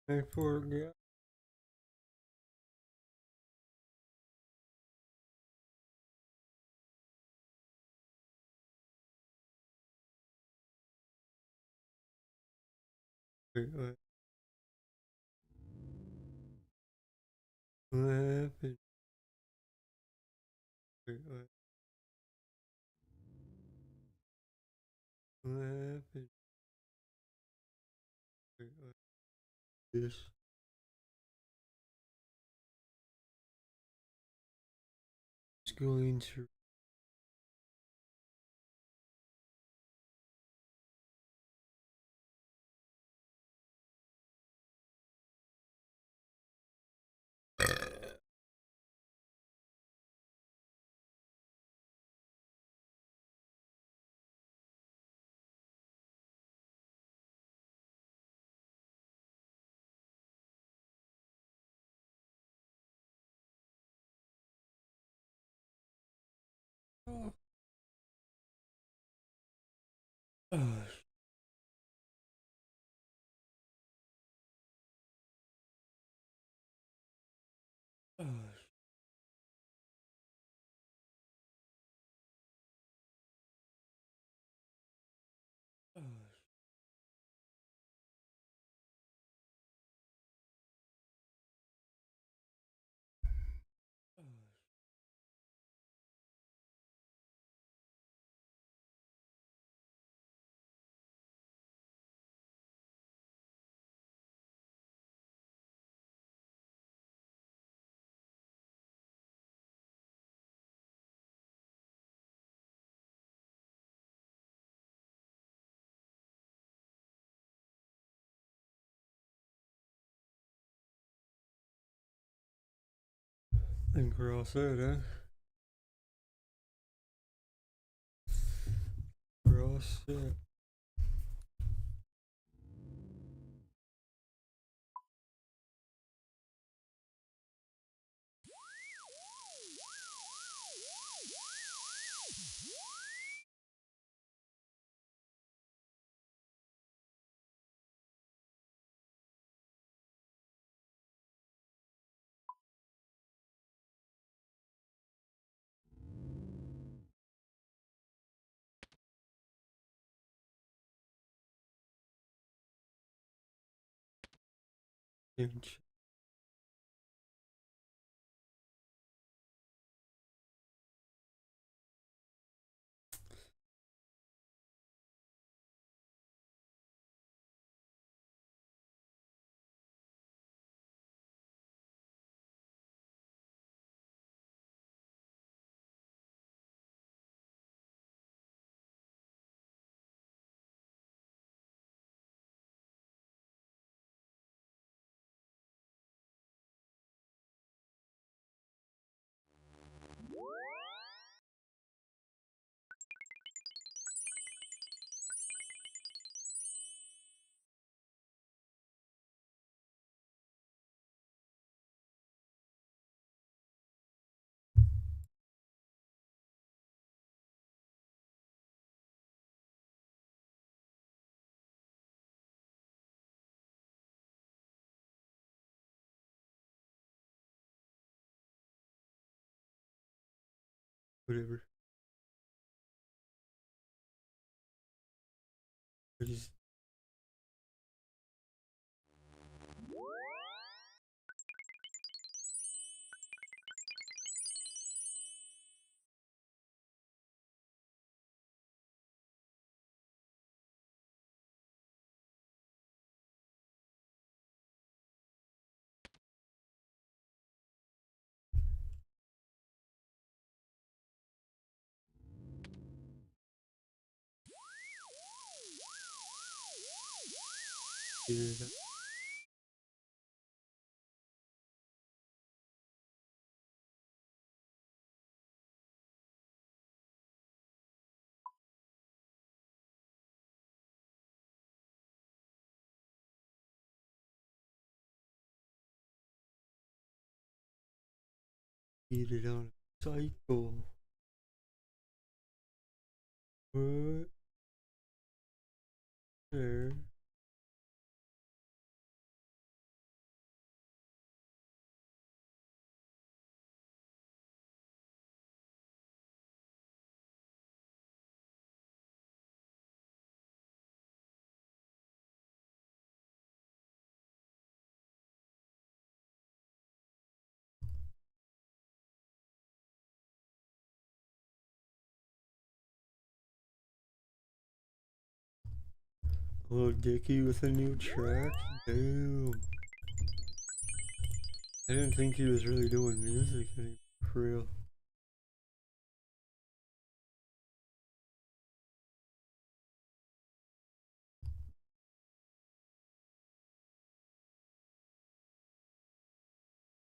I forgot. Wait, what happened? Wait, what happened? Wait, this is going to. Oh, oh, oh, oh, oh. And cross it, huh? Cross it. Inch. Whatever. I just. Get it on a cycle. What? There. Little Dicky with a new track? Damn. I didn't think he was really doing music anymore, for real.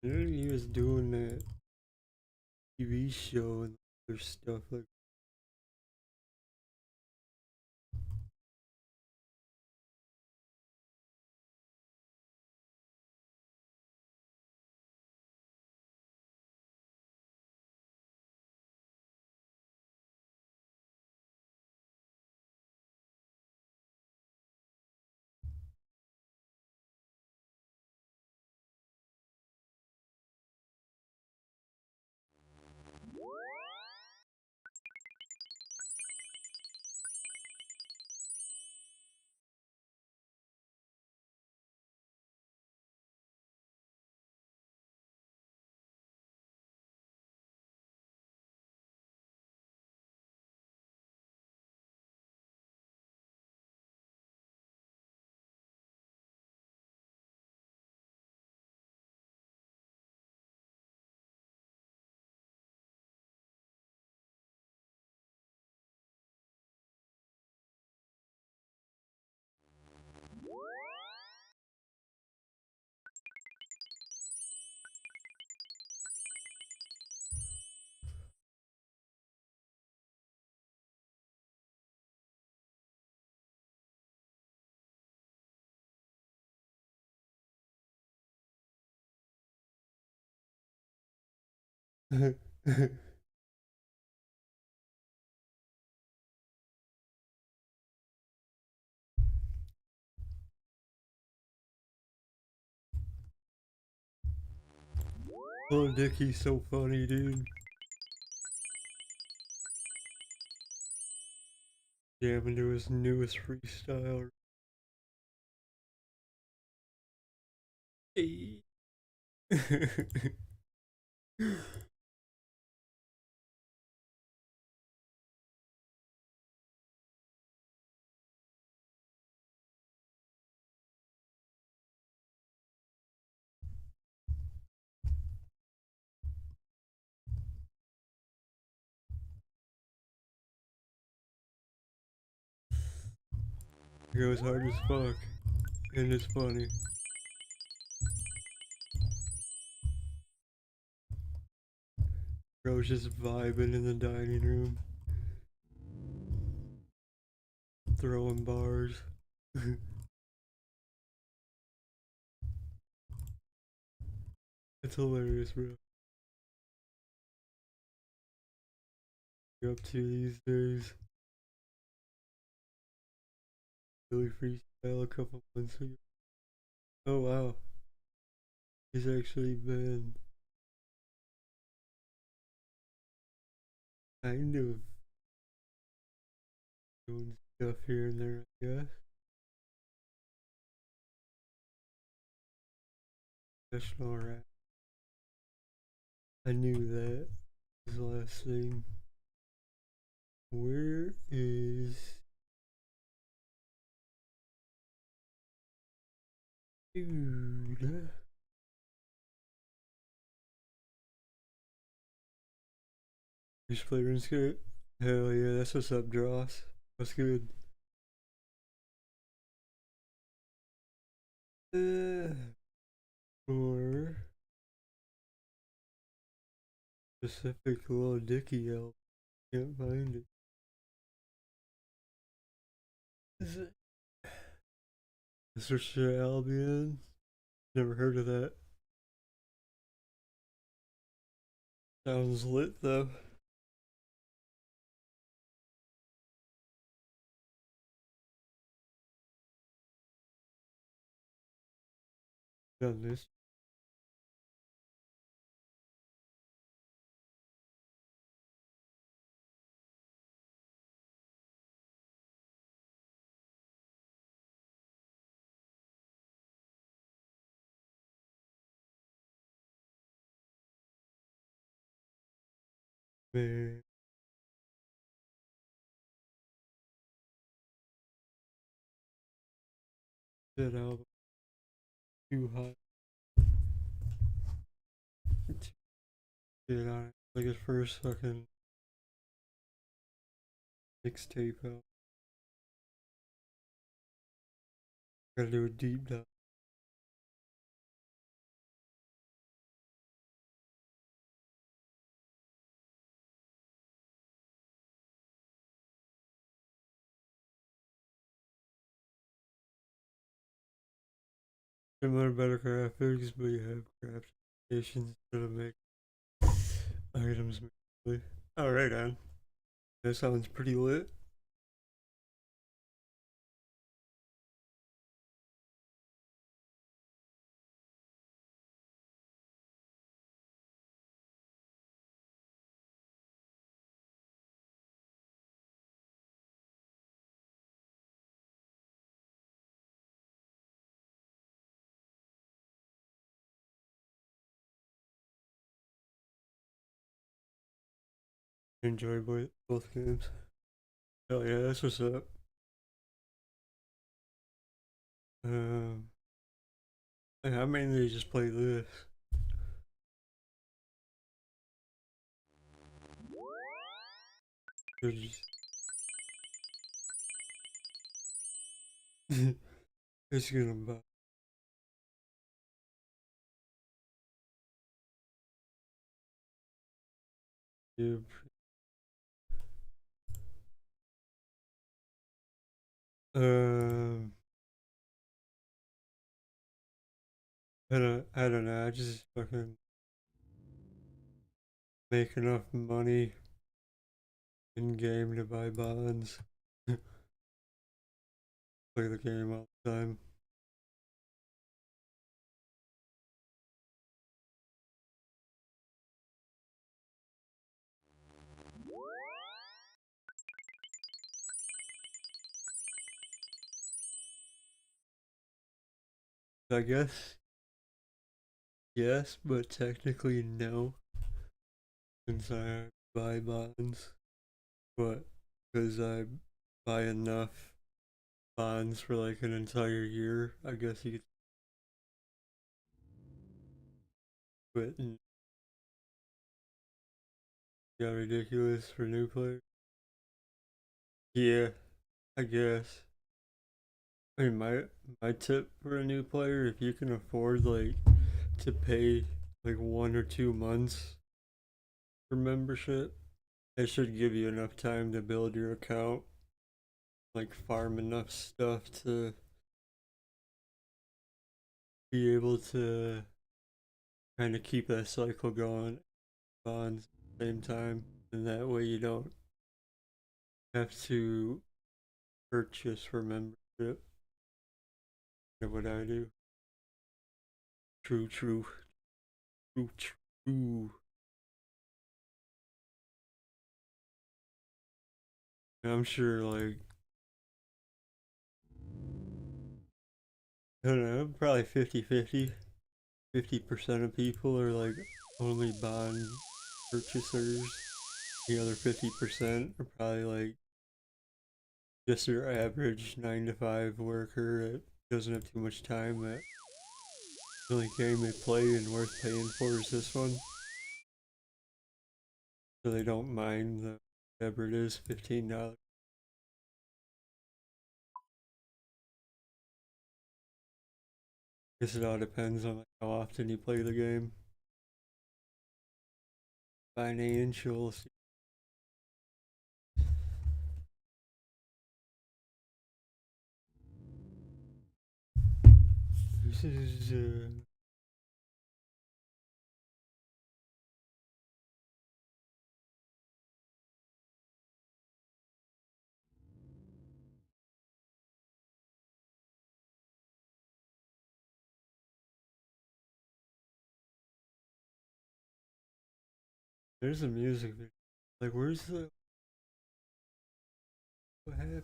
I knew he was doing that TV show and other stuff like that. Little Dicky's so funny, dude. Jamming to his newest freestyle. Hey. It goes hard as fuck. And it's funny. Bro's just vibing in the dining room. Throwing bars. It's hilarious, bro. You're up to these days. Really freestyle a couple months ago. Oh wow. He's actually been kind of doing stuff here and there, I guess. Professional rap. I knew that. His last thing. Where is dude? You just play RuneScape? Hell yeah, that's what's up, Dross. What's good? Or specific little Dicky album. Can't find it. Is it Mr. Albion? Never heard of that. Sounds lit though. Done this. Man. That album too hot to get on it. Like his first fucking mixtape out. Gotta do a deep dive. Similar better graphics, but you have craft stations to make items. Alright, on. That sounds pretty lit. Enjoy both games. Hell yeah, that's what's up. Um, I mainly just play this. Just, it's gonna buy you. Um, I don't know. I just fucking make enough money in game to buy bonds. Play the game all the time. I guess yes, but technically no, since I buy bonds. But because I buy enough bonds for like an entire year, I guess you could quit and got ridiculous for new players. Yeah, I guess. I mean, my tip for a new player, if you can afford like to pay like 1 or 2 months for membership, it should give you enough time to build your account, like farm enough stuff to be able to kind of keep that cycle going bonds at the same time, and that way you don't have to purchase for membership. That's what I do. True, true, true, true. I'm sure, like, I don't know, probably 50-50. 50% of people are like only bond purchasers. The other 50% are probably like just your average 9 to 5 worker that doesn't have too much time. That the only game they play and worth paying for is this one, so they don't mind the whatever it is, $15. Guess it all depends on like, how often you play the game. Financials. This is there's a music video. Like, where's the what happened?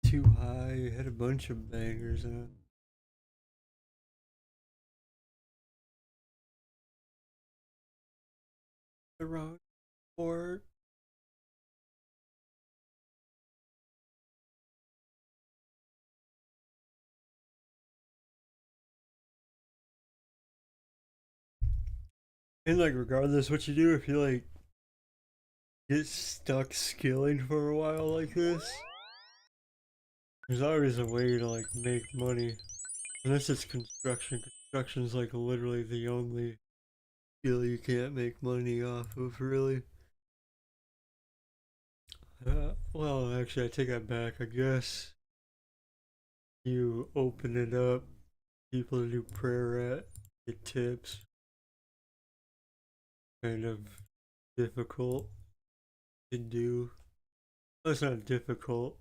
Too high. Had a bunch of bangers on the wrong port. And like regardless what you do, if you like get stuck skilling for a while like this, there's always a way to like make money. Unless it's construction. Construction's like literally the only skill you can't make money off of, really. Well, actually, I take that back. I guess you open it up, people to do prayer at, get tips. Kind of difficult to do. Well, it's not difficult.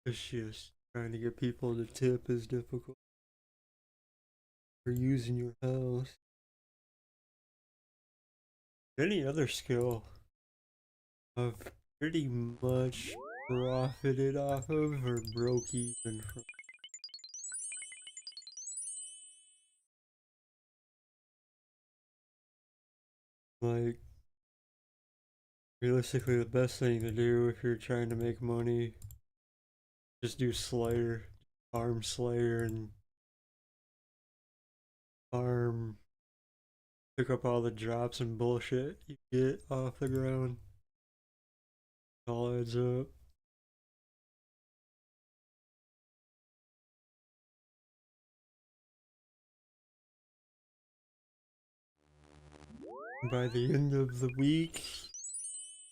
It's just trying to get people to tip is difficult. For using your house. Any other skill I've pretty much profited off of or broke even from. Like, realistically, the best thing to do if you're trying to make money, just do Slayer, farm Slayer, and farm, pick up all the drops and bullshit you get off the ground. All adds up. By the end of the week,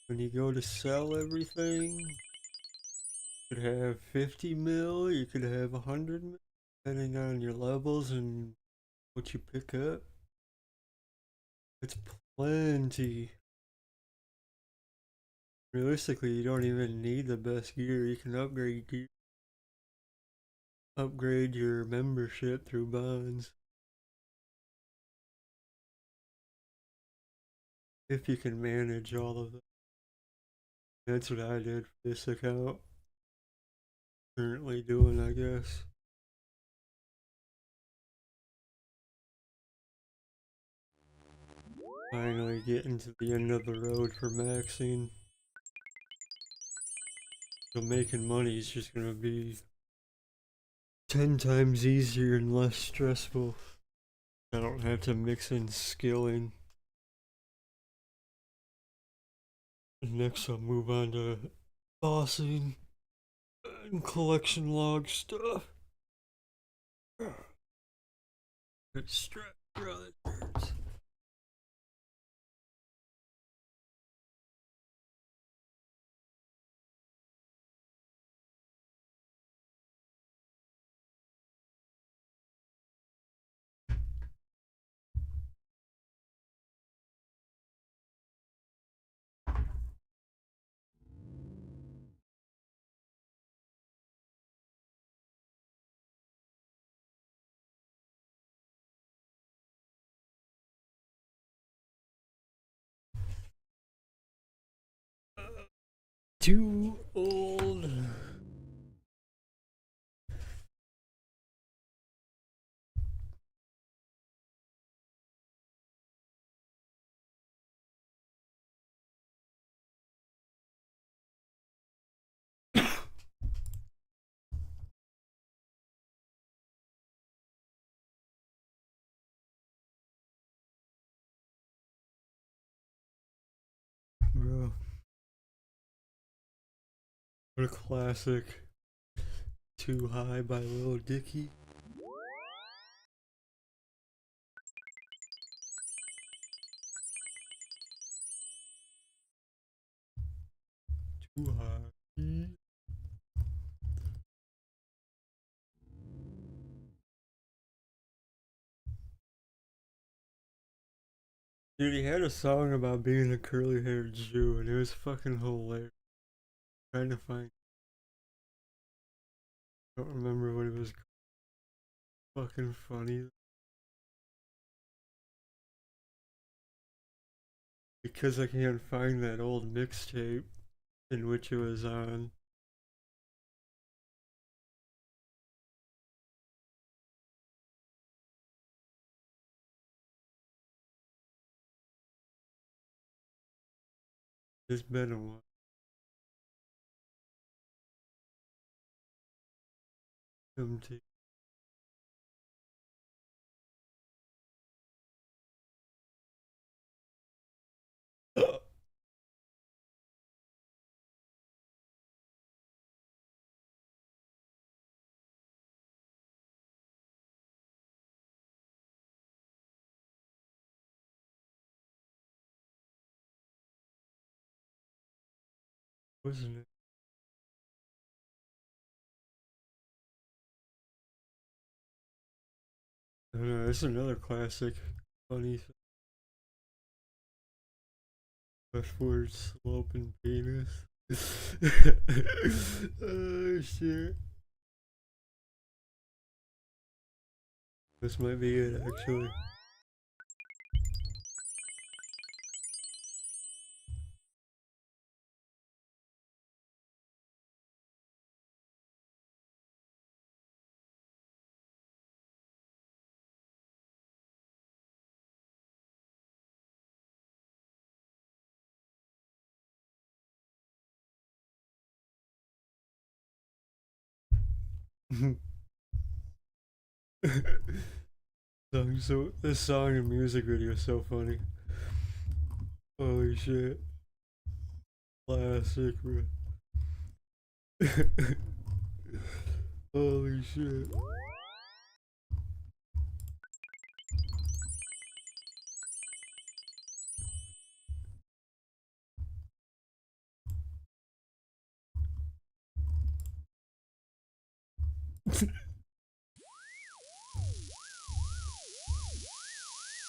when you go to sell everything, you could have 50 mil, you could have 100 mil, depending on your levels and what you pick up. It's plenty. Realistically, you don't even need the best gear. You can upgrade your membership through bonds. If you can manage all of them. That's what I did for this account. Currently doing, I guess. Finally getting to the end of the road for maxing. So making money is just gonna be 10 times easier and less stressful. I don't have to mix in skilling. Next I'll move on to bossing and collection log stuff. Good stress, brother. Too old. Bro, what a classic. Too High by Lil Dicky. Too High. Dude, he had a song about being a curly haired Jew, and it was fucking hilarious. Trying to find. I don't remember what it was. Fucking funny. Because I can't find that old mixtape in which it was on. It's been a while. MT. wasn't it? I don't know, it's another classic funny thing. Westward sloping penis. Oh shit. This might be it actually. This song and music video is so funny. Holy shit. Classic, bro. Holy shit.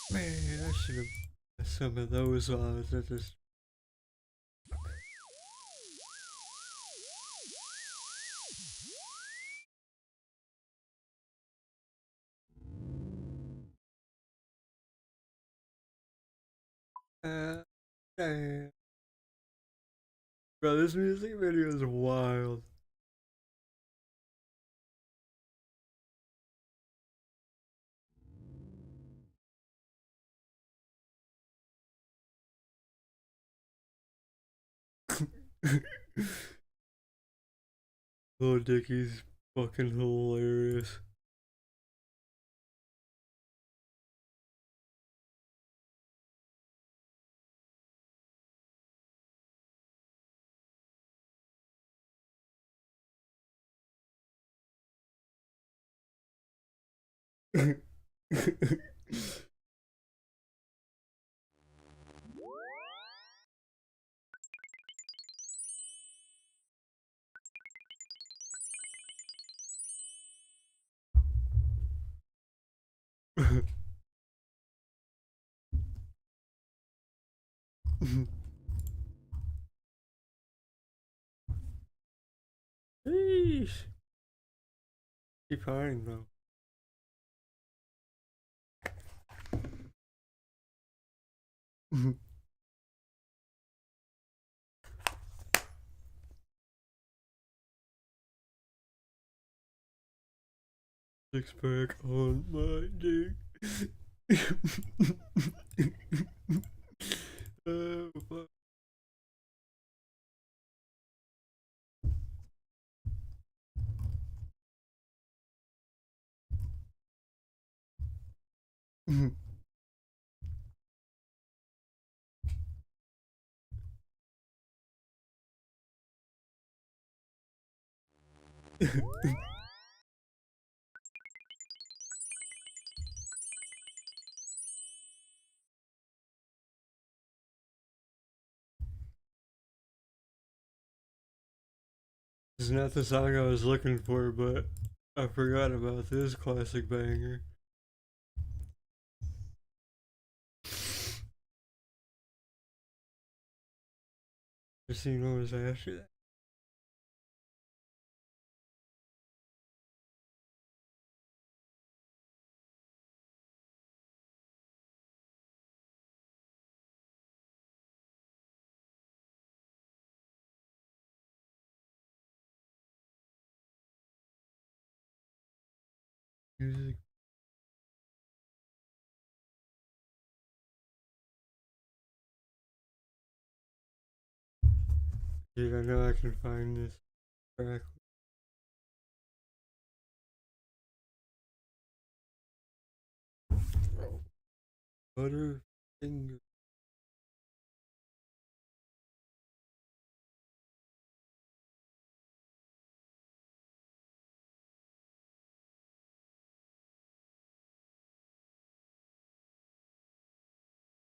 Man, I should have some of those while I was at this. Damn. Bro, this music video is wild. Little Dickie's fucking hilarious. Sheesh. Keep hiring though. Six pack on my dick. Oh, fuck. It's not the song I was looking for, but I forgot about this classic banger. Just so you know, was after that. Music. Dude, I know I can find this track. Butterfinger.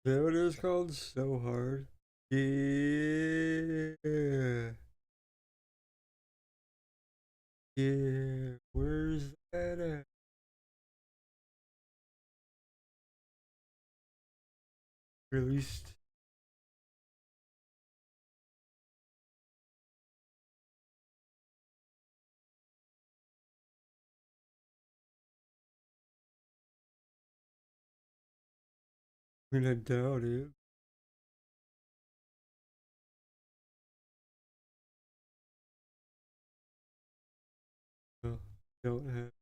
Is that what it was called? So hard. Yeah. Yeah, where's that at? Released. I mean, I doubt it. No, don't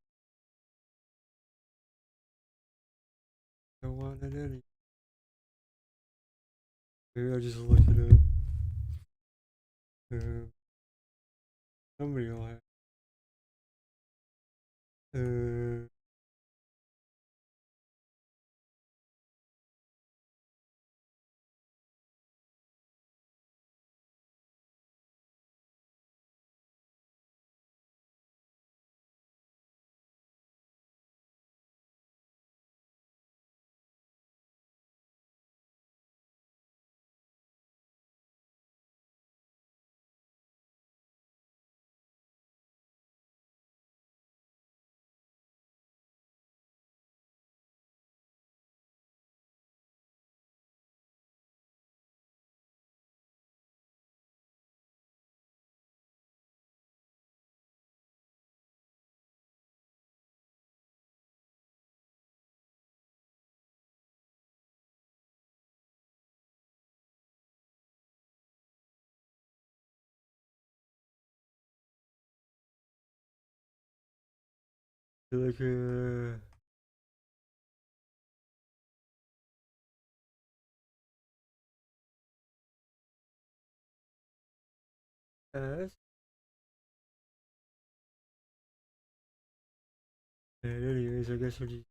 want it any. Maybe I just look it up. Uh, somebody will have. Uh, like ass. And anyways, I guess we'll just.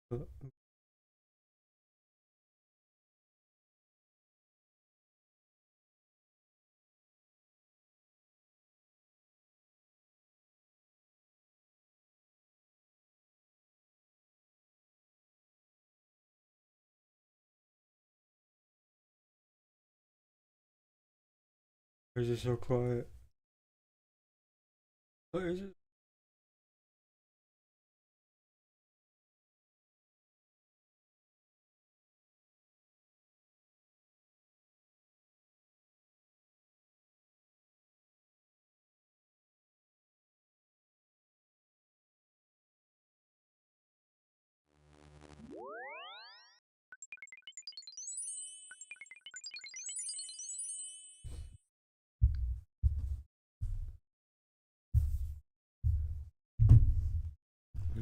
Why is it so quiet? What is it?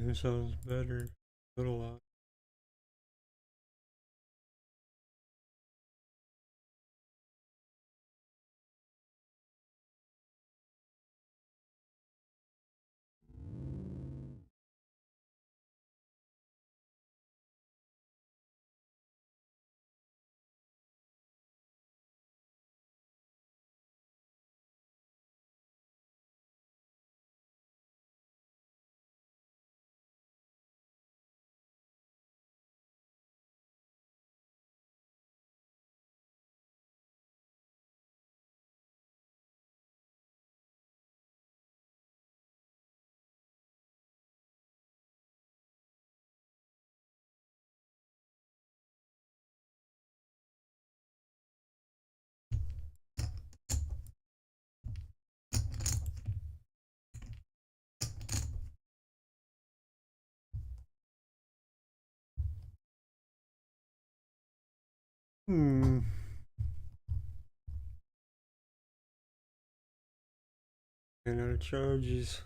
It sounds better. A little loud. Hmm. And our charges.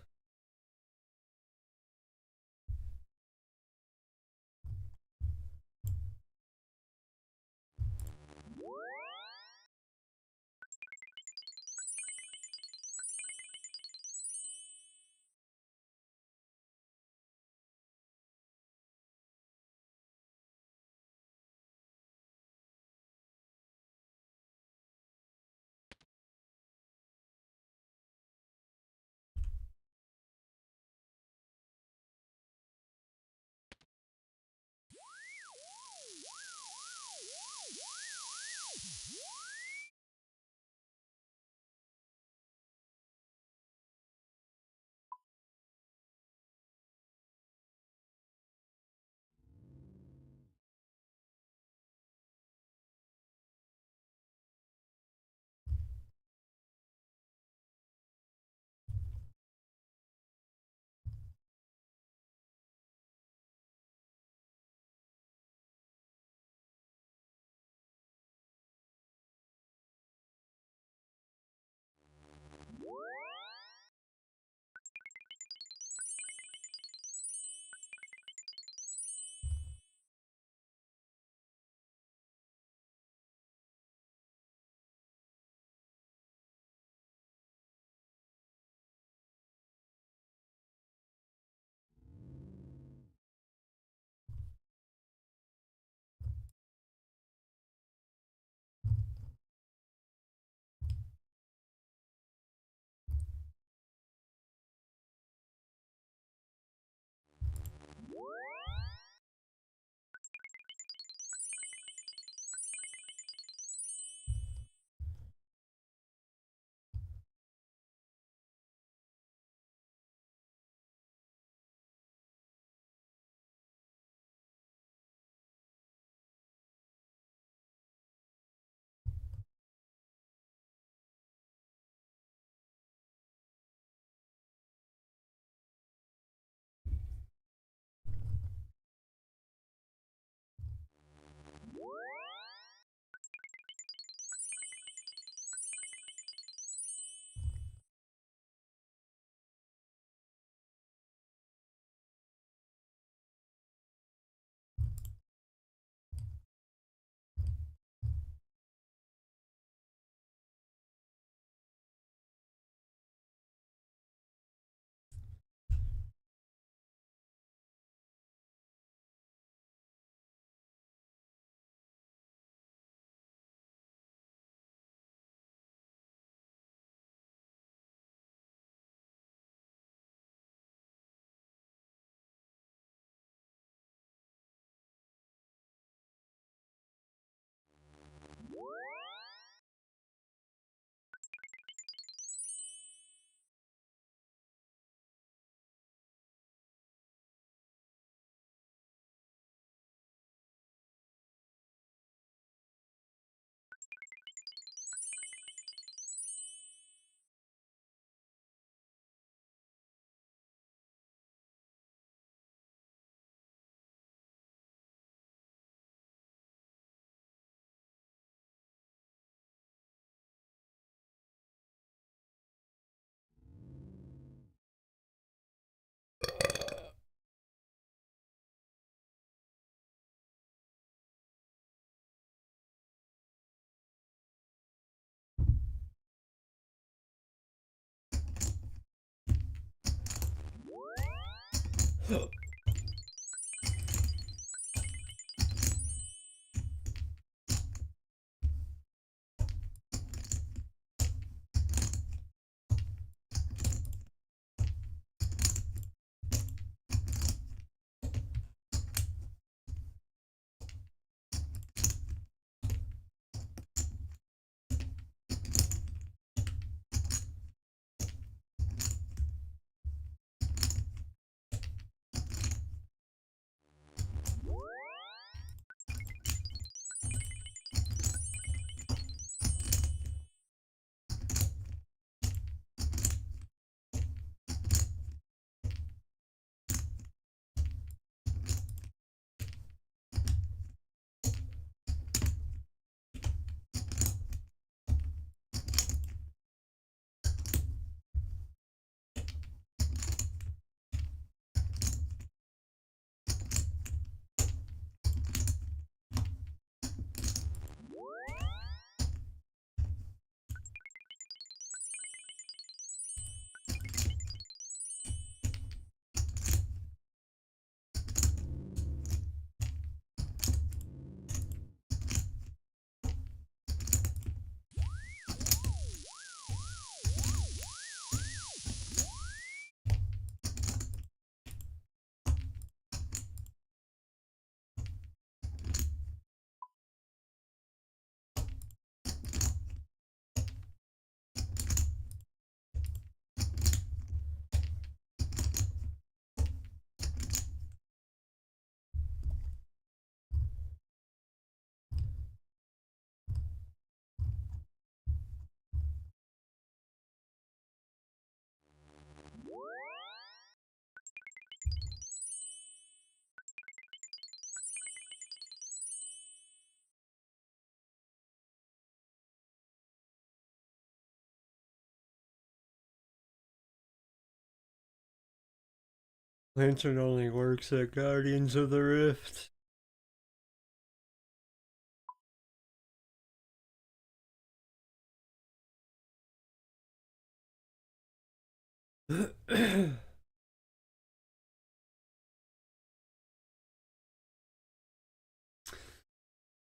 Lantern only works at Guardians of the Rift. I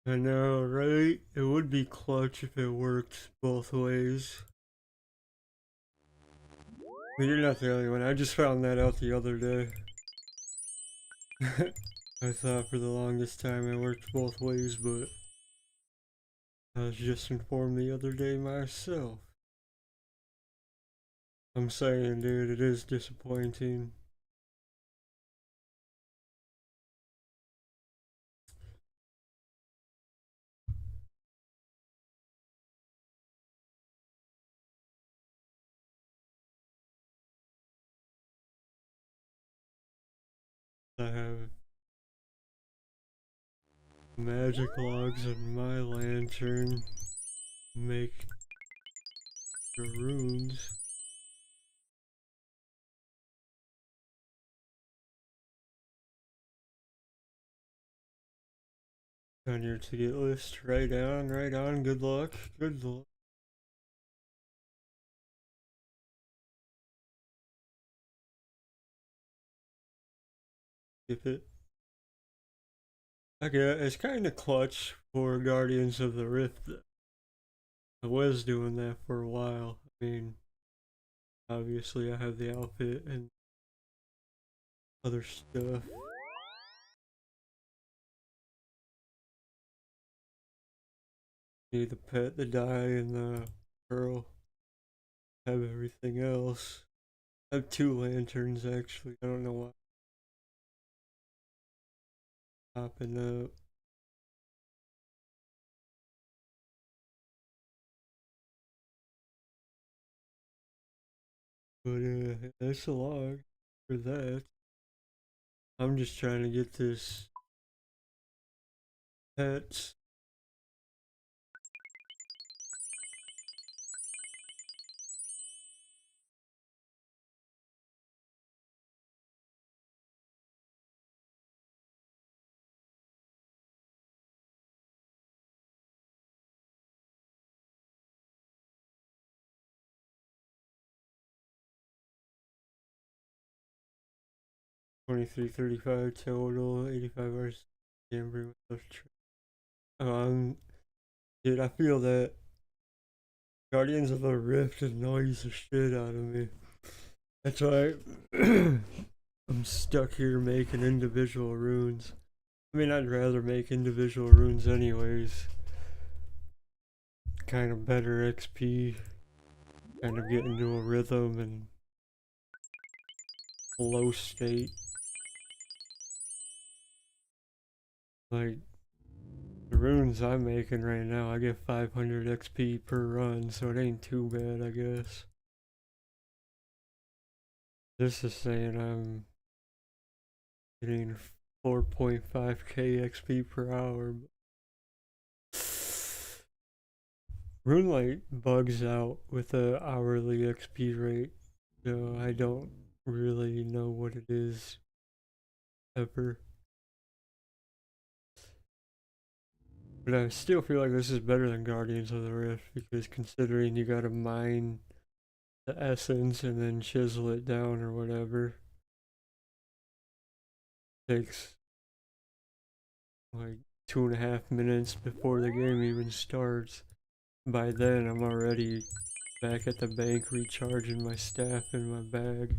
know, right? It would be clutch if it worked both ways. But you're not the only one. I just found that out the other day. I thought for the longest time it worked both ways, but I was just informed the other day myself. I'm saying, dude, it is disappointing. I have magic logs on my lantern. Make the runes. On your to-get list. Right on, right on. Good luck. Good luck. Skip it. Okay, it's kind of clutch for Guardians of the Rift. I was doing that for a while. I mean, obviously I have the outfit and other stuff. Need the pet, the dye, and the pearl. Have everything else. I have two lanterns actually. I don't know why. Popping up. But that's a log for that. I'm just trying to get this pets. 23:35 total, 85 hours gambling with um dude, I feel that Guardians of the Rift annoys the shit out of me. That's why I'm stuck here making individual runes. I mean, I'd rather make individual runes anyways. Kind of better XP, kind of get into a rhythm and flow state. Like, the runes I'm making right now, I get 500 XP per run, so it ain't too bad, I guess. This is saying I'm getting 4.5k XP per hour. Runelight bugs out with the hourly XP rate, so I don't really know what it is ever. But I still feel like this is better than Guardians of the Rift, because considering you gotta mine the essence and then chisel it down or whatever, takes like 2.5 minutes before the game even starts. By then I'm already back at the bank recharging my staff in my bag.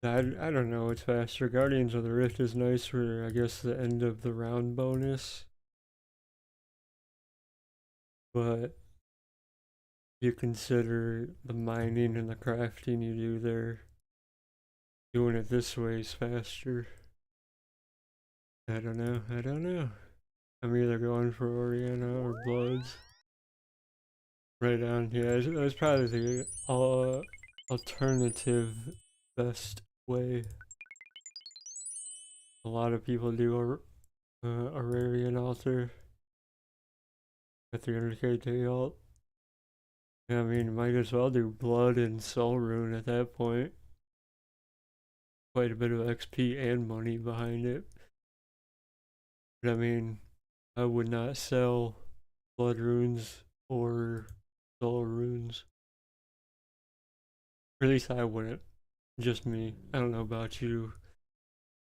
I don't know, it's faster. Guardians of the Rift is nice for, I guess, the end of the round bonus. But you consider the mining and the crafting you do there, doing it this way is faster. I don't know. I'm either going for Oriana or Bloods. Right on, yeah, it's probably the alternative best way. A lot of people do Aurarian Altar at 300k day alt. Yeah, I mean, might as well do Blood and Soul Rune at that point. Quite a bit of XP and money behind it. But I mean, I would not sell Blood Runes or Soul Runes. Or at least I wouldn't. Just me. I don't know about you,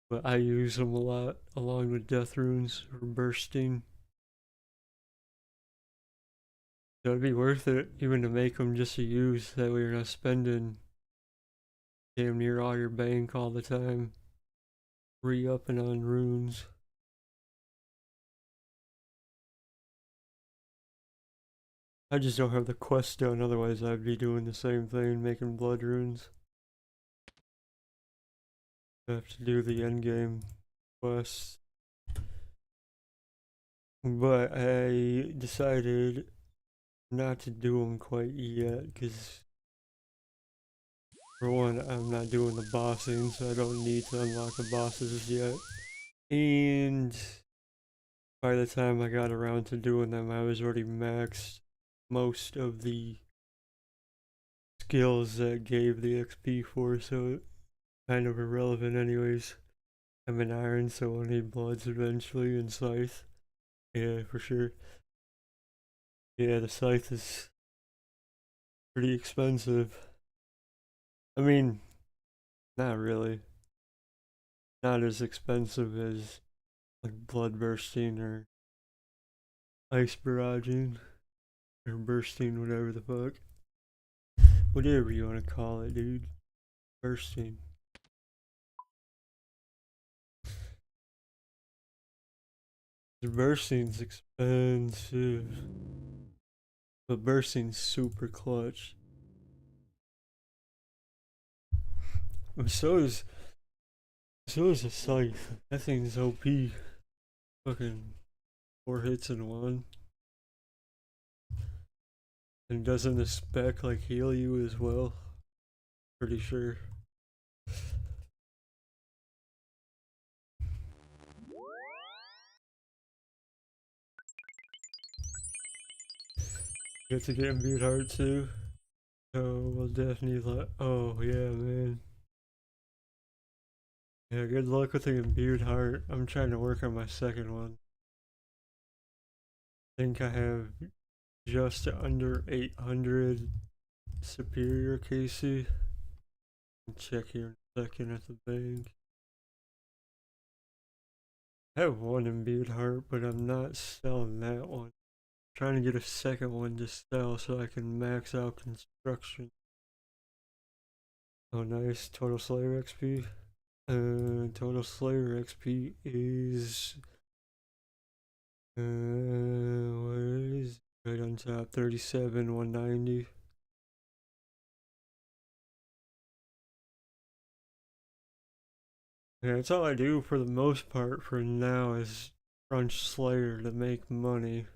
but I use them a lot along with Death Runes or Bursting. So it'd be worth it even to make them just to use. That way you're not spending damn near all your bank all the time re-upping on runes. I just don't have the quest done, otherwise I'd be doing the same thing, making blood runes. I have to do the endgame quests. But I decided not to do them quite yet, because for one, I'm not doing the bossing, so I don't need to unlock the bosses yet. And by the time I got around to doing them, I was already maxed most of the skills that gave the XP for, so kind of irrelevant anyways. I'm an iron, so I'll need bloods eventually, and scythe. Yeah, for sure. Yeah, the scythe is pretty expensive. I mean, not really. Not as expensive as like blood bursting or ice barraging or bursting, whatever the fuck. Whatever you want to call it, dude. Bursting. The bursting's expensive. But bursting's super clutch. So is the scythe. That thing's OP. Fucking 4 hits in one. And doesn't the spec like heal you as well? Pretty sure. You have to get imbued heart too. So we'll definitely let. Oh yeah, man. Yeah, good luck with the imbued heart. I'm trying to work on my second one. I think I have just under 800 Superior Casey. Check here in a second at the bank. I have one in Beardheart, but I'm not selling that one. I'm trying to get a second one to sell so I can max out construction. Oh, nice. Total Slayer XP. Total Slayer XP is. What is it? Right on top? 37, 190. Yeah, that's all I do for the most part for now is crunch Slayer to make money.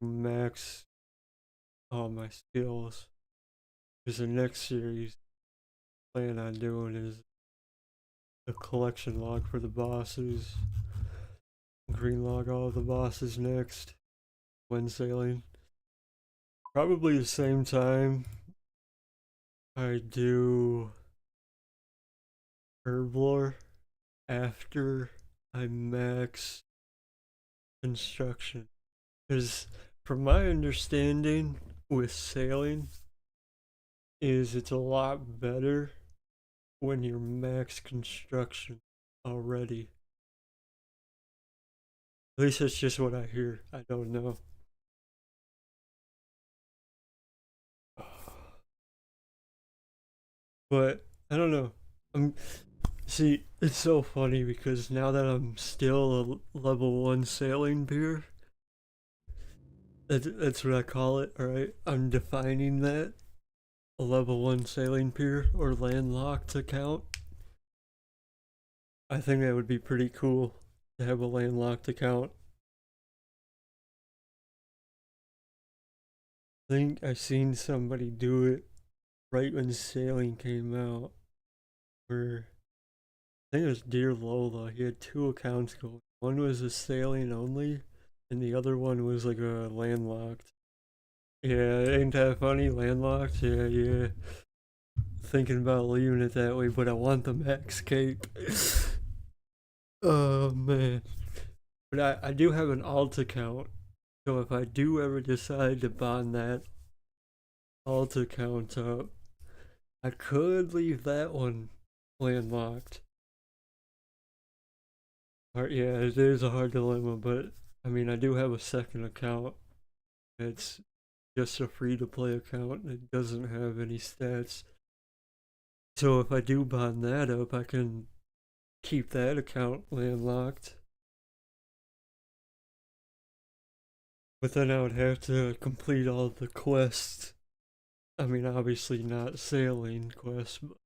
Max all my skills. Because the next series plan on doing is a collection log for the bosses. Green log all the bosses next when sailing. Probably the same time I do herblore after I max construction. Because from my understanding with sailing is it's a lot better when you're max construction already. At least that's just what I hear. I don't know. But I don't know. See, it's so funny because now that I'm still a level 1 sailing peer, that's what I call it, alright? I'm defining that. A level 1 sailing peer or landlocked account. I think that would be pretty cool to have a landlocked account. I think I seen somebody do it right when sailing came out. Where I think it was Dear Lola. He had 2 accounts going. One was a sailing only, and the other one was like a landlocked. Yeah, ain't that funny? Landlocked? Yeah, yeah. Thinking about leaving it that way, but I want the max cape. Oh man. But I do have an alt account, so if I do ever decide to bond that alt account up, I could leave that one landlocked. Yeah, it is a hard dilemma, but I mean, I do have a second account. It's just a free to play account. It doesn't have any stats. So if I do bond that up, I can keep that account landlocked. But then I would have to complete all the quests. I mean, obviously not sailing quests, but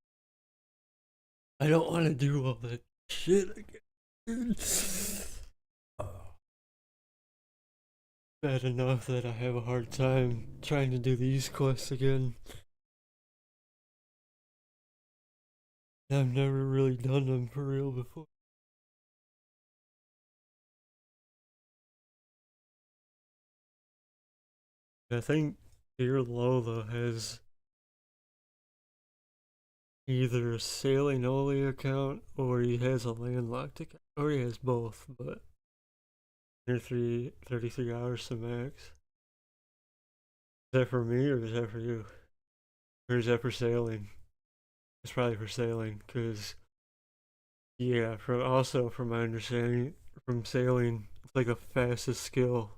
I don't want to do all that shit again. Bad enough that I have a hard time trying to do these quests again. I've never really done them for real before. I think Dear Lola has either a sailing only account or he has a landlocked account. Or he has both, but 33 hours to max. Is that for me or is that for you? Or is that for sailing? It's probably for sailing, because, yeah, from my understanding, from sailing, it's like a fastest skill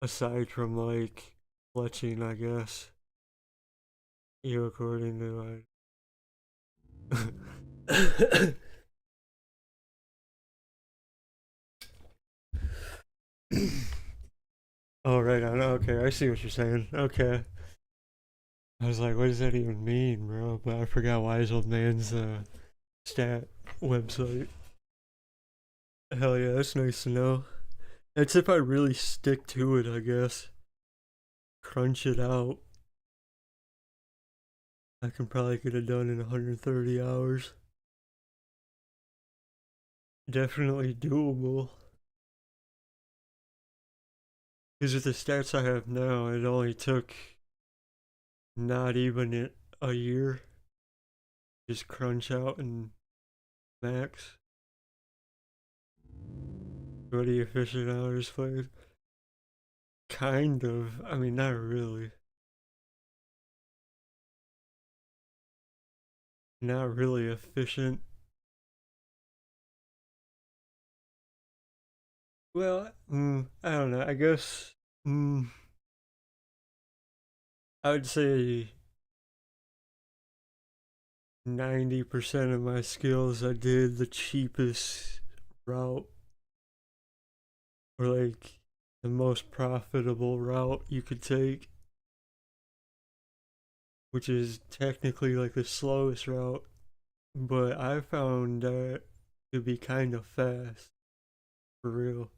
aside from like fletching, I guess. You according to Oh, right on. Okay, I see what you're saying. Okay. I was like, what does that even mean, bro? But I forgot Wise Old Man's stat website. Hell yeah, that's nice to know. That's if I really stick to it, I guess. Crunch it out. I can probably get it done in 130 hours. Definitely doable. Because with the stats I have now, it only took not even a year. Just crunch out and max. 20 efficient hours played. Kind of. I mean, not really. not really efficient. Well, I don't know. I guess I would say 90% of my skills I did the cheapest route, or like the most profitable route you could take, which is technically like the slowest route, but I found that to be kind of fast, for real.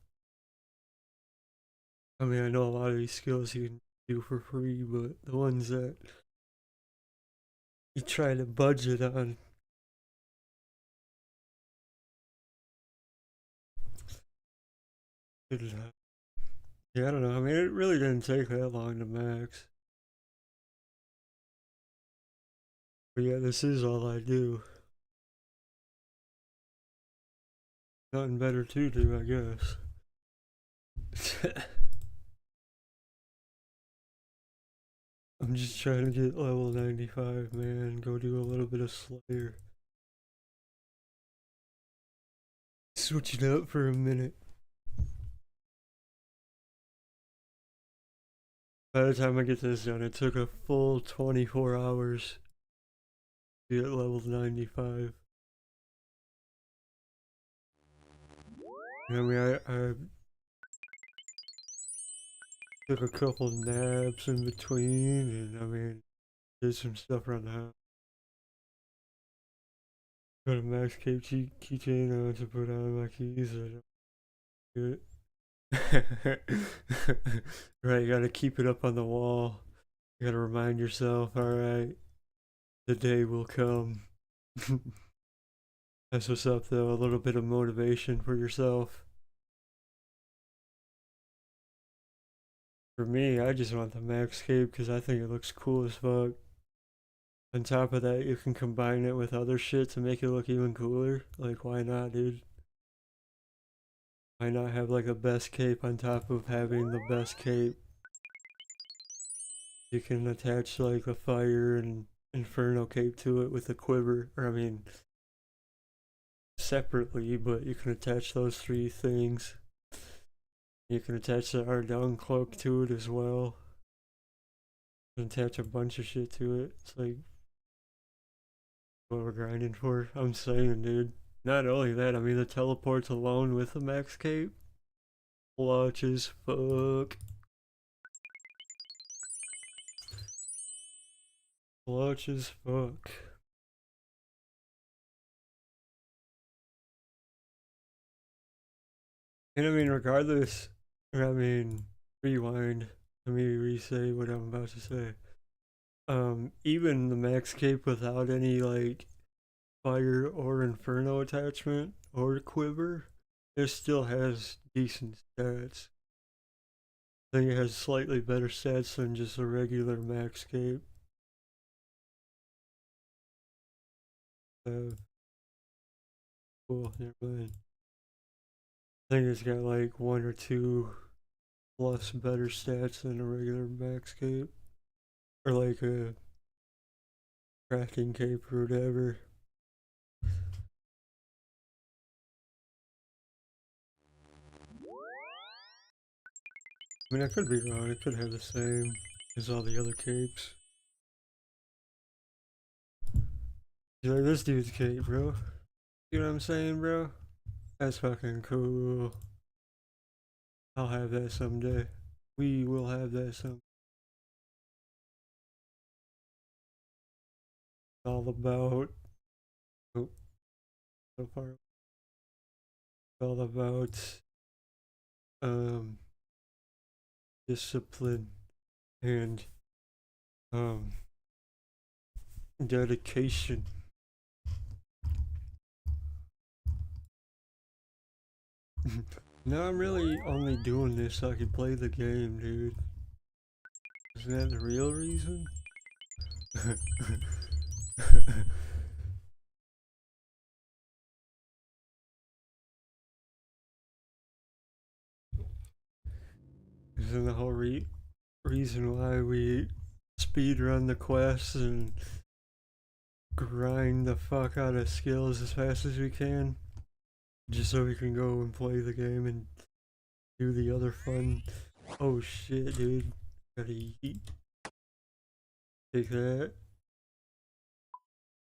I mean, I know a lot of these skills you can do for free, but the ones that you try to budget on, yeah, I don't know. I mean, it really didn't take that long to max. But yeah, this is all I do. Nothing better to do, I guess. I'm just trying to get level 95, man. Go do a little bit of Slayer. Switch it up for a minute. By the time I get this done, it took a full 24 hours to get level 95. I mean, I took a couple naps in between, and I mean, did some stuff around the house. Got a Max Cape keychain on to put on my keys. I don't do it. Right, you gotta keep it up on the wall. You gotta remind yourself, alright, the day will come. That's what's up, though. A little bit of motivation for yourself. For me, I just want the Max Cape because I think it looks cool as fuck. On top of that, you can combine it with other shit to make it look even cooler. Like, why not, dude? Why not have like a best cape on top of having the best cape? You can attach like a fire and inferno cape to it with a quiver. Or, I mean, separately, but you can attach those three things. You can attach the Ardung cloak to it as well. You can attach a bunch of shit to it. It's like what we're grinding for. I'm saying, dude. Not only that, I mean the teleports alone with the max cape. Clutch as fuck. Clutch as fuck. And I mean, regardless, I mean, rewind. Let me re-say what I'm about to say. Even the max cape without any like fire or inferno attachment or quiver, it still has decent stats. I think it has slightly better stats than just a regular max cape. Cool, never mind. I think it's got like one or two plus better stats than a regular max cape. Or like a crafting cape or whatever. I mean, I could be wrong. It could have the same as all the other capes. You like this dude's cape, bro? You know what I'm saying, bro? That's fucking cool. I'll have that someday. We will have that someday. All about. Oh, so far. All about um discipline and um dedication. No, I'm really only doing this so I can play the game, dude. Isn't that the real reason? Isn't the whole reason why we speed run the quests and grind the fuck out of skills as fast as we can, just so we can go and play the game and do the other fun. Oh shit, dude. Gotta eat. Take that.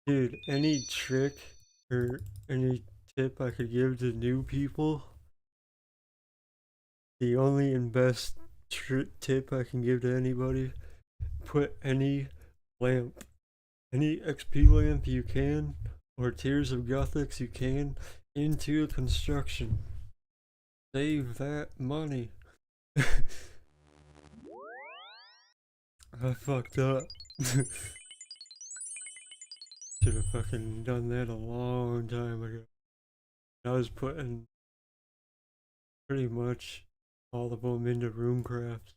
Dude, any trick or any tip I could give to new people? The only and best tip I can give to anybody: put any lamp, any XP lamp you can, or Tears of Gothics you can, into construction. Save that money. I fucked up. Should have fucking done that a long time ago. I was putting pretty much all of them into runecraft.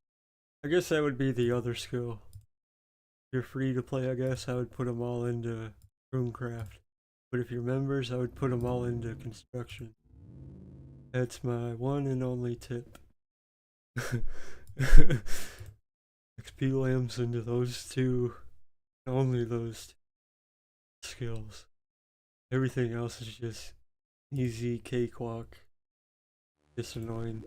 I guess that would be the other skill. If you're free to play, I guess I would put them all into runecraft. But if you're members, I would put them all into construction. That's my one and only tip. XP lamps into those two, only those two skills. Everything else is just easy cakewalk. Just annoying.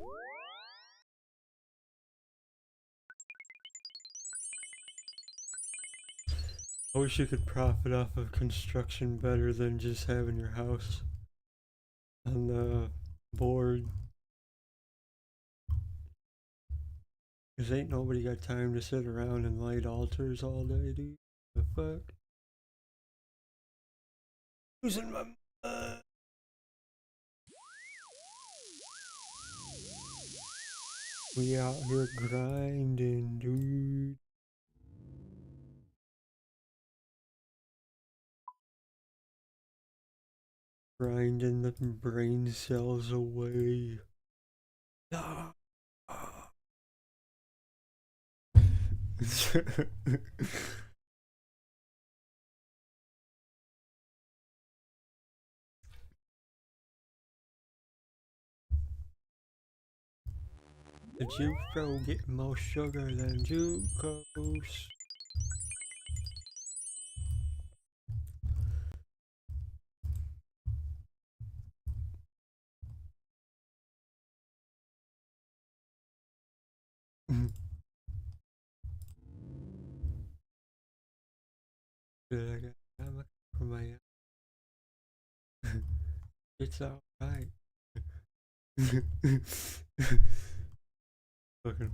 I wish you could profit off of construction better than just having your house on the board. Cause ain't nobody got time to sit around and light altars all day, dude. The fuck? Losing my mind. We out here grinding, dude. Grinding the brain cells away. Ah. The juke bro get more sugar than Jukos. Good, I got ammo for my it's alright. Fucking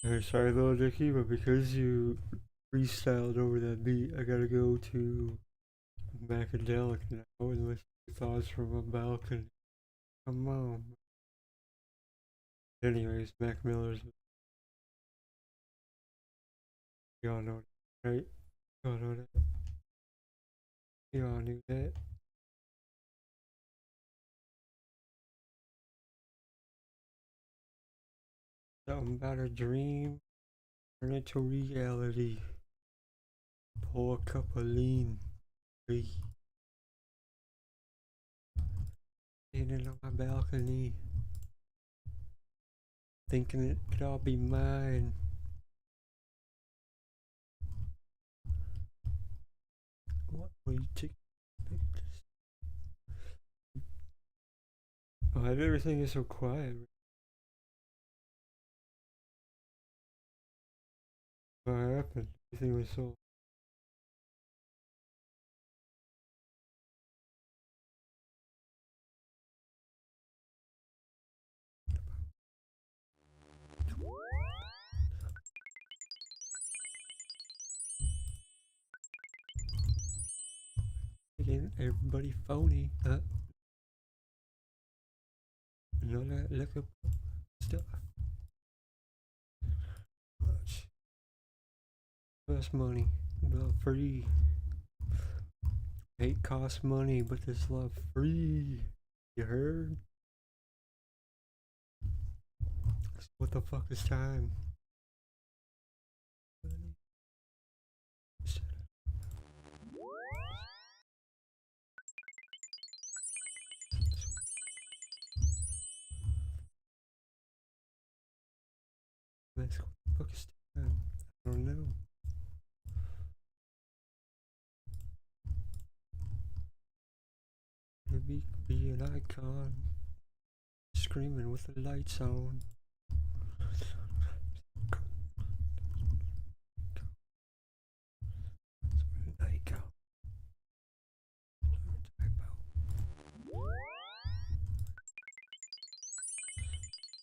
I'm sorry, little Dicky, but because you freestyled over that beat, I gotta go to Macadelic now and listen to thoughts from a balcony. Come on. Anyways, Mac Miller's. Y'all know that, right? Y'all know that. Y'all knew that. Something about a dream, turn it to reality. Pour a cup of lean. Standing on my balcony, thinking it could all be mine. What will you take? Why everything is so quiet? What happened? Everything was so. Again, everybody phony. None of that liquor stuff. Much. Cost money. Love free. Hate costs money, but this love free. You heard? What the fuck is time? What the fuck is time? I don't know. Maybe be an icon. Screaming with the lights on. Icon.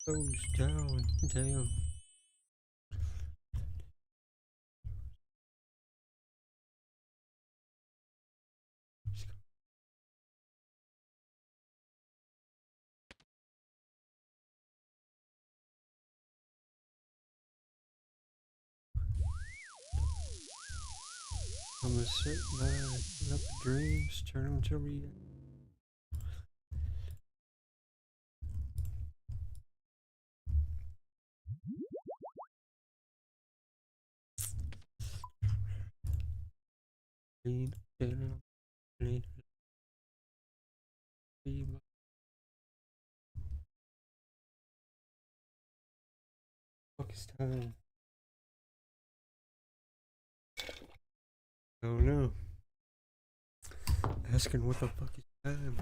Goes down. Damn. I'ma sit back, up dreams, turn them to reality. Lean down, lean, be my fuck is time? I don't know. Asking what the fuck is time?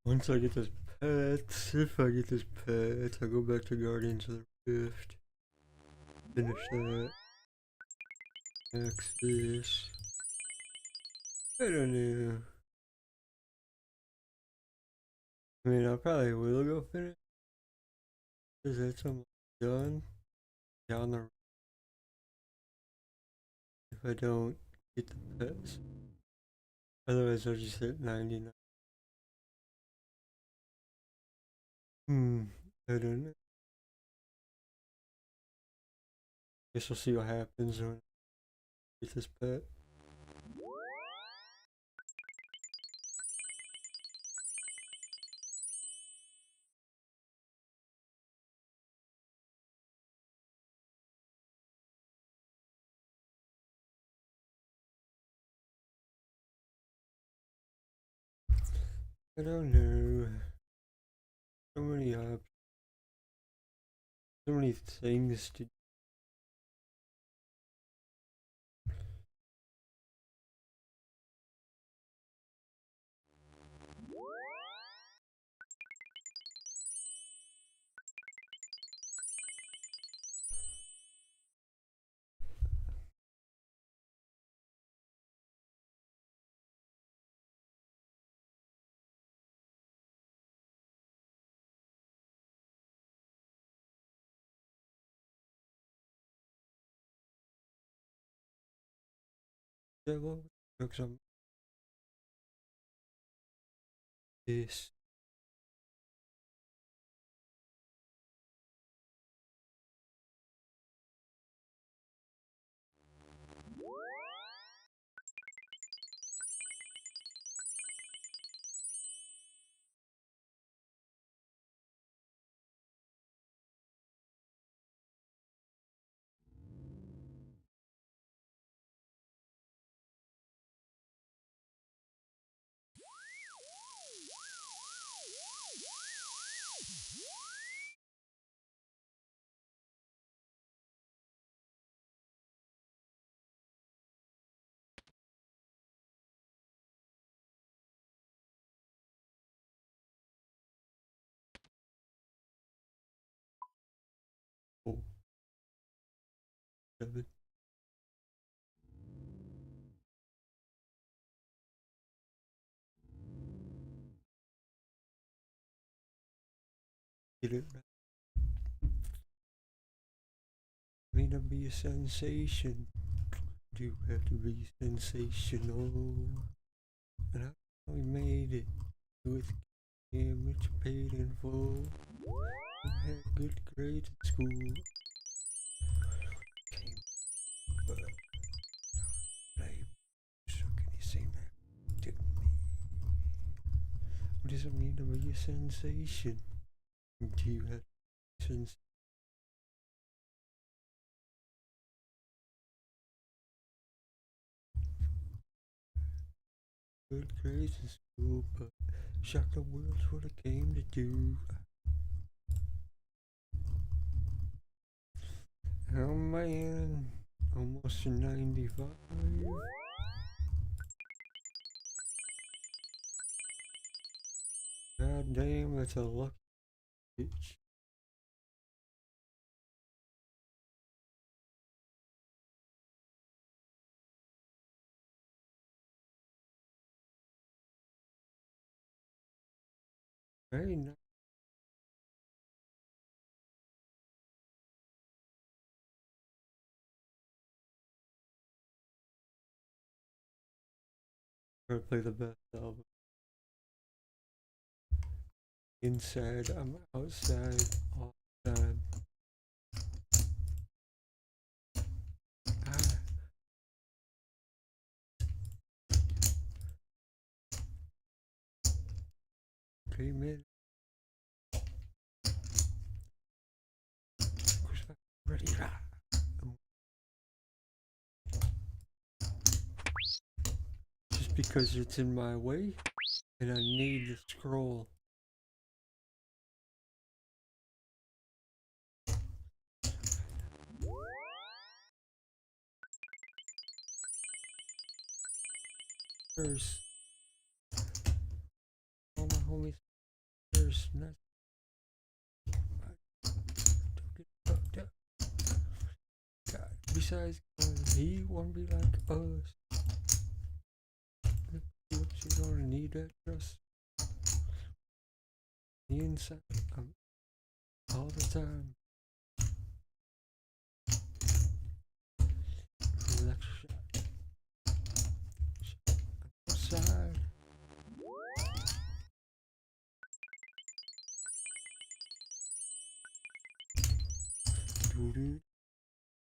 Once I get this pets, if I get this pets, I go back to Guardians of the Rift. Finish that. Max this. I don't know. I mean, I probably will go finish. Because that's almost done. Down the road. If I don't get the pets. Otherwise, I'll just hit 99. I don't know. Guess we'll see what happens when I get this pet. I don't know. So many options. So many things to do. Yeah, well, works on this. Oh, 7. Get it right. May not be a sensation. Do have to be sensational. And I made it with which paid in full. I had good grades at school. So can you say that to me? What does it mean to be a sensation? Do you have sensation? Good grades in school, but shock the world's what I came to do. Oh man, almost 95. God damn, that's a lucky bitch. Very nice. Gotta play the best album. Inside, I'm outside all the time. Ah, okay, man. Ready. Just because it's in my way and I need the scroll. First, all my homies There's nothing. Don't get fucked up. God, besides, he won't be like us. You don't need that trust. The inside, all the time. Electric shot outside. Doo-doo,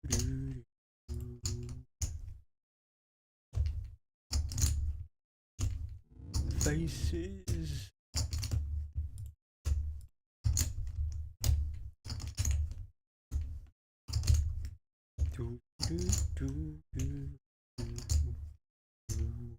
doo-doo, doo-doo. Faces. Do, do, do, do, do, do.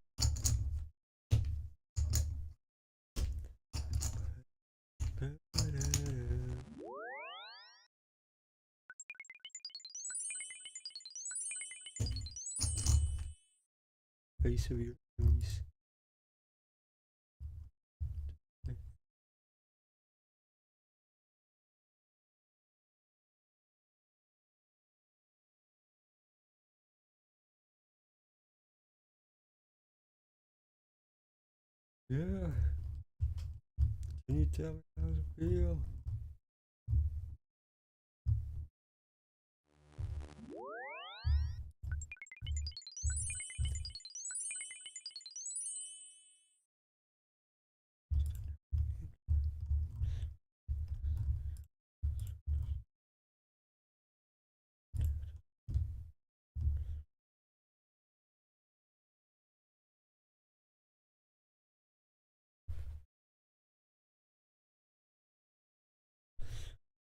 Face of your enemies. Yeah. Can you tell me how to feel?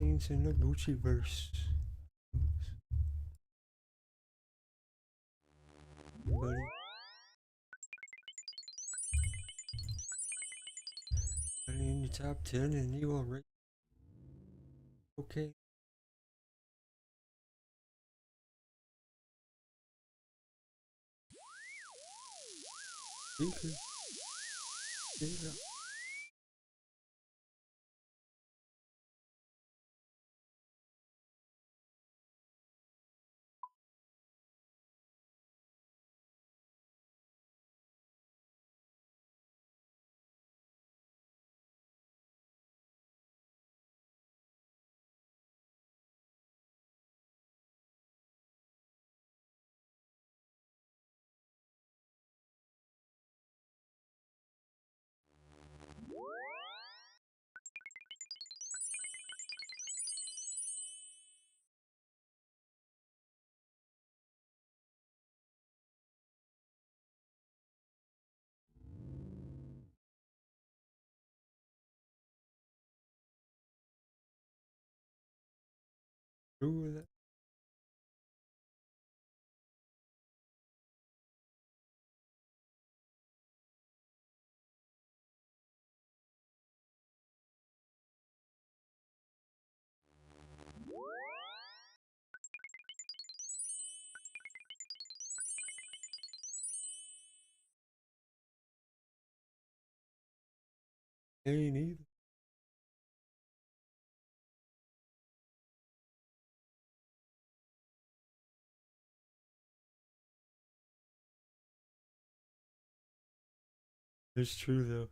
Things in the Gucci verse. Buddy. Buddy in the top 10 and you already. Okay. Speaker. Yeah. True with that. Ain't either. It's true though.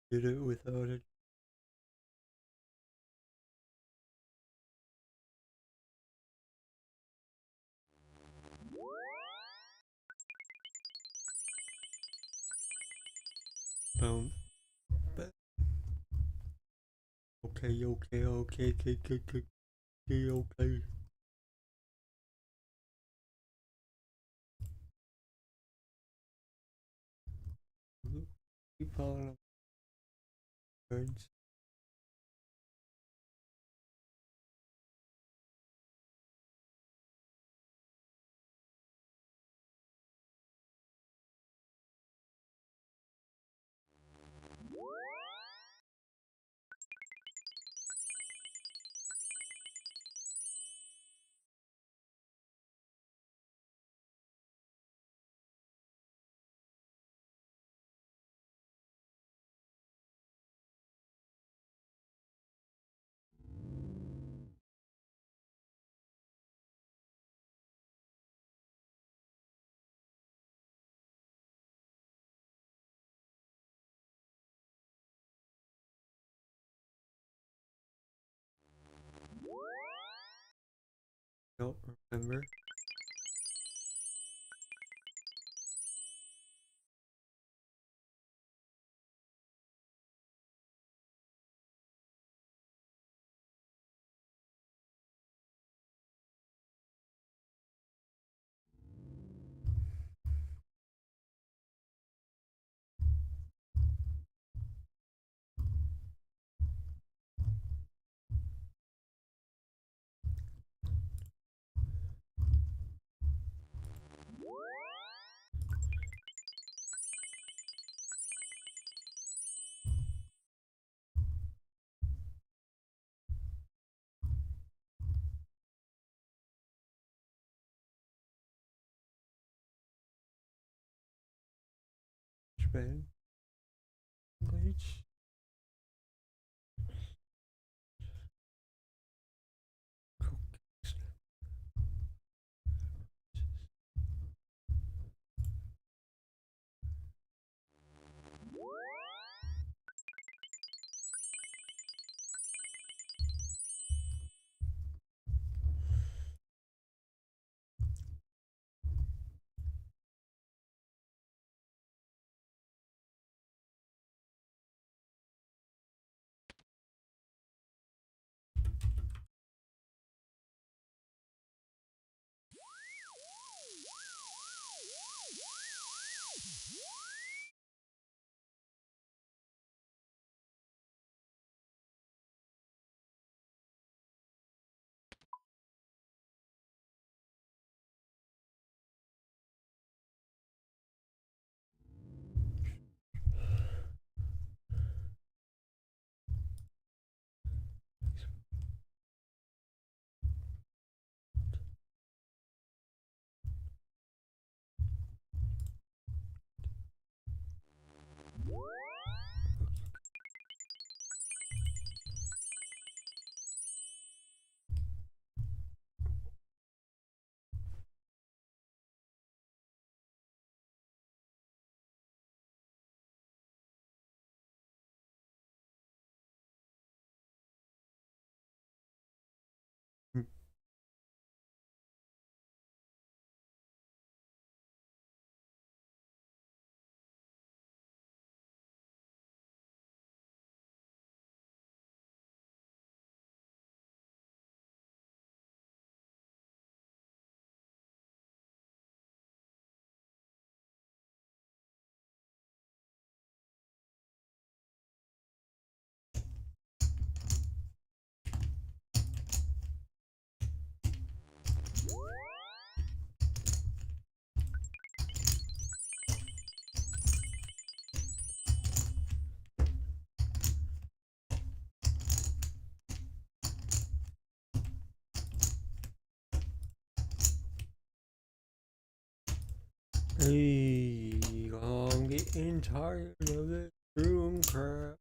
Did it without it. Um, but okay, okay, okay, okay, okay, okay, okay. Keep following up words. Don't remember. Japan. Language. Hey, I'm getting tired of this room crap.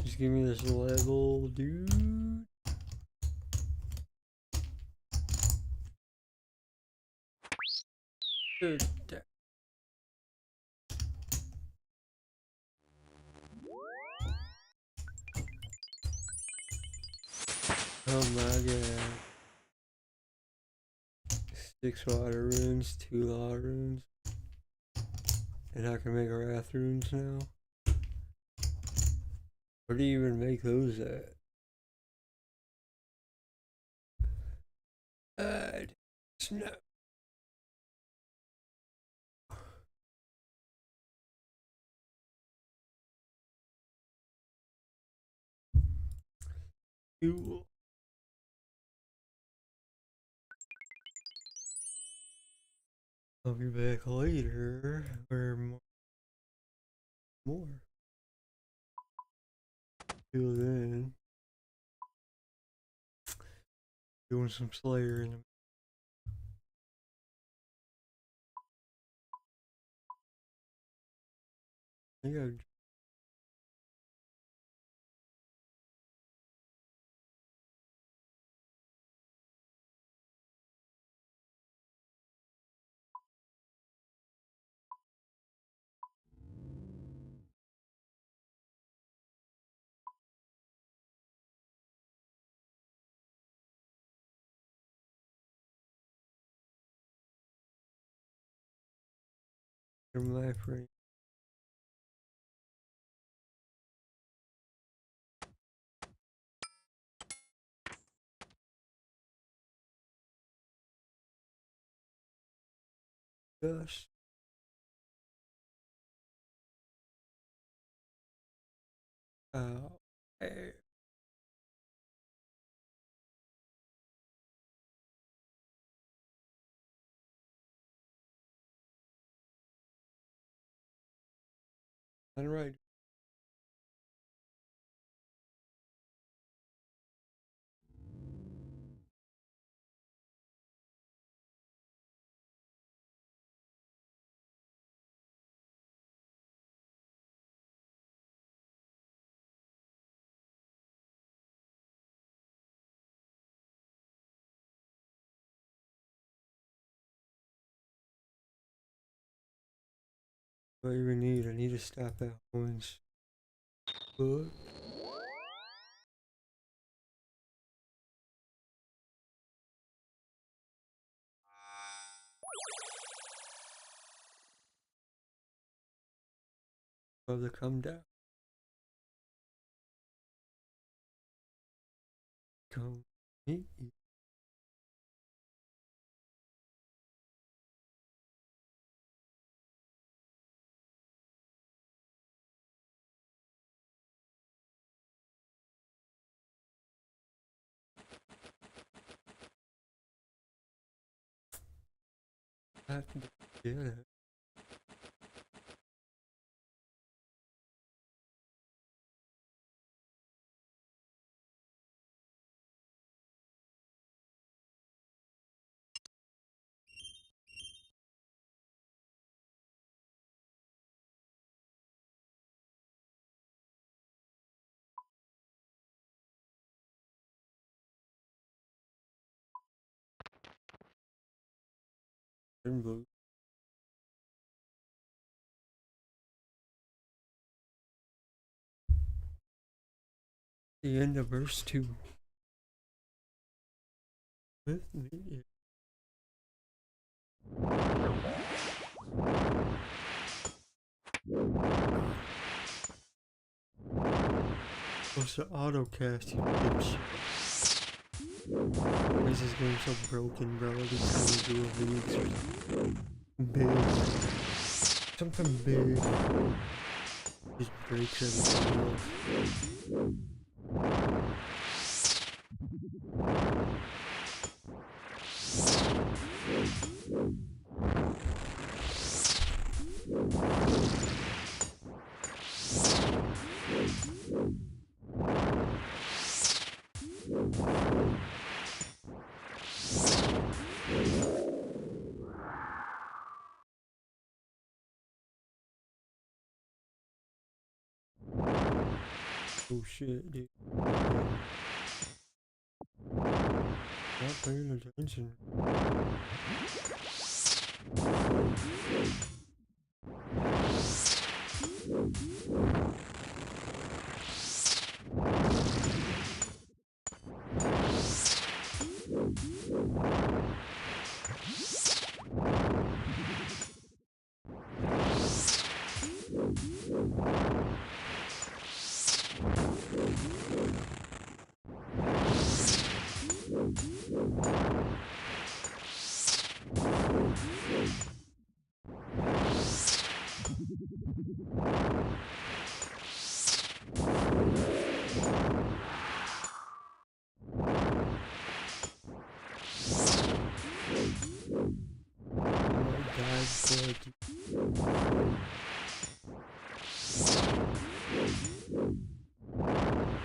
Just give me this level, dude. Dude, oh my god. 6 water runes, 2 law runes. And I can make wrath runes now. Where do you even make those at? Snow. Cool. I'll be back later for more. Till then, doing some Slayer in I think I've from my frame. Gosh. Hey. All right. What do you need? I need to stop that orange book. Brother, come down. Come meet you. Have to get it. The end of verse 2. With me. What's the autocast, you bitch? Why is this game so broken, bro? Every time you do a video, big. Something big. Just breaks everything else. Oh shit, dude. Not paying attention.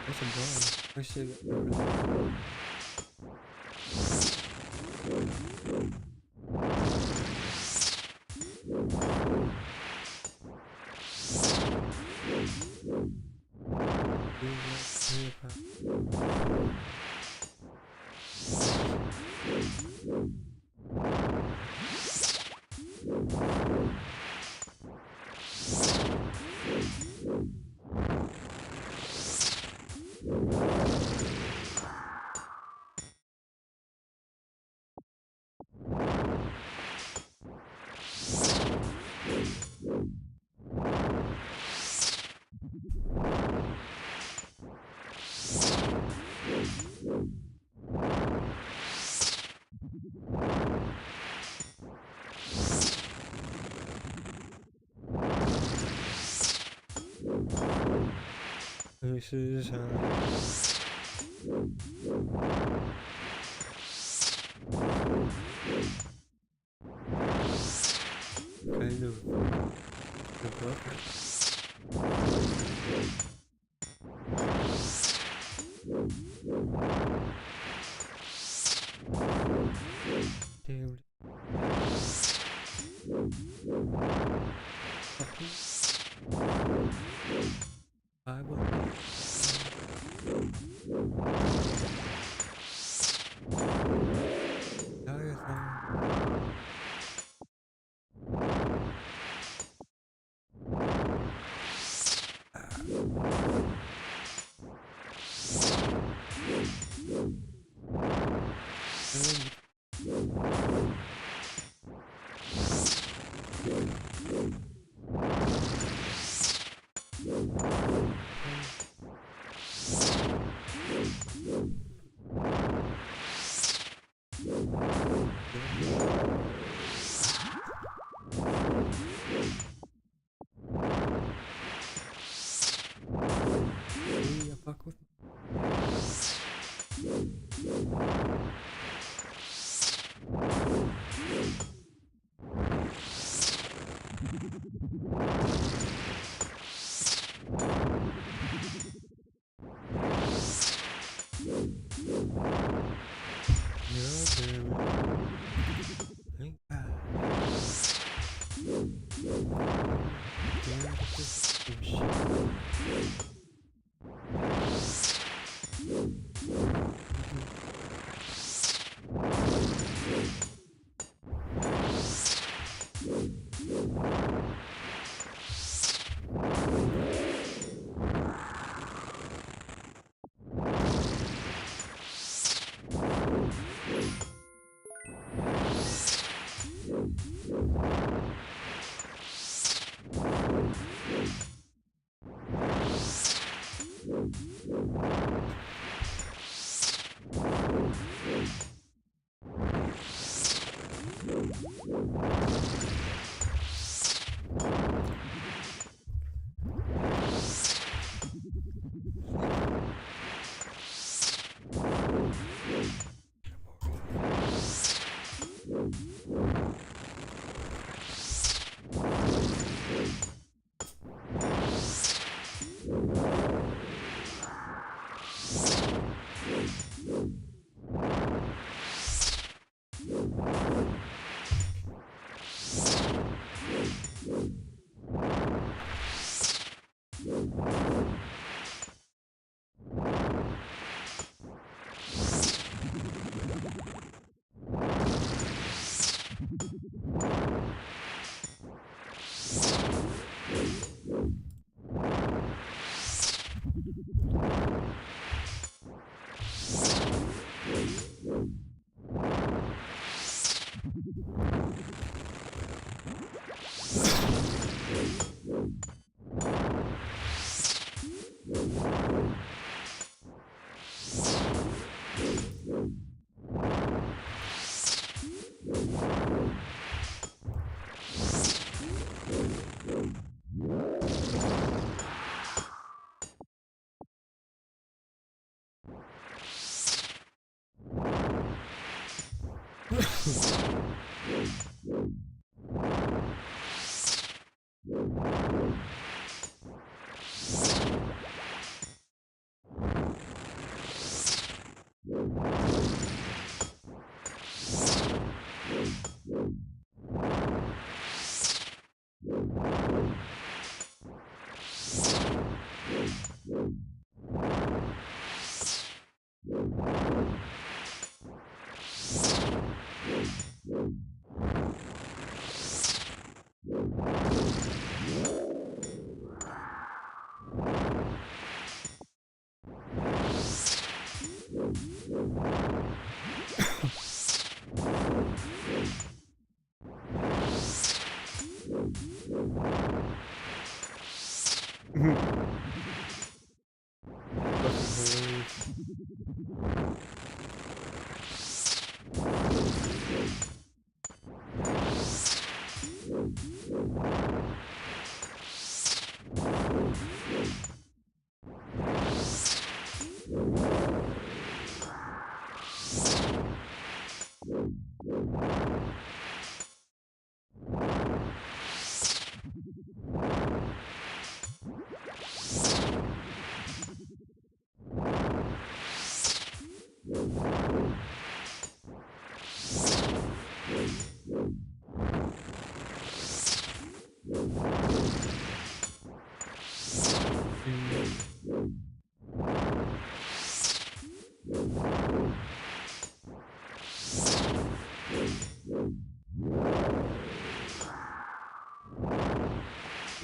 That's a dog. I say that. This is kind of development. Damn. Bible. Fuck with me.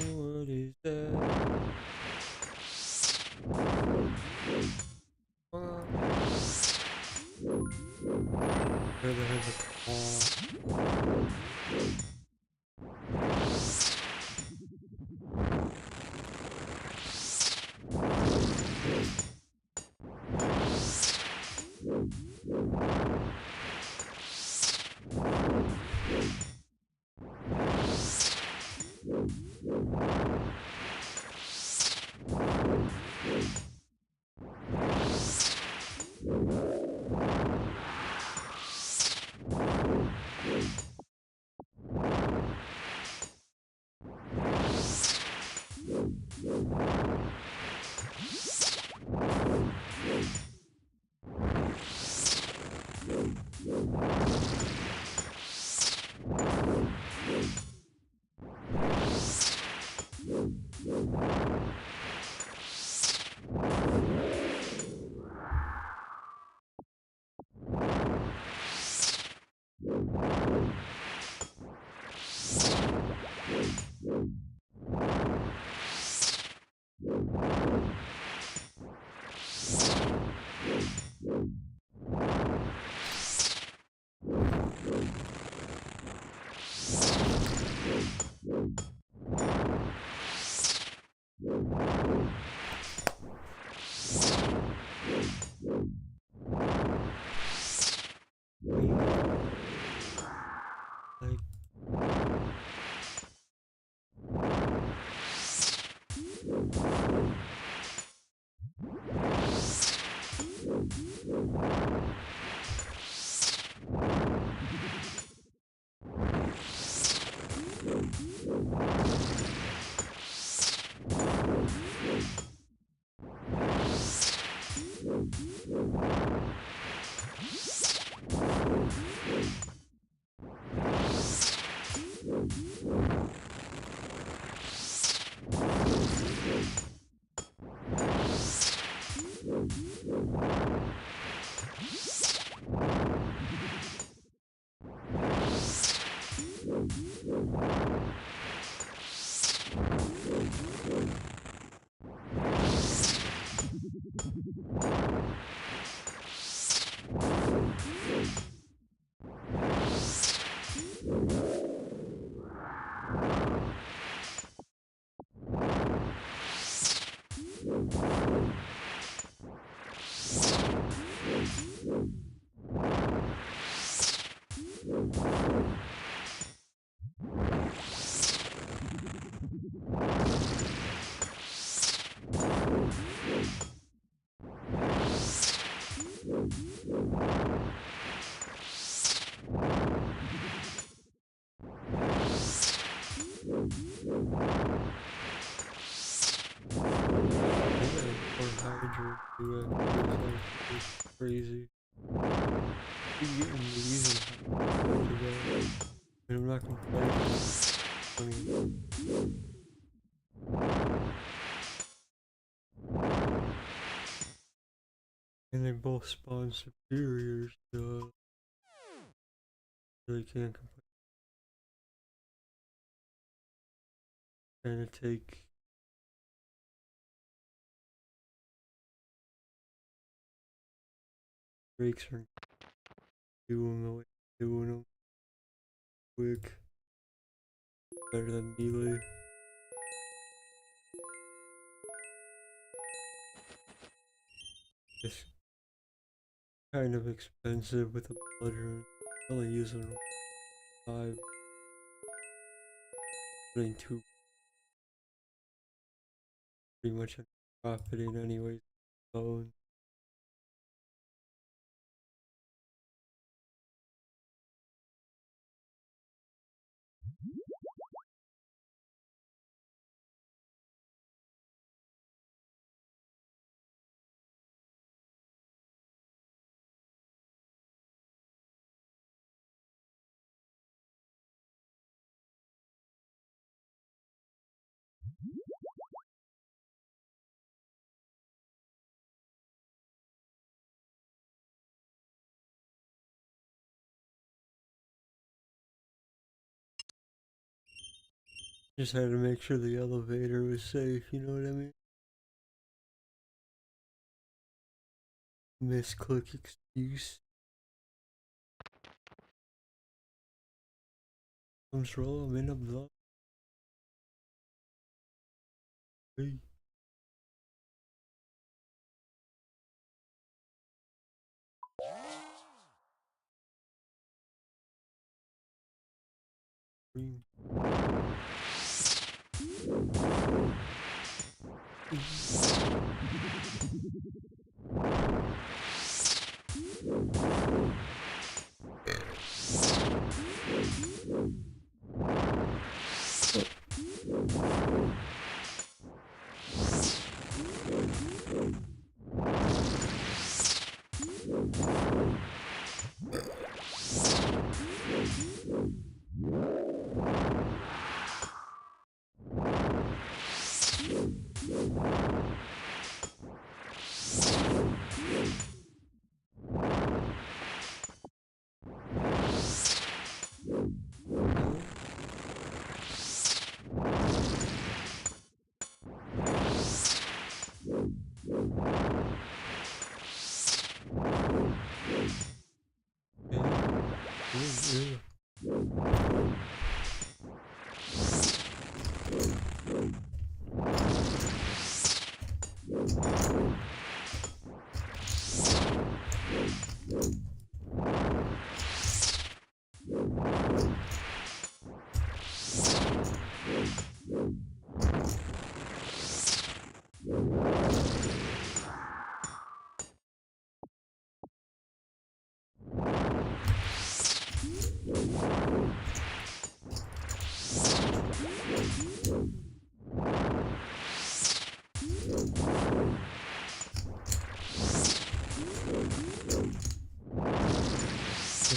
What is that? Where the hell's a claw? Like, or Hydra do it. It's crazy. You getting these and I'm not complaining. I mean, and they both spawn superiors, so really can't complain. Trying to take breaks or doing the way doing them quick. Better than melee. It's kind of expensive with a blood rune. Only using 5, putting 2 pretty much profiting anyways. Bone. Just had to make sure the elevator was safe, you know what I mean? Misclick excuse. Control, I'm in a block. Hey. Green.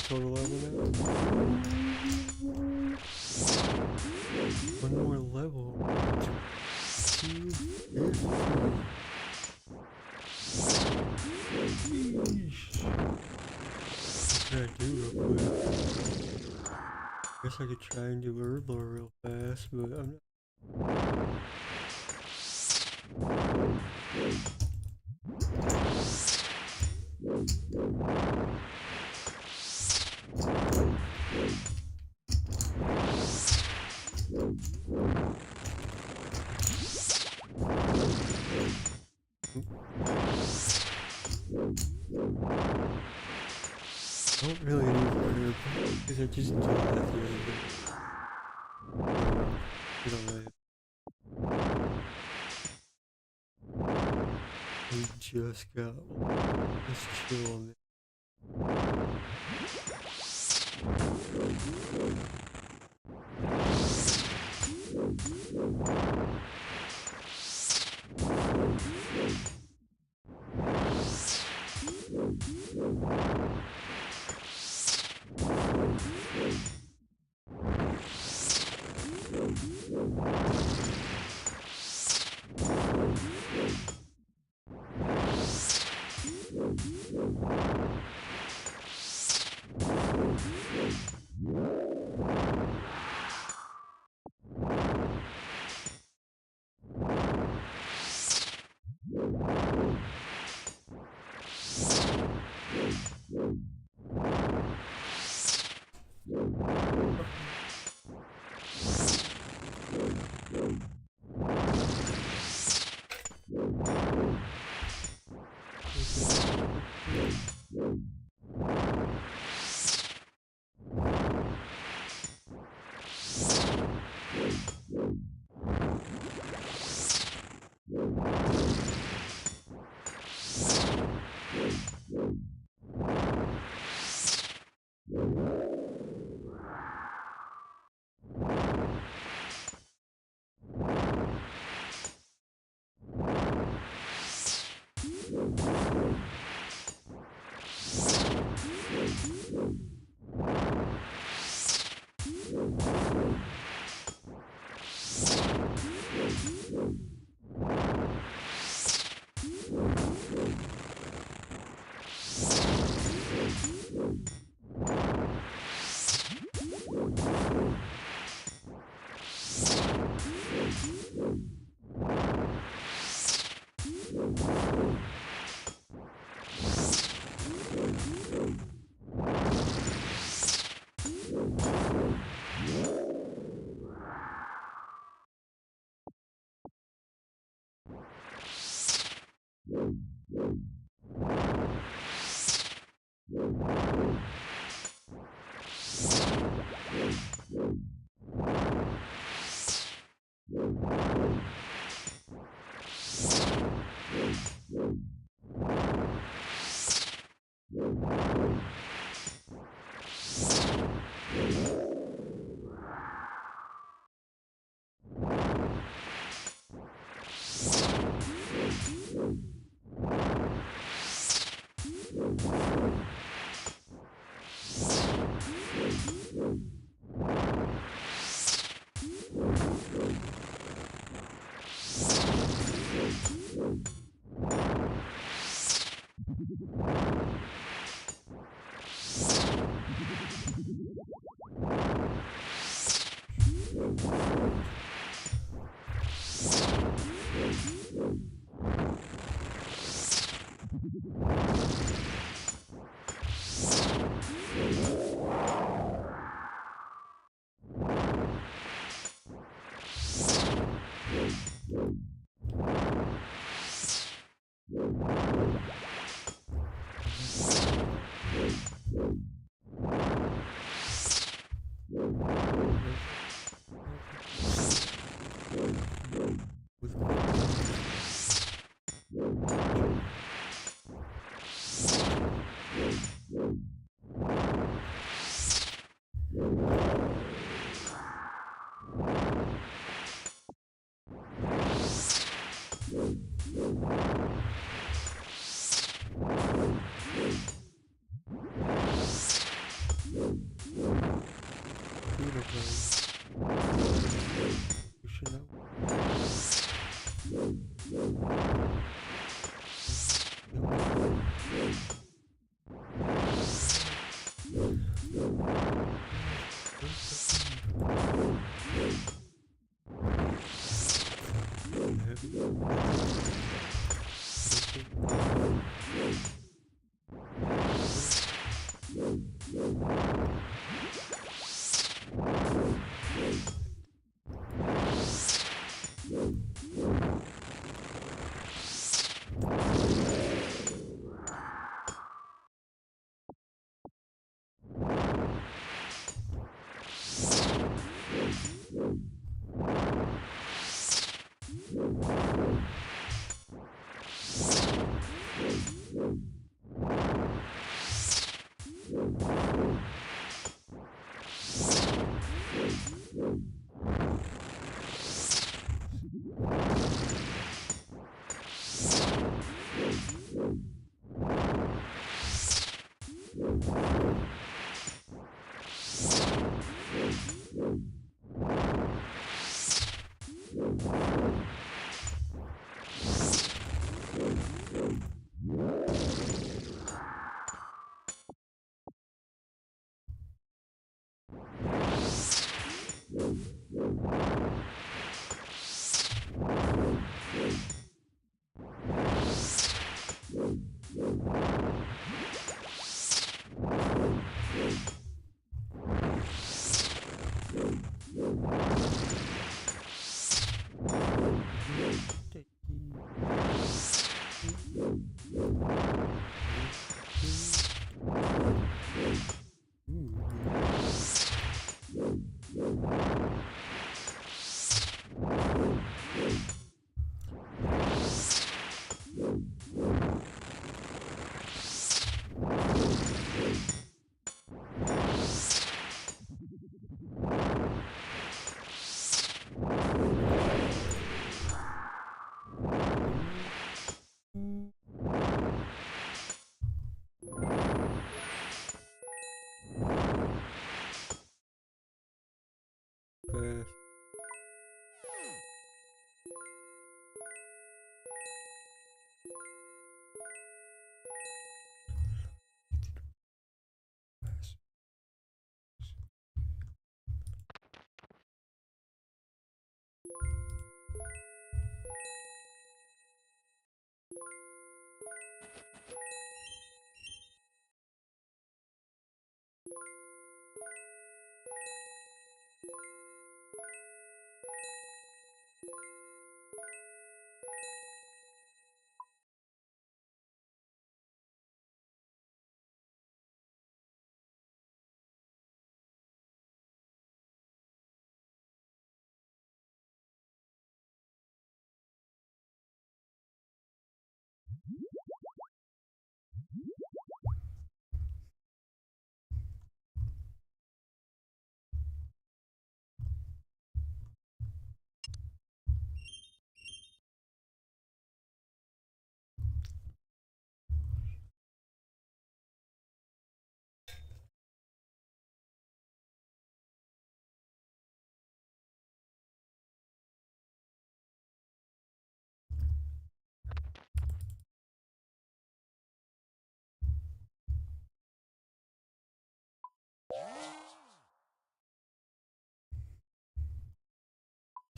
Total level now? One more level. 250. What can I do real quick? Guess I could try and do Erdlor real fast, but I'm not. I don't really need Erdlor because I just do that the other day. We don't really. We just got. Let's chill on it.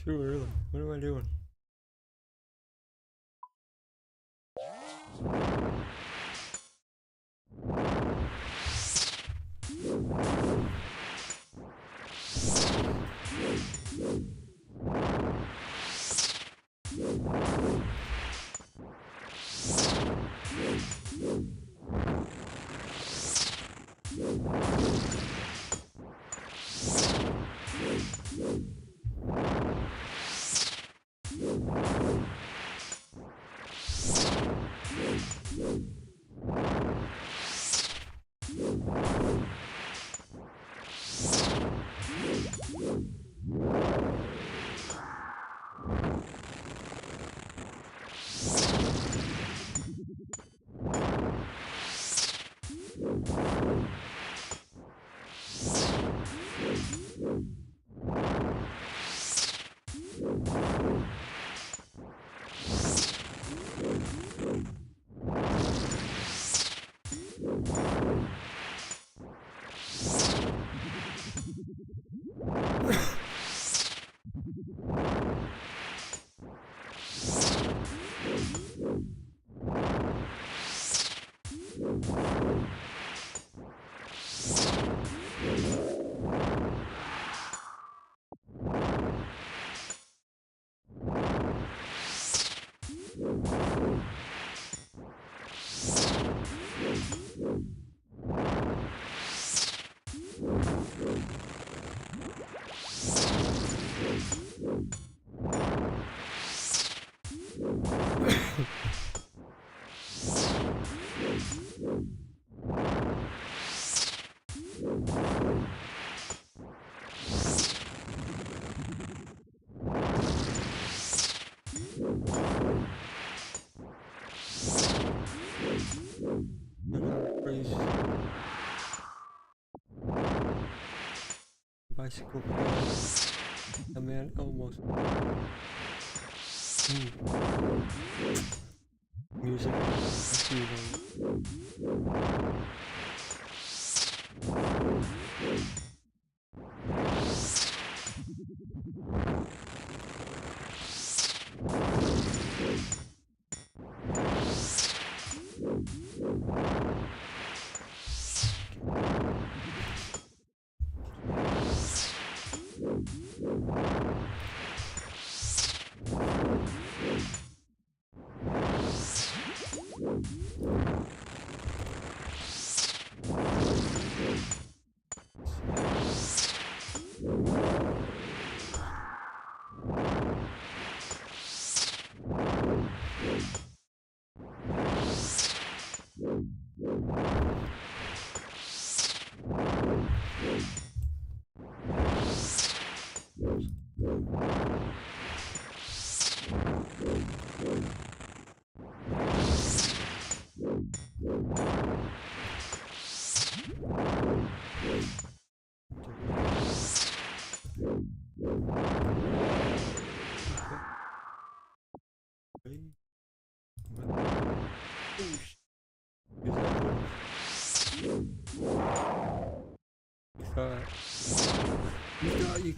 Too early. What am I doing? Bicycle class. A man almost. Music.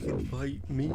can fight me.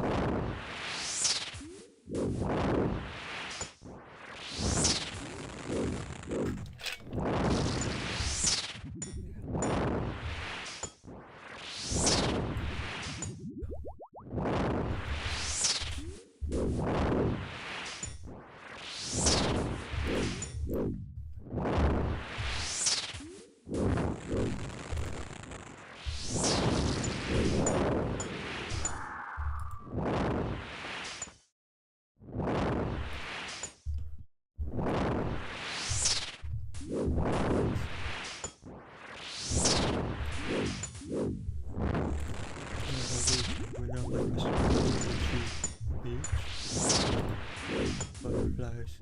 Butterflies.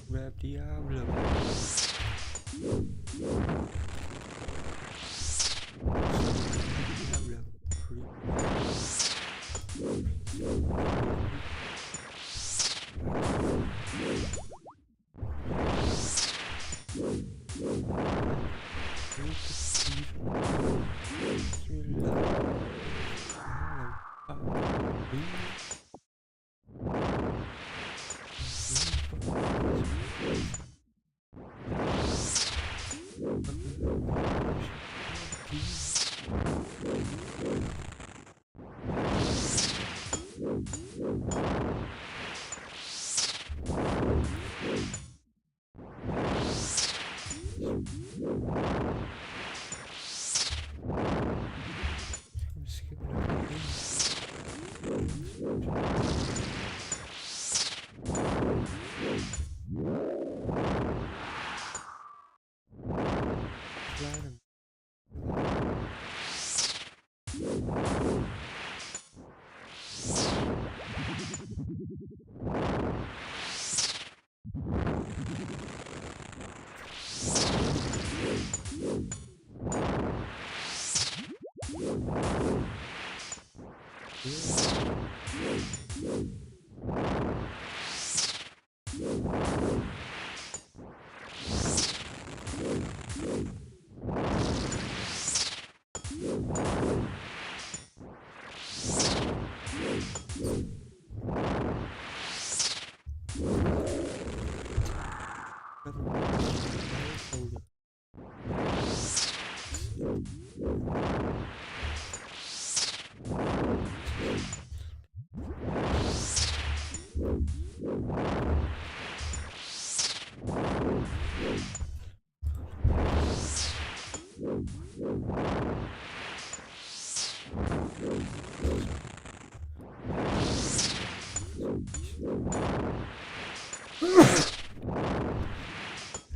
Rap Diablo.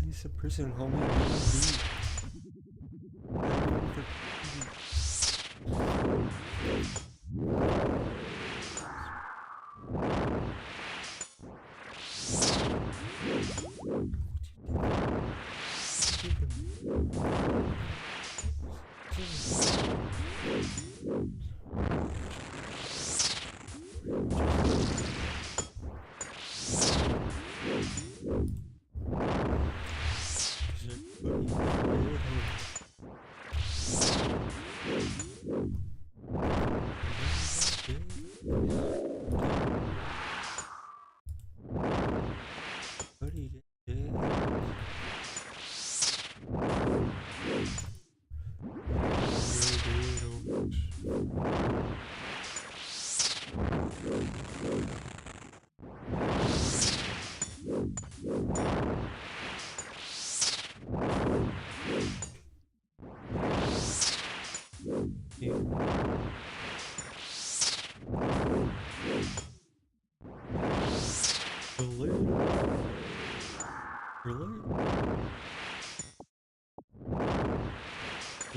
He's a prison, homie.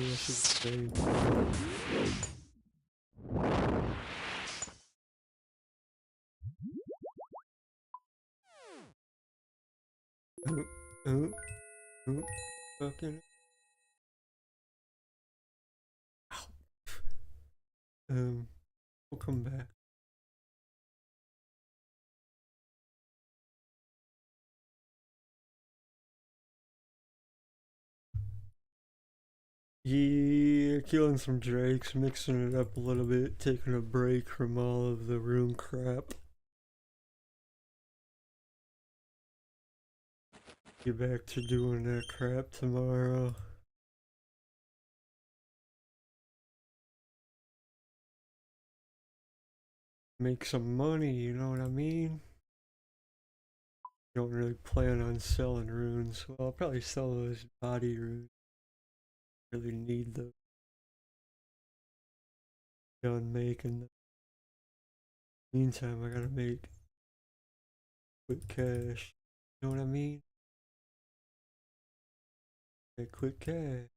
I should say. Fucking. We'll come back. Yeah, killing some drakes, mixing it up a little bit, taking a break from all of the room crap. Get back to doing that crap tomorrow. Make some money, you know what I mean? Don't really plan on selling runes. Well, I'll probably sell those body runes. Really need them. Done making them. Meantime, I gotta make quick cash. You know what I mean? Make quick cash.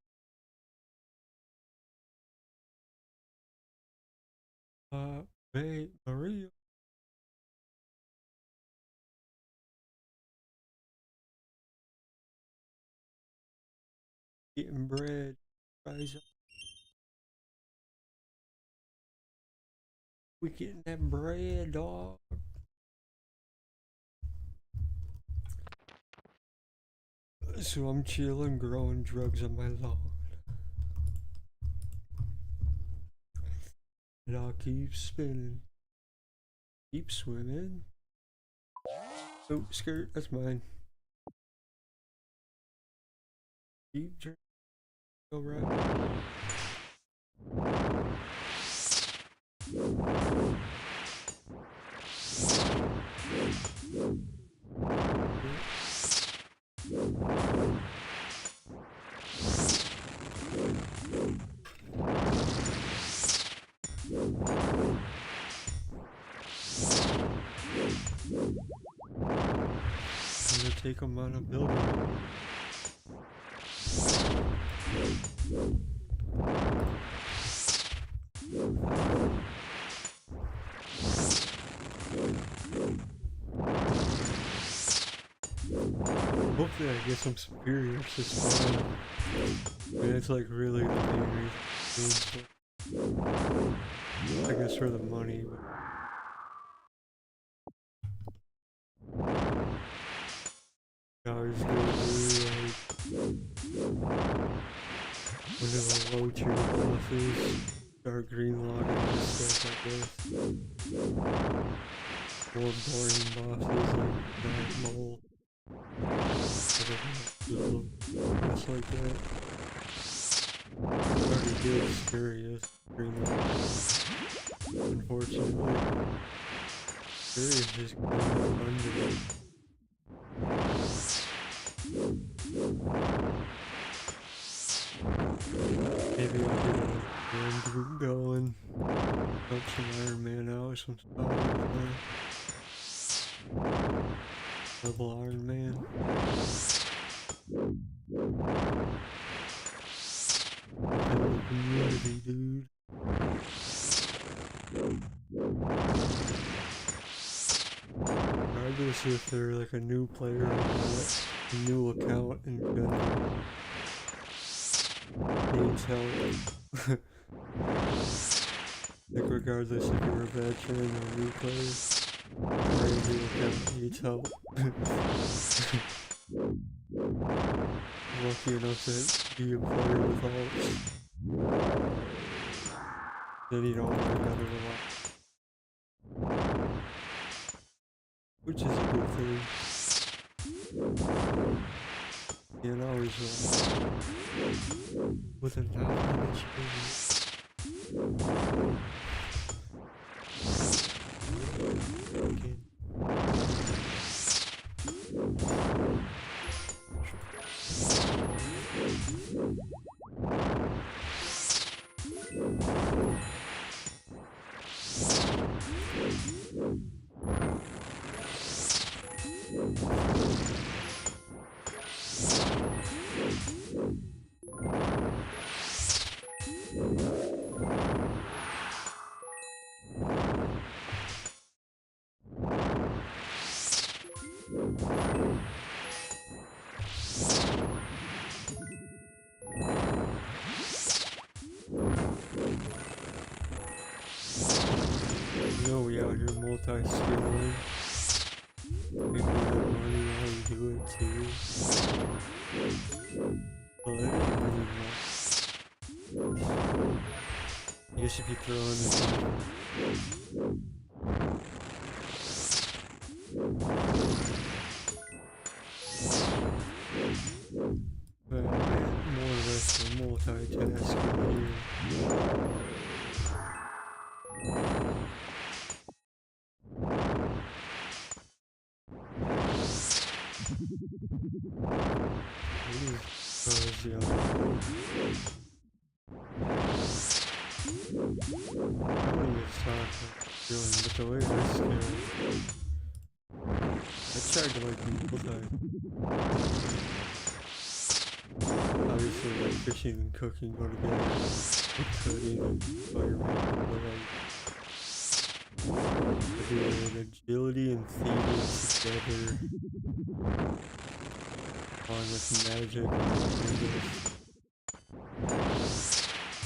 Hey, Maria. Getting bread. Rise up. We getting that bread, dog. So I'm chilling, growing drugs on my lawn. And I'll keep spinning. Keep swimming. Oh, skirt, that's mine. Keep drinking. Alright. I'm gonna take them on a building. Hopefully I get some superiors this time. I mean, it's like really the main reason. I guess for the money, but I was gonna do like one of the low tier bosses, dark green log and stuff like this. More boring bosses like Night Mole. Just like that. I already did Furious green log. Unfortunately. Furious just kind under it. Maybe I'll get a band group going. Help some Iron Man out with some stuff. Level Iron Man. Community, dude. Regardless if they're like a new player or not, a new account in general needs help. Like regardless if you're a veteran or a new player, every new account needs help. Lucky enough to be a player with alts. Then you don't really gotta rely. Which is a good thing. Can't always rely. With a knowledge. Okay. You know we out here multi-skilling. Making good money while you do it too. Well, it ain't really much. I guess if you throw in the but more or less we're multitasking here. Doing, but the way I scale, I tried to like multi. Obviously, like fishing and cooking go together. Cooking and fireman, but like doing agility and thieving together, along with magic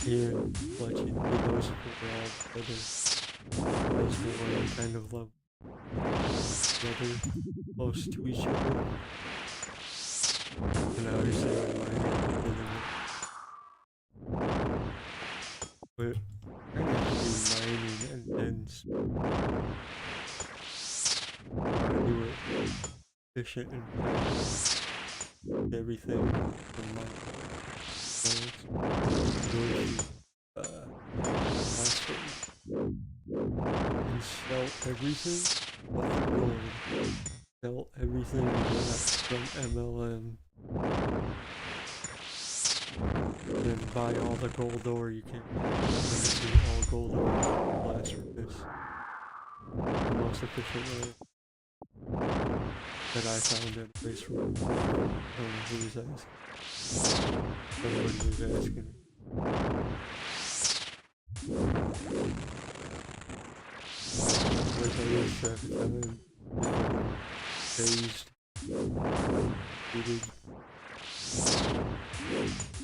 and fletching, those four all together. As one kind of level together, close to each other. And obviously we're mining but I have to do mining and then I want to do it efficient and fast. Everything from my and sell everything but the gold. Sell everything you got from MLM. Then buy all the gold ore you can. All gold ore blast furnace. The most efficient way that I found in a place where I don't know who was asking. Somebody was asking. Like I lose track of time. Dazed. Heated.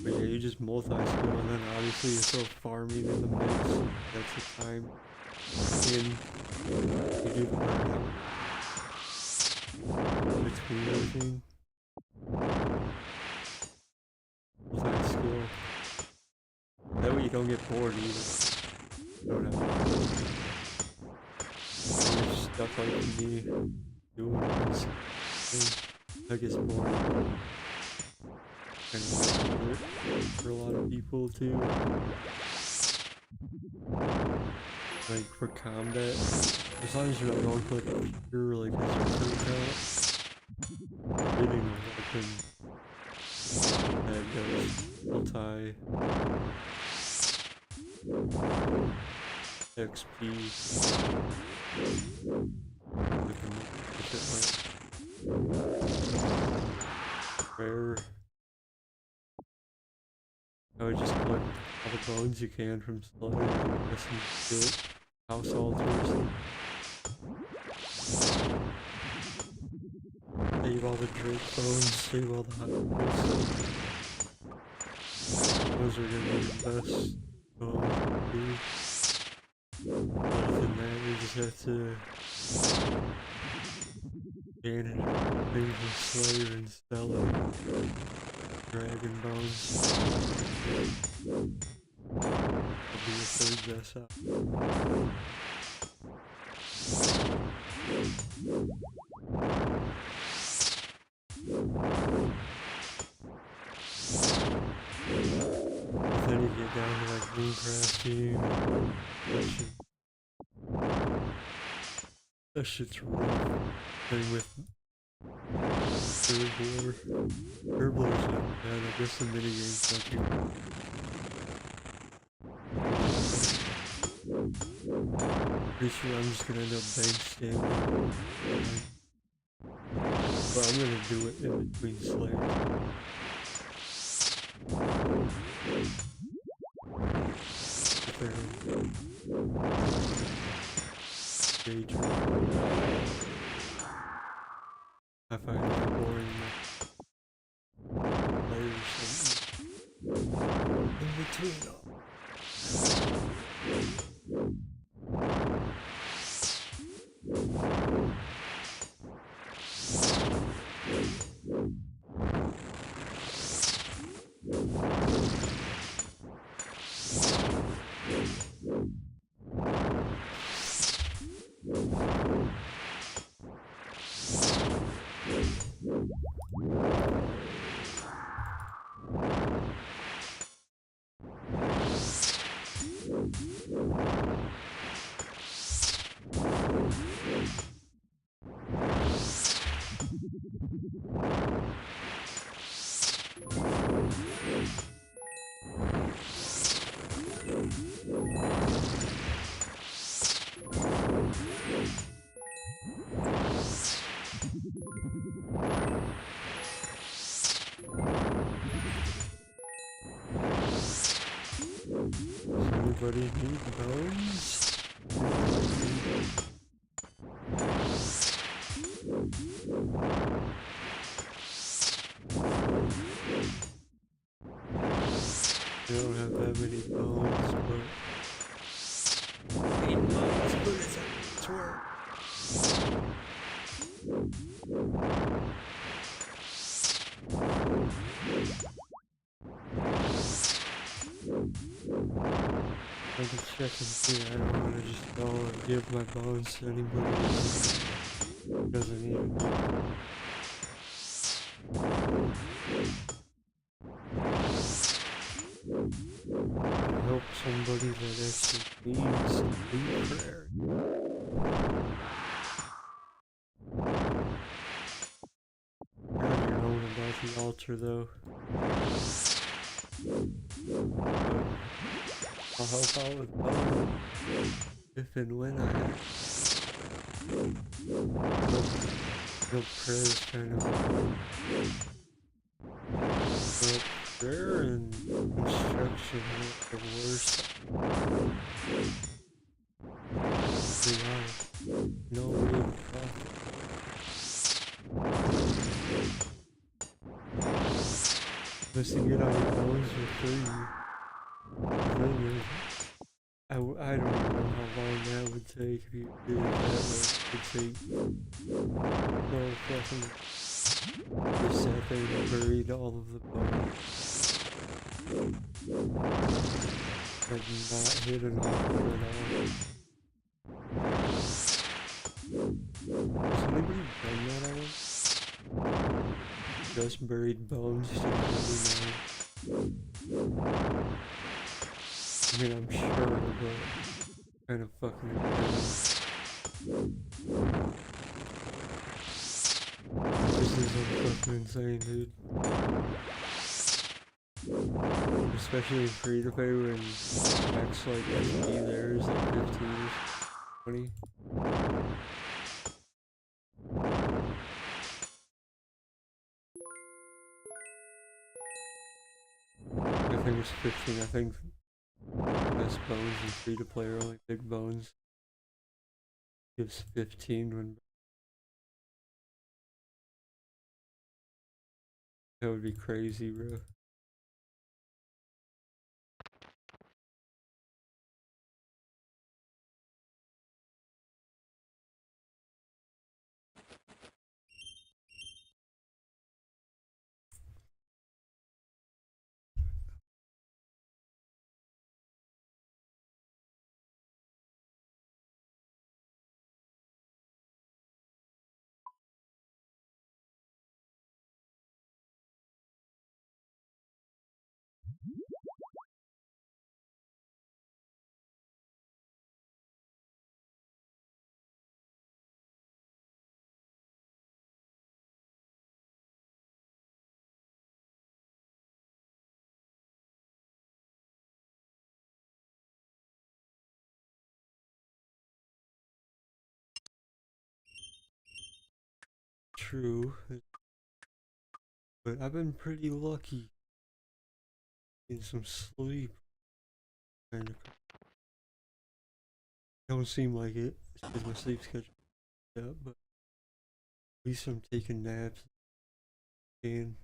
But yeah, you just multi-skill and then obviously you throw farming in the mix. That's the time. In you do the burnout. Between everything. Multi-skill. That way you don't get bored either. You don't have you're stuck like me doing this thing. I guess bored. Kind of for a lot of people too. Like for combat, as long as you're not going for like a pure like a circle count, hitting a weapon that goes multi XP rare. I would just collect all the bones you can from slaughter and get some good house altars. Save all the Drake bones, save all the hot bones. Those are gonna be the best bones to do. Other than that, you just have to ban everything from Slayer and sell it. Dragon bones. I'll be the third best out. But then you get down to like moon crafting. That shit's rough. Playing with Herbler. Herbler's not bad. I guess the minigame's not too bad. Pretty sure I'm just gonna end up bank standing. But I'm gonna do it in between Slayer. I find that boring. Play something in between them. Anybody need bones? I don't have that many bones, but I need bones. What is that? Swear. I can check and see. I don't want to just go and give my bones to anybody who doesn't need it. Help somebody that actually needs to do prayer. You're on your own about the altar, though. I'll help out with both if and when I have. No prayer is kind of prayer and instruction are the worst. They are. No real profit. Unless you get on your bones for free. I don't even know how long that would take if you did it that way. It would take no fucking. Just sat there and buried all of the bones. Like not hit an offer at all. Has anybody done that on? Just buried bones to I mean, I'm sure, but kind of fucking intense. This is fucking insane, dude. Especially in free to play when X like SD there is like 15 or 20. I think it's 15. I think best bones and free to play are only big bones. Gives 15 when. That would be crazy, bro. True, but I've been pretty lucky in some sleep. Kind of. Don't seem like it because my sleep schedule is up, but at least I'm taking naps. And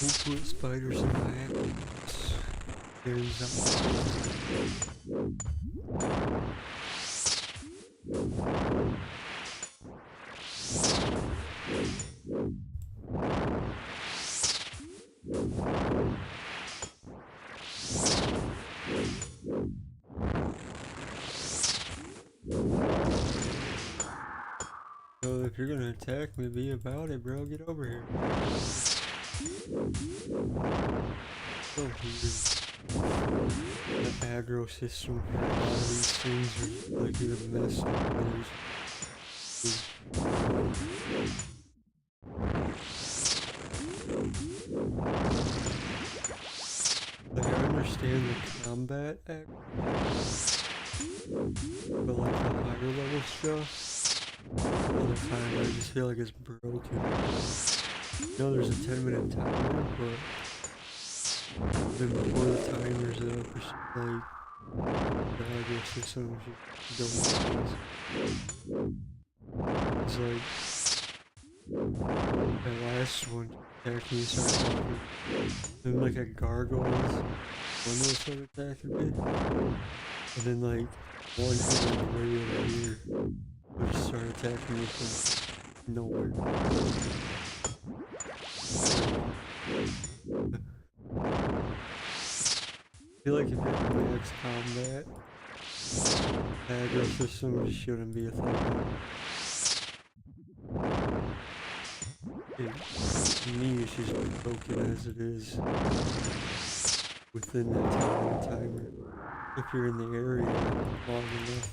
who put spiders in my apples? There's So if you're gonna attack me, be about it, bro. Get over here. So weird. The aggro system for a lot of these things are like a mess. the combat act, but like the higher level stuff, all the time I just feel like it's broken. I know there's a 10-minute timer, but then before the timer's up, it's like the audio system just don't make sense. It's like that last one attacked me, started talking. Then like a gargoyles, one was started attacking me. And then like one hit was way over here, which started attacking me from nowhere. I feel like if you're in max combat, the aggro system just shouldn't be a thing. To me, it's just broken as it is within that timer. If you're in the area long enough.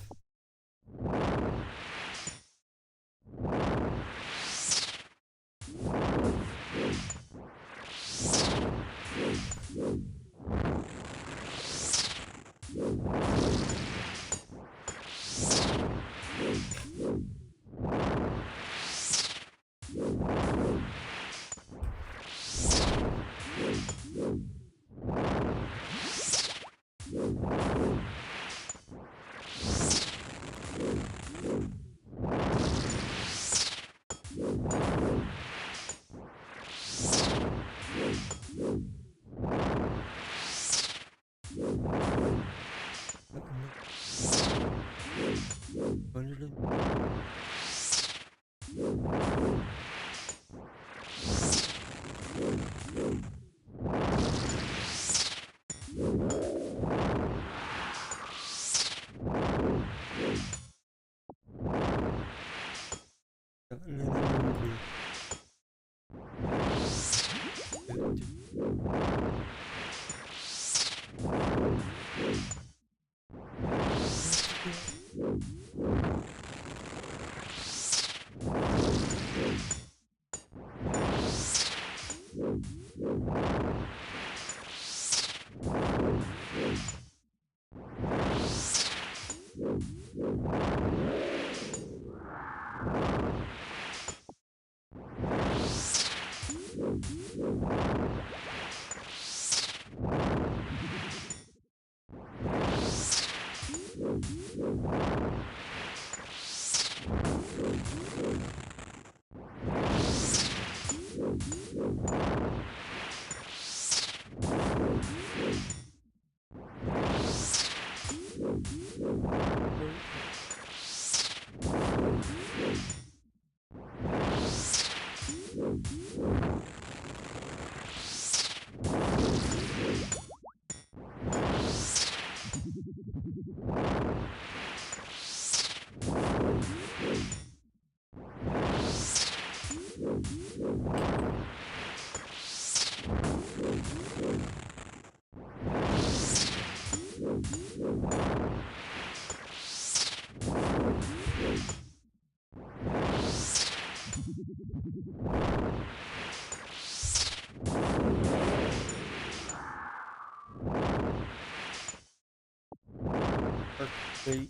Wait.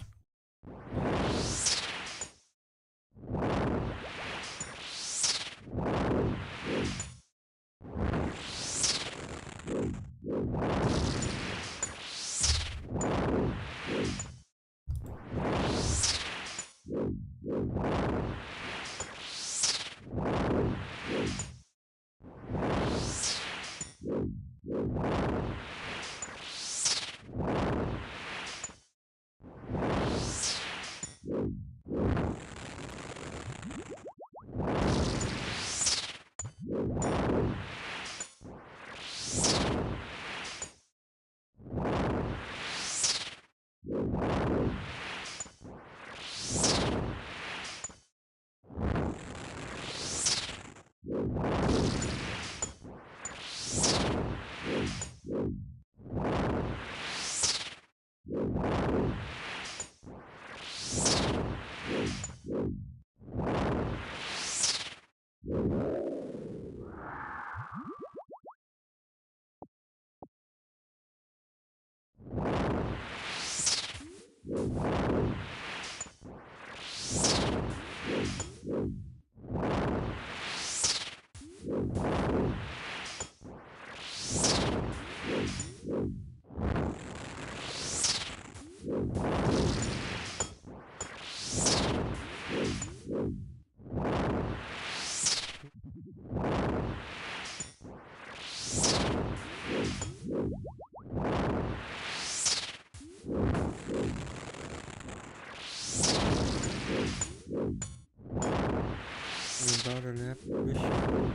About an apparition.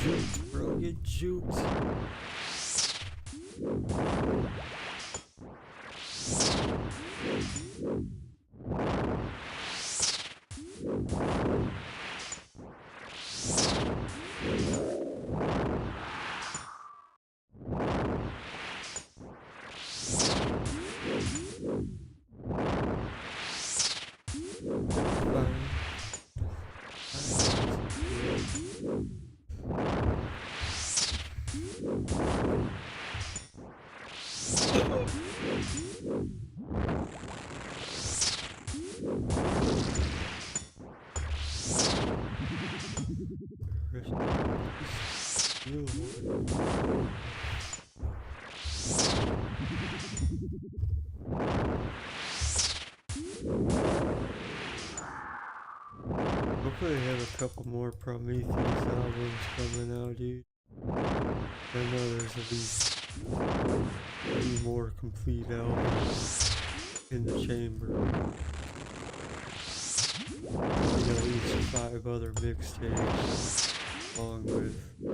Juked, bro, get juked. Hopefully they have a couple more Prometheus albums coming out, dude. I know there's at least 3 more complete albums in the chamber. And at least 5 other mixtapes, along with a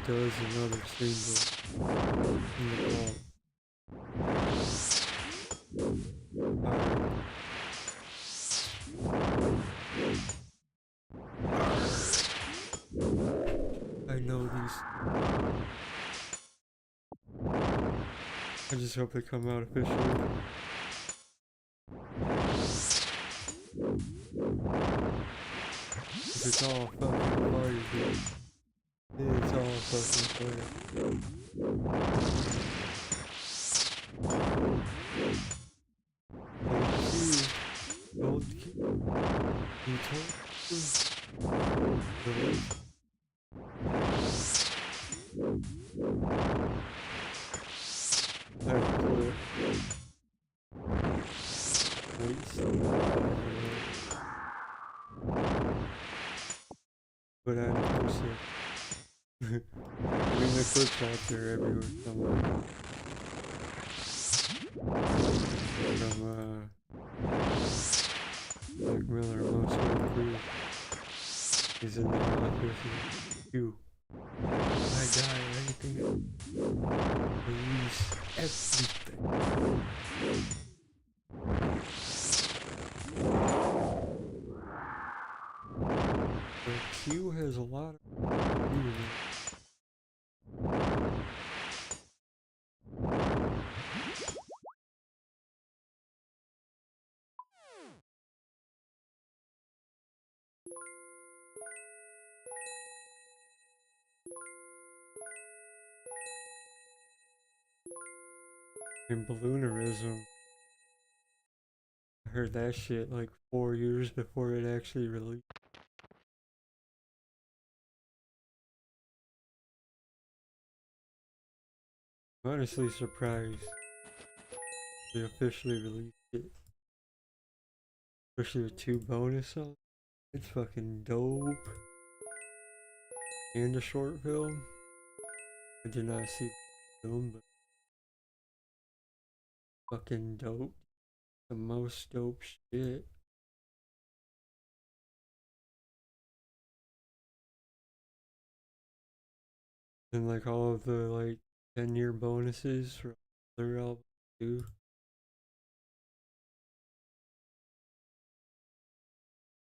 dozen other singles in the vault. I know these. I just hope they come out officially. It's all fucking fire, dude. It's all fucking fire. Old kid. You told me. I have a clip. But I didn't post it. I mean, the clip's out there everywhere somewhere. From, Black Miller, most of the crew. He's in the office. You. I die or anything. Release everything. But Q has a lot of And balloonerism, I heard that shit like 4 years before it actually released. I'm honestly surprised they officially released it, especially with 2 bonus songs. It's fucking dope. And a short film. I did not see the film, but fucking dope. The most dope shit. And like all of the like 10-year bonuses for other albums too.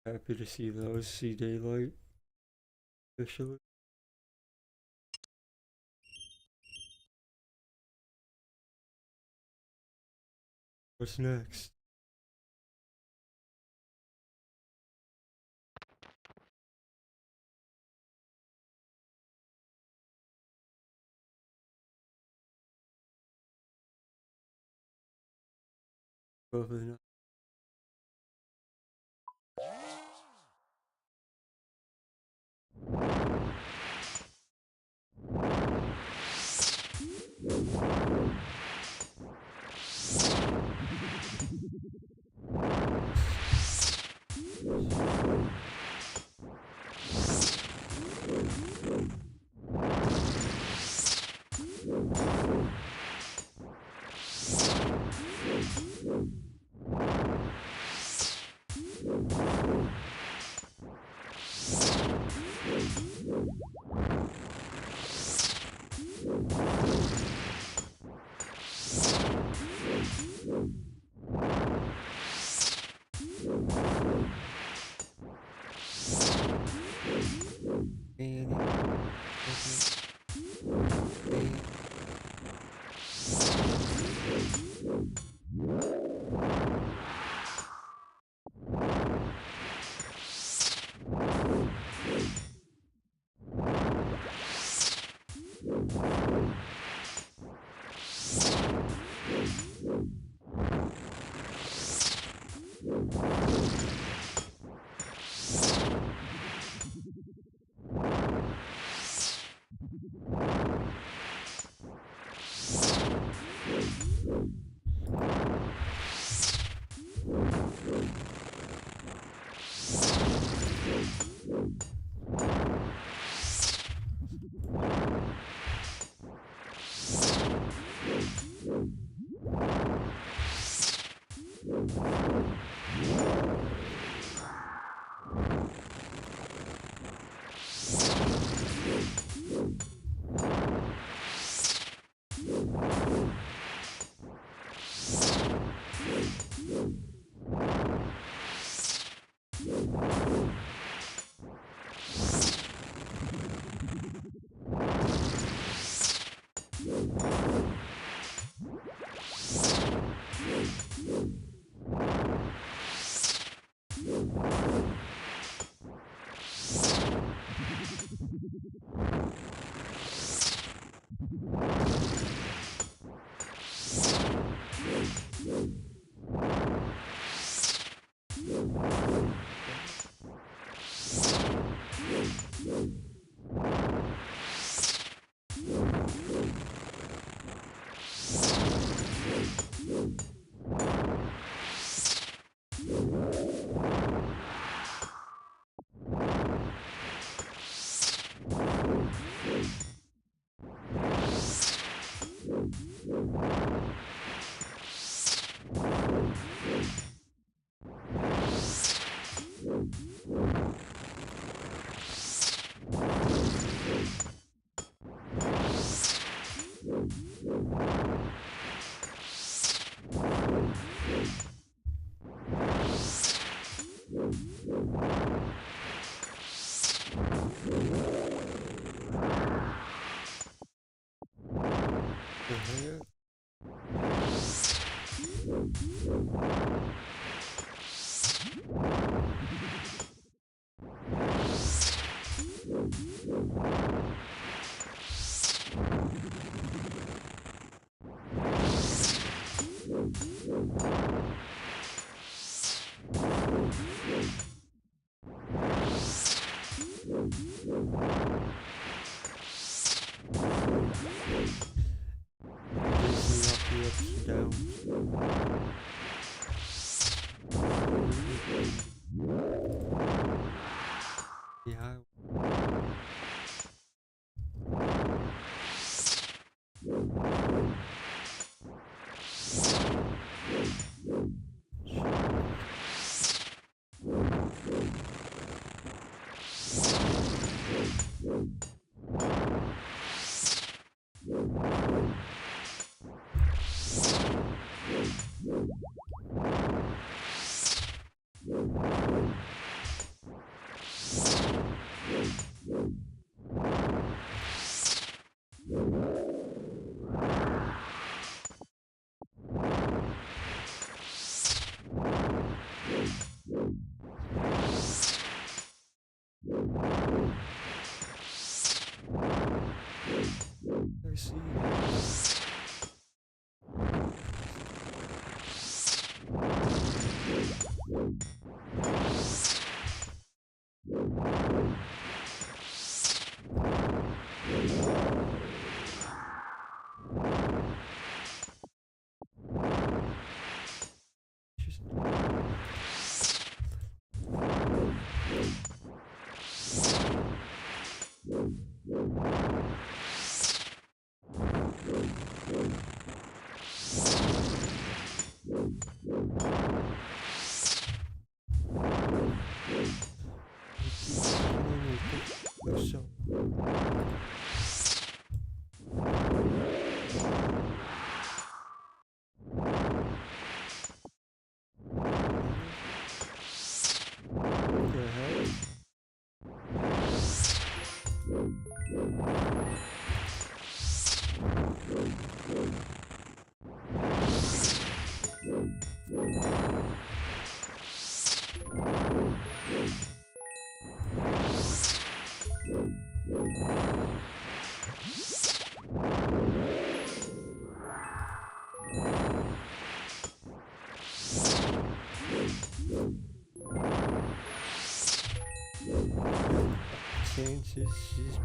Happy to see those see daylight officially. What's next? Probably not. Basing off the ups and downs. Yeah. I see. Just so. What the hell? Chances she's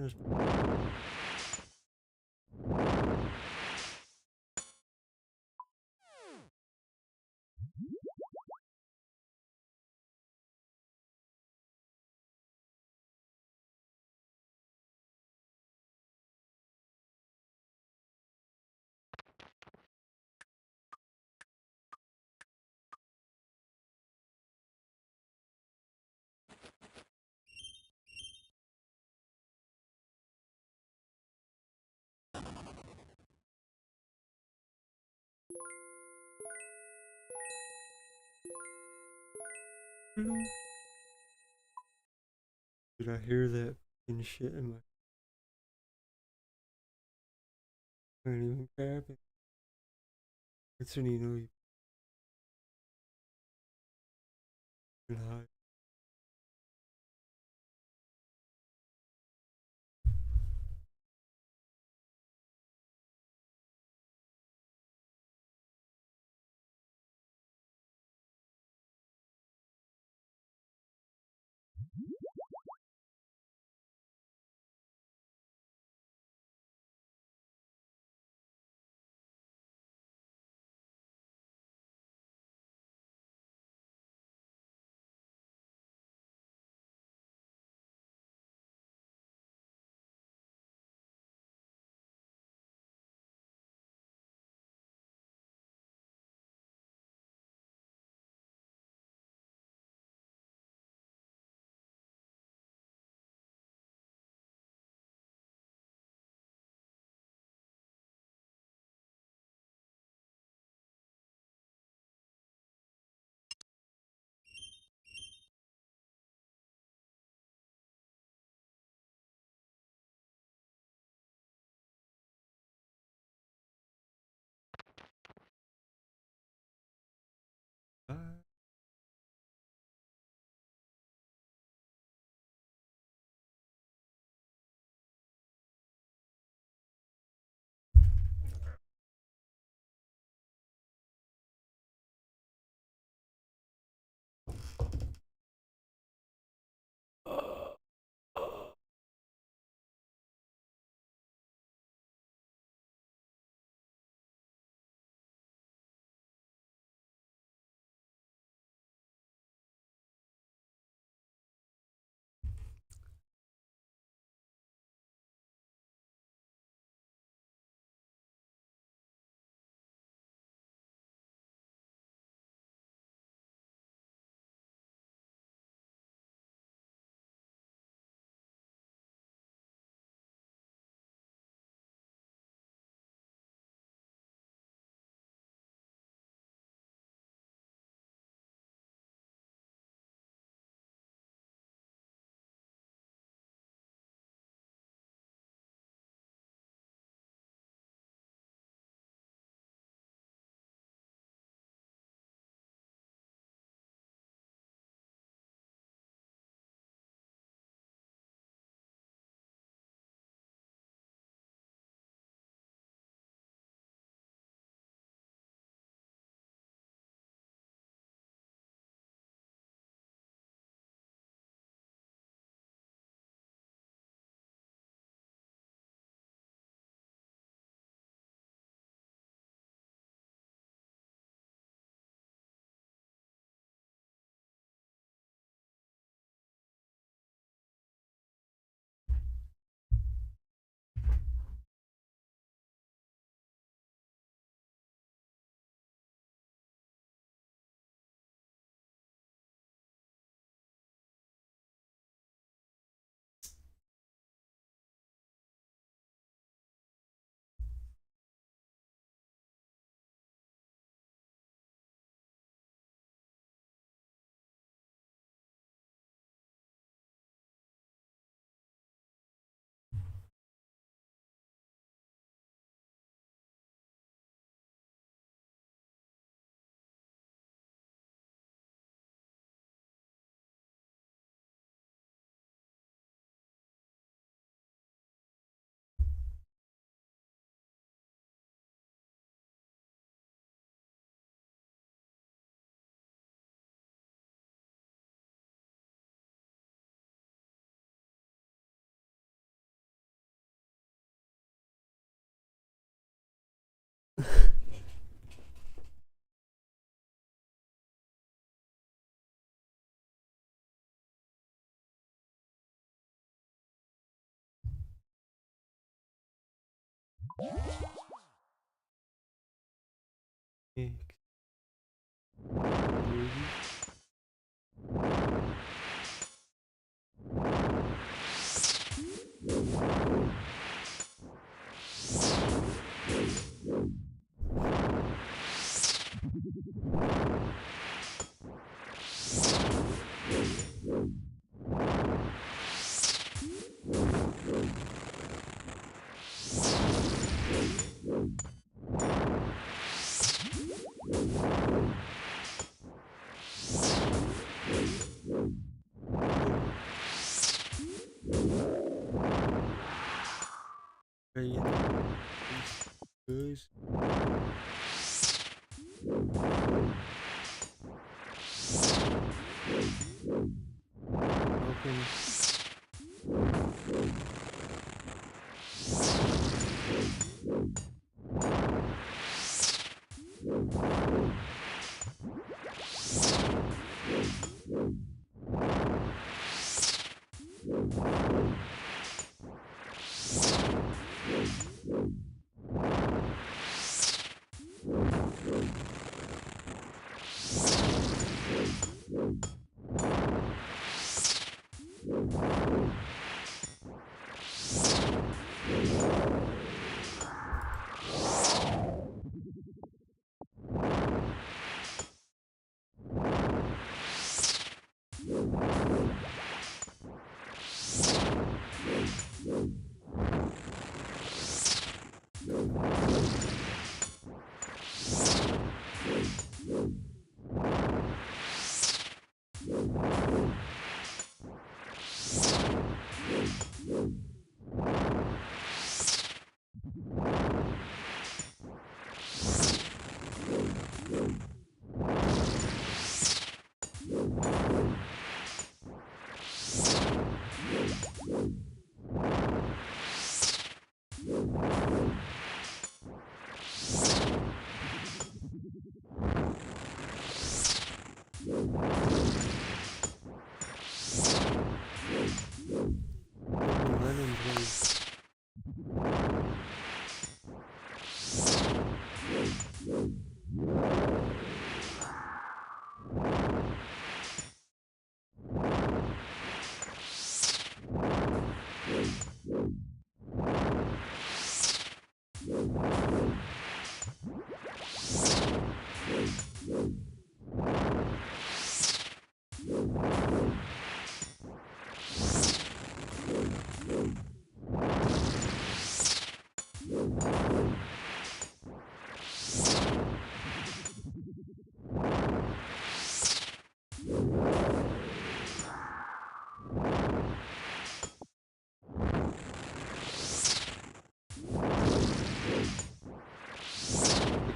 That's Did I hear that fucking shit in my I ain't even capping. That's when you know you've been high.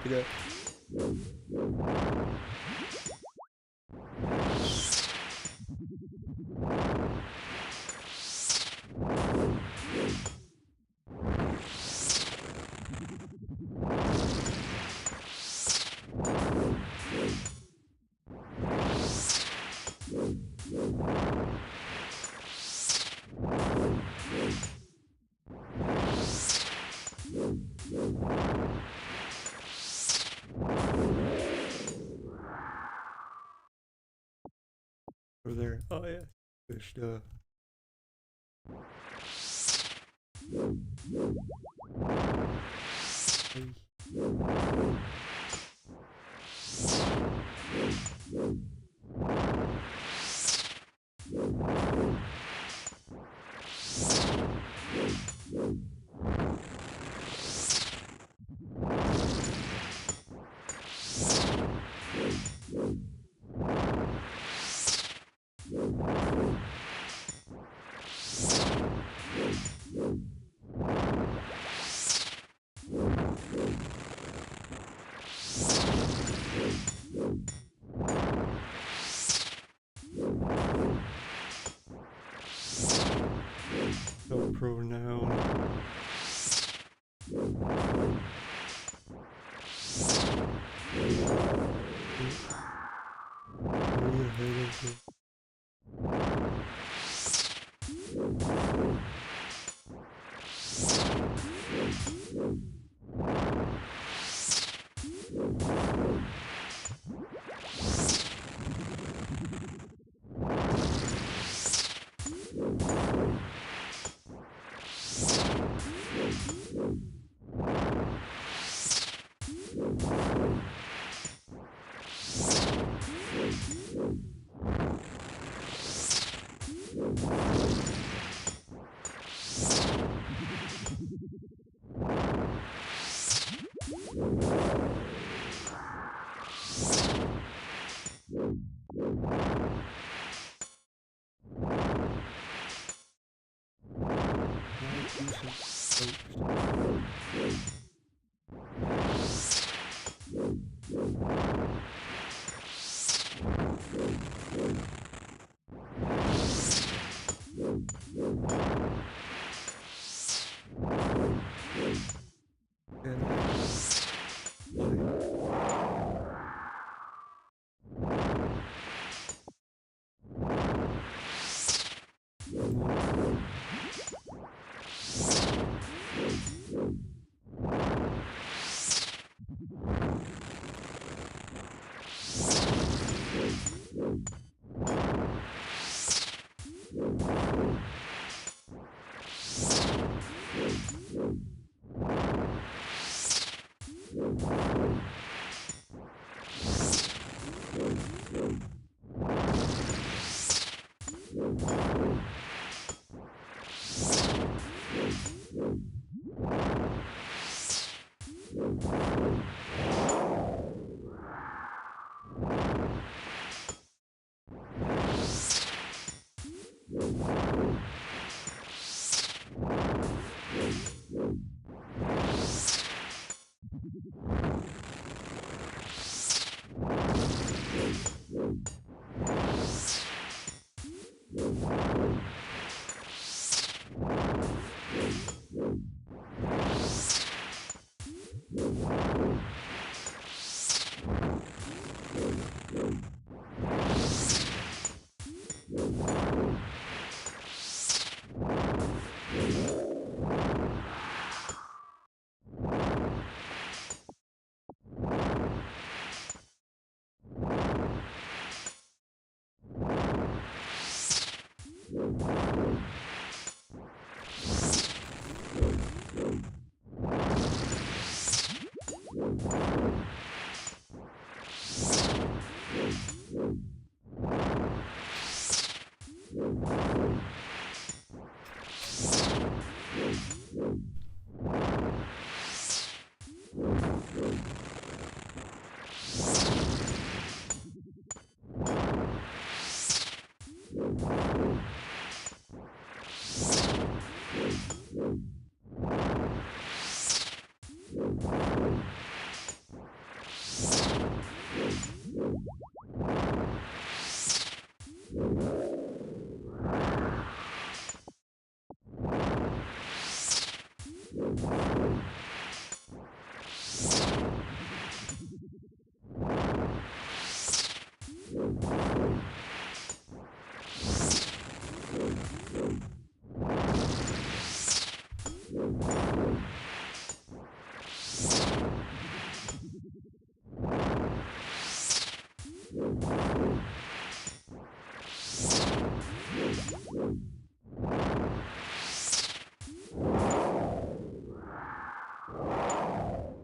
Pick it up. Over there. Oh yeah. Good stuff. No pronoun. Way ahead of it.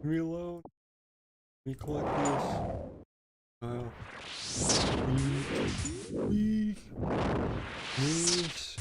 Leave me alone. Let me collect this. Wow. Weak. Yes.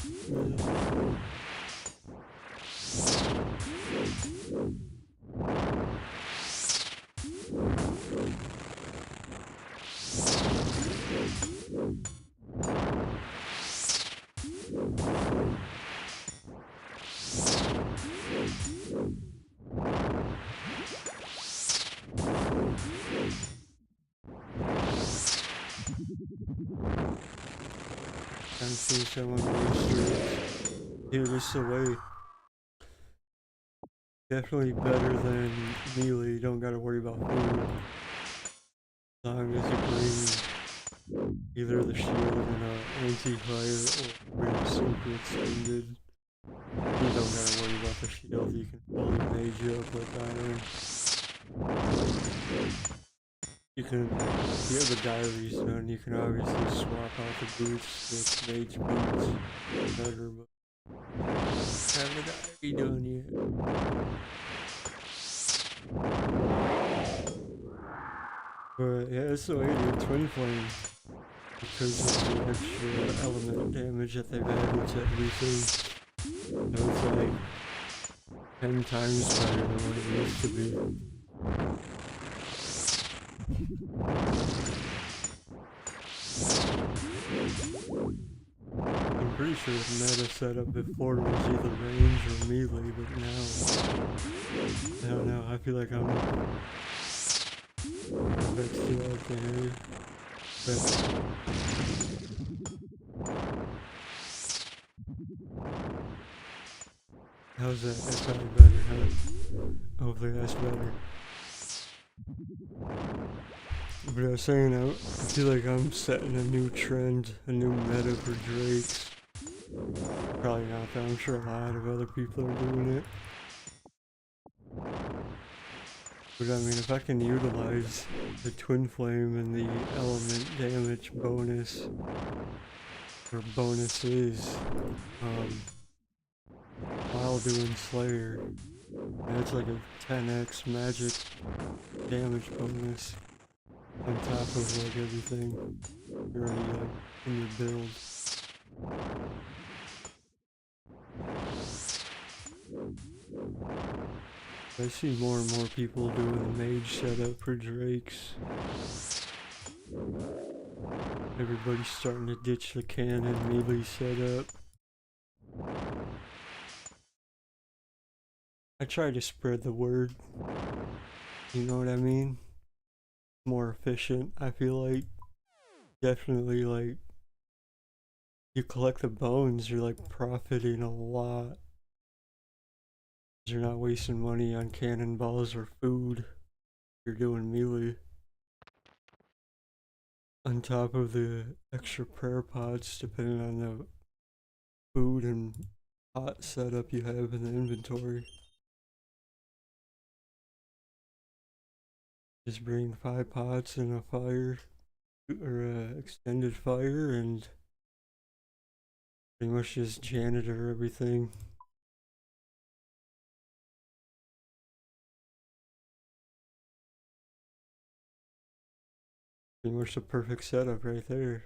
I'm seeing someone waste. Dude, this is the way. Definitely better than melee. You don't gotta worry about food. As long as you bring either the shield and anti-fire or bring super extended. You don't gotta worry about the shield. You can fully mage up with iron. You can, if you have the diaries done, you can obviously swap out the boots with mage boots. Better, but I haven't the diary done yet. But yeah, that's the way to do Twin Flame. Because of the extra element damage that they've added to everything. So it's like 10 times better than what it used to be. I'm pretty sure the meta setup before was either range or melee, but now, I don't know, I feel like I'm that's too out there. But how's that? That's probably better, huh? Hopefully that's better. But I was saying, I feel like I'm setting a new trend, a new meta for Drakes. Probably not though, I'm sure a lot of other people are doing it. But I mean, if I can utilize the Twin Flame and the element damage bonus, or bonuses, while doing Slayer, that's like a 10x magic damage bonus on top of like everything you're already like in your build. I see more and more people doing the mage setup for Drakes. Everybody's starting to ditch the cannon melee setup. I try to spread the word, you know what I mean? More efficient, I feel like. Definitely, like, you collect the bones, you're like profiting a lot. You're not wasting money on cannonballs or food. You're doing melee. On top of the extra prayer pots, depending on the food and pot setup you have in the inventory. Just bring 5 pots and a fire, or a extended fire, and pretty much just janitor everything. Pretty much the perfect setup right there.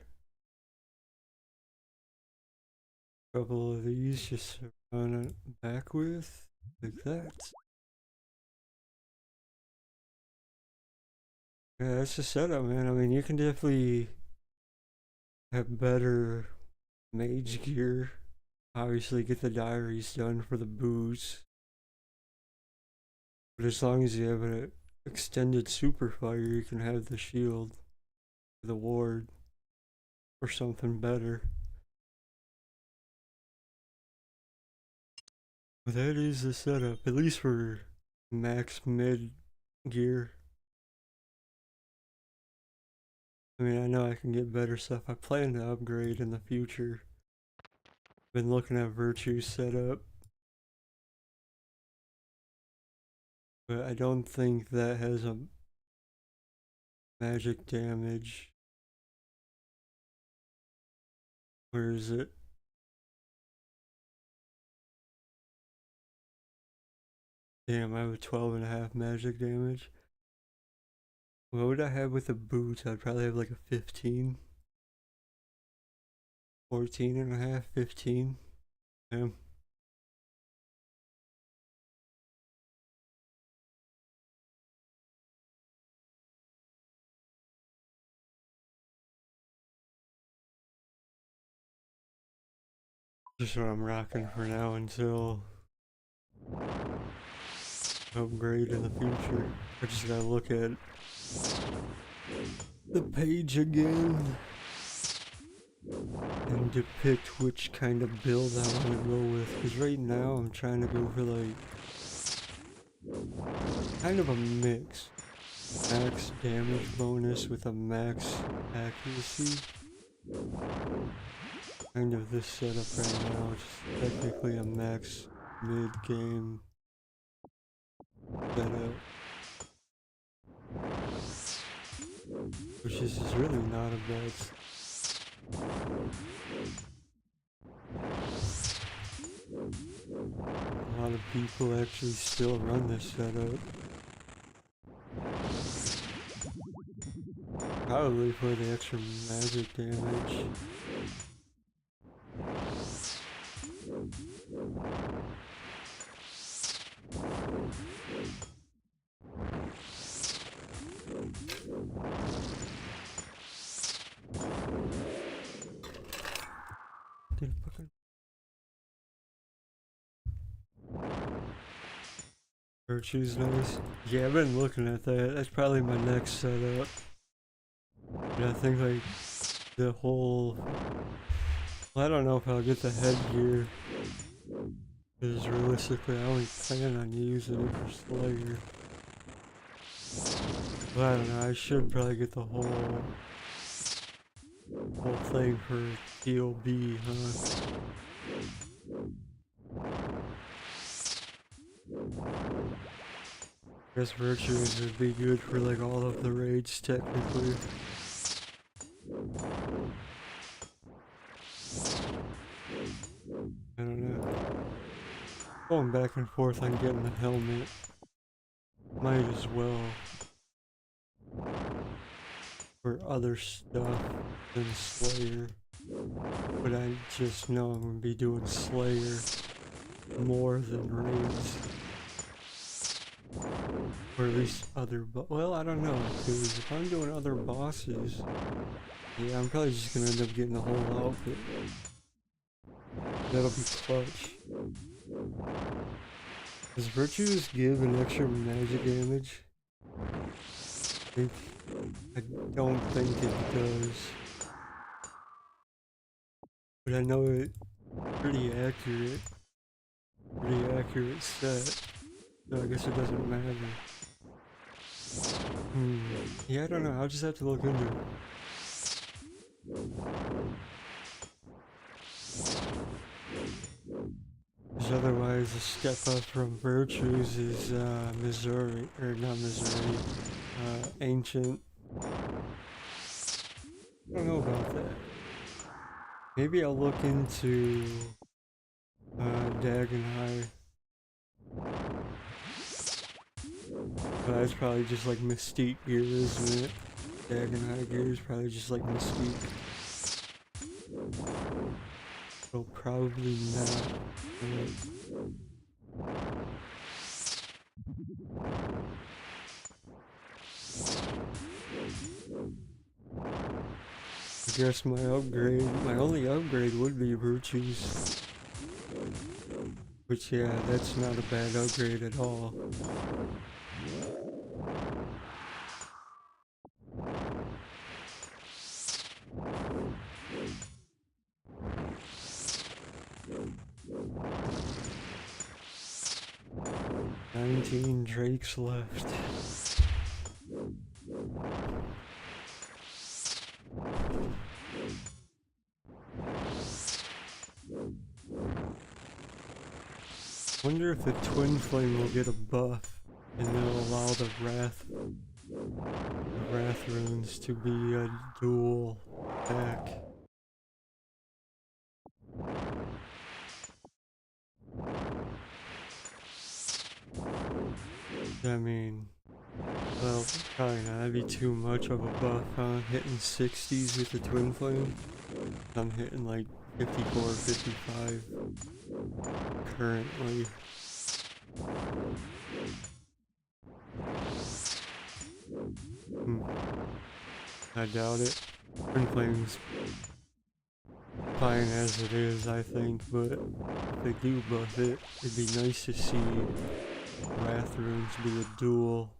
Couple of these just run it back with, like that. Yeah, that's the setup, man. I mean, you can definitely have better mage gear. Obviously, get the diaries done for the booze. But as long as you have an extended super fire, you can have the shield, the ward, or something better. But that is the setup, at least for max mid gear. I mean, I know I can get better stuff. I plan to upgrade in the future. Been looking at Virtue setup, but I don't think that has a magic damage. Where is it? Damn, I have a 12.5 magic damage. What would I have with the boots? I'd probably have like a 15. 14.5, 15. Damn. Just what I'm rocking for now until upgrade in the future. I just gotta look at the page again and depict which kind of build I want to go with. Because right now I'm trying to go for like kind of a mix. Max damage bonus with a max accuracy. Kind of this setup right now, it's technically a max mid-game setup. Which is really not a bad. A lot of people actually still run this setup. Probably for the extra magic damage. Virtue's nice. Yeah, I've been looking at that. That's probably my next setup. But I think like the whole, well, I don't know if I'll get the headgear. Because realistically, I only plan on using it for Slayer. But I don't know, I should probably get the whole thing for TLB, huh? I guess Virtues would be good for like all of the raids technically. I don't know. Going back and forth on getting the helmet. Might as well. For other stuff than Slayer. But I just know I'm gonna be doing Slayer more than raids. Or at least other well, I don't know, because if I'm doing other bosses, yeah, I'm probably just gonna end up getting the whole outfit. That'll be clutch. Does Virtues give an extra magic damage? I don't think it does. But I know it's pretty accurate. Pretty accurate set. So I guess it doesn't matter. Yeah, I don't know. I'll just have to look into it. Because otherwise, a step up from Virtues is Missouri, or not Missouri, Ancient. I don't know about that. Maybe I'll look into Dagon High. But that's probably just like Mystique gear, isn't it? Dagon High gear is probably just like Mystique. So probably not. I guess my only upgrade would be Virtues. Which, yeah, that's not a bad upgrade at all. $19 Drakes left. Wonder if the Twin Flame will get a buff and they'll allow the Wrath runes to be a dual attack. I mean, well, probably not. That'd be too much of a buff, huh? Hitting 60s with the Twin Flame. I'm hitting like 54, 55 currently. I doubt it. Twin Flame's fine as it is, I think, but if they do buff it, it'd be nice to see Wrath runes be a dual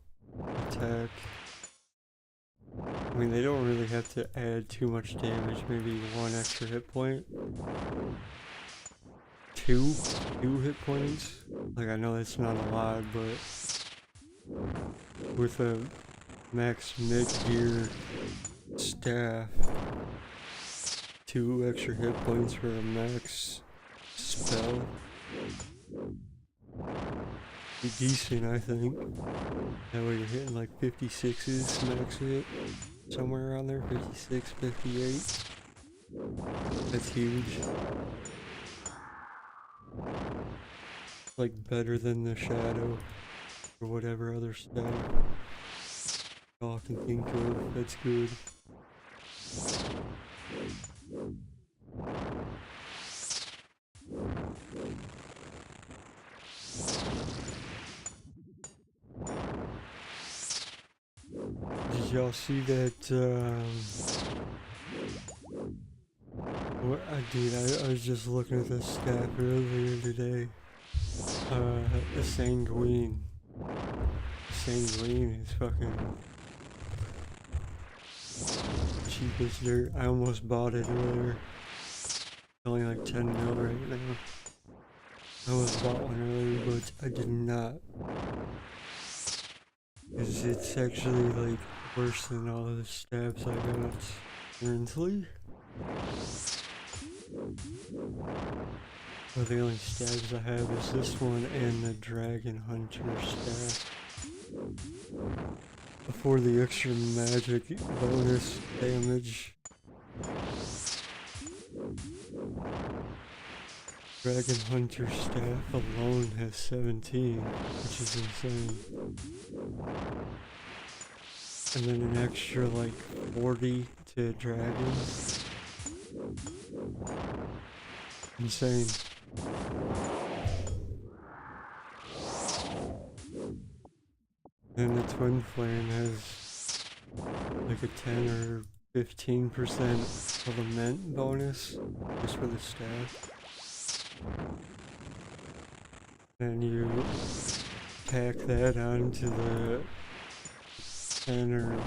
attack. I mean, they don't really have to add too much damage, maybe 1 extra hit point. 2 hit points? Like, I know that's not a lot, but with a max mid-gear staff, 2 extra hit points for a max spell. Be decent, I think. That way you're hitting like 56s max hit. Somewhere around there, 56, 58. That's huge. Like better than the Shadow or whatever other stuff all I can think of. That's good. Did y'all see that, what I did, I was just looking at the stat earlier today. The Sanguine Sanguine is fucking cheap as dirt. I almost bought it earlier. Only like 10 mil right now. I almost bought one earlier, but I did not. Because it's actually like worse than all the stabs I got currently. Well, the only stabs I have is this one and the Dragon Hunter stab. Before the extra magic bonus damage. Dragon Hunter staff alone has 17, which is insane. And then an extra like 40 to dragons. Insane. And the Twin Flame has like a 10 or 15% element bonus just for the staff. And you pack that onto the 10 or,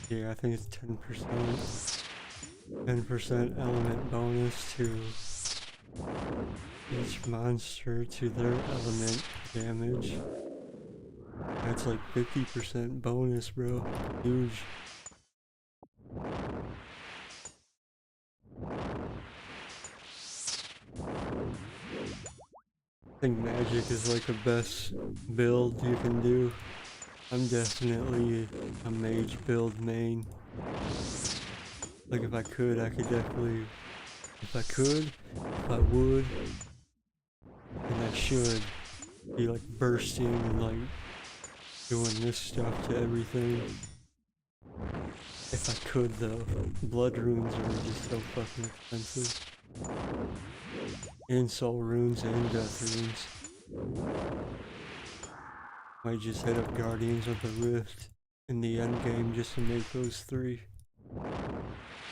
yeah, I think it's 10%. 10% element bonus to each monster to their element damage. That's like 50% bonus, bro. Huge. I think magic is like the best build you can do. I'm definitely a mage build main. Like if I could, I could definitely, if I could, if I would, and I should be like bursting and like doing this stuff to everything. If I could though, blood runes are just so fucking expensive. And soul runes and death runes. Might just hit up Guardians of the Rift in the end game just to make those 3.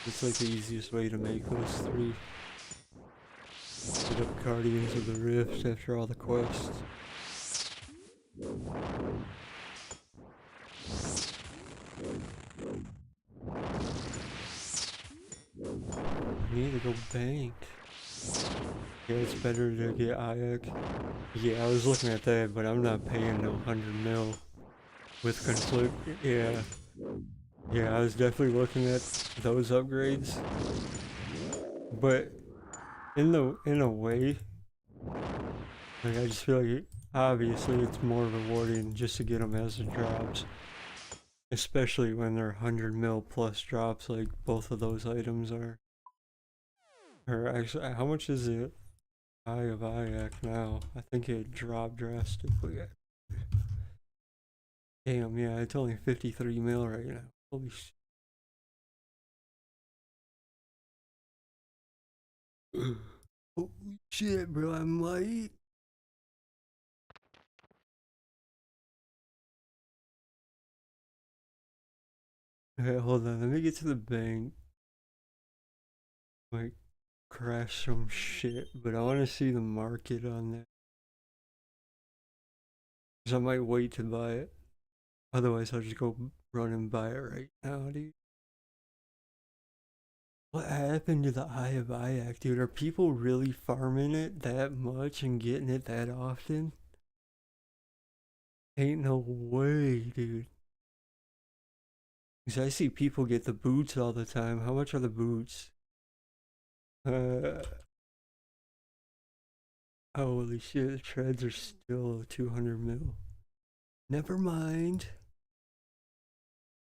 It's like the easiest way to make those 3. Hit up Guardians of the Rift after all the quests. I need to go bank. Yeah, it's better to get Ayak. Yeah, I was looking at that, but I'm not paying no 100 mil with conflict. Yeah. Yeah, I was definitely looking at those upgrades. But in a way, like I just feel like obviously it's more rewarding just to get them as the drops. Especially when they're 100 mil plus drops like both of those items are. Or actually, how much is it? Eye of Ayak now? I think it dropped drastically. Damn, yeah, it's only 53 mil right now. Holy shit. Holy shit, bro, I'm late. Okay, hold on, let me get to the bank. Like, crash some shit, but I want to see the market on that. Because I might wait to buy it. Otherwise, I'll just go run and buy it right now, dude. What happened to the Eye of Ayak, dude? Are people really farming it that much and getting it that often? Ain't no way, dude. Because I see people get the boots all the time. How much are the boots? Uh, Holy shit, the treads are still 200 mil. Never mind.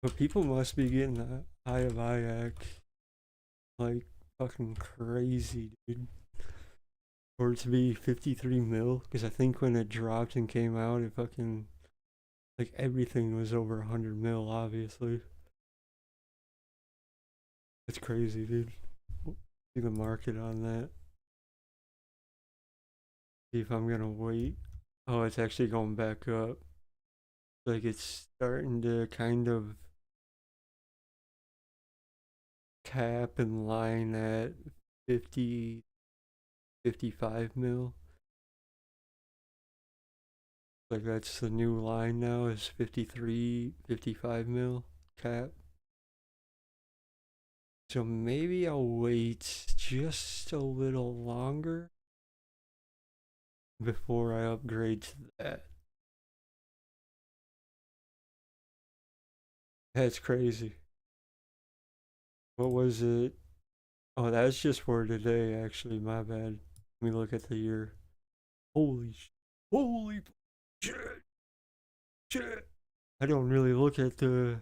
But people must be getting the Eye of Ayak like fucking crazy, dude. For it to be 53 mil, because I think when it dropped and came out, it fucking, like everything was over 100 mil, obviously. It's crazy, dude. See the market on that. See if I'm gonna wait. Oh, it's actually going back up. Like it's starting to kind of cap and line at 50, 55 mil. Like that's the new line now is 53, 55 mil cap. So maybe I'll wait just a little longer before I upgrade to that. That's crazy. What was it? Oh, that's just for today, actually. My bad. Let me look at the year. Holy holy shit, shit. I don't really look at the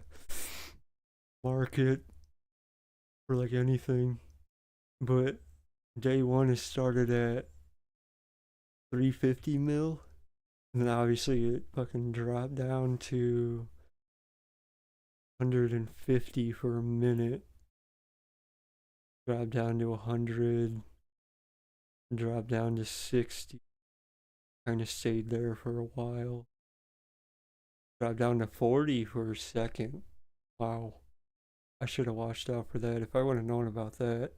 market for like anything, but day one is started at 350 mil, and then obviously it fucking dropped down to 150 for a minute, dropped down to 100, dropped down to 60, kind of stayed there for a while, dropped down to 40 for a second. Wow, I should have watched out for that. If I would have known about that,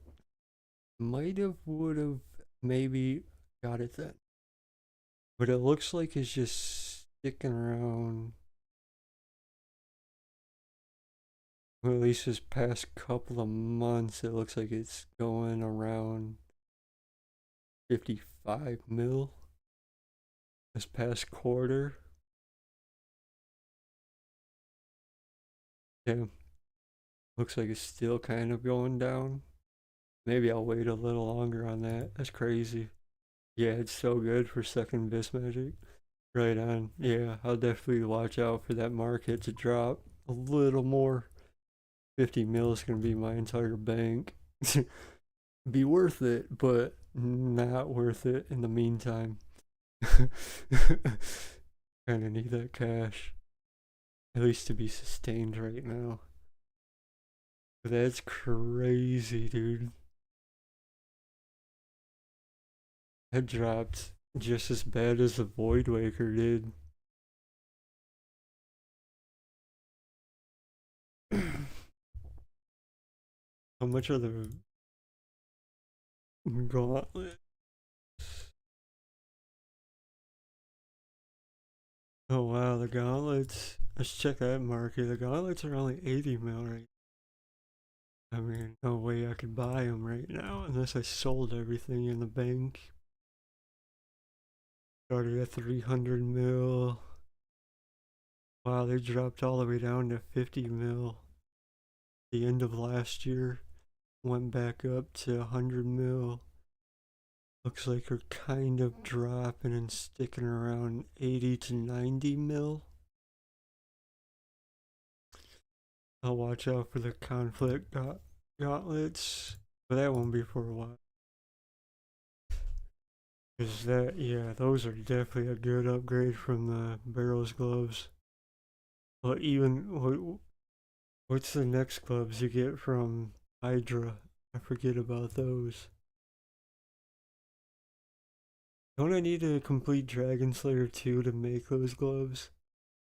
might have, would have, maybe got it then. But it looks like it's just sticking around. Well, at least this past couple of months, it looks like it's going around 55 mil. This past quarter. Yeah, looks like it's still kind of going down. Maybe I'll wait a little longer on that. That's crazy. Yeah, it's so good for second Vis Magic. Right on. Yeah, I'll definitely watch out for that market to drop a little more. 50 mil is going to be my entire bank. Be worth it, but not worth it in the meantime. Kind of need that cash, at least to be sustained right now. But that's crazy, dude. That dropped just as bad as the Void Waker did. How much are the gauntlets? Oh wow, the gauntlets. Let's check that market. The gauntlets are only 80 mil right. I mean, no way I could buy them right now unless I sold everything in the bank. Started at 300 mil. Wow, they dropped all the way down to 50 mil. The end of last year went back up to 100 mil. Looks like they're kind of dropping and sticking around 80 to 90 mil. I'll watch out for the conflict gauntlets, but that won't be for a while. Cause that, yeah, those are definitely a good upgrade from the Barrels gloves. But even what's the next gloves you get from Hydra? I forget about those. Don't I need to complete Dragon Slayer 2 to make those gloves?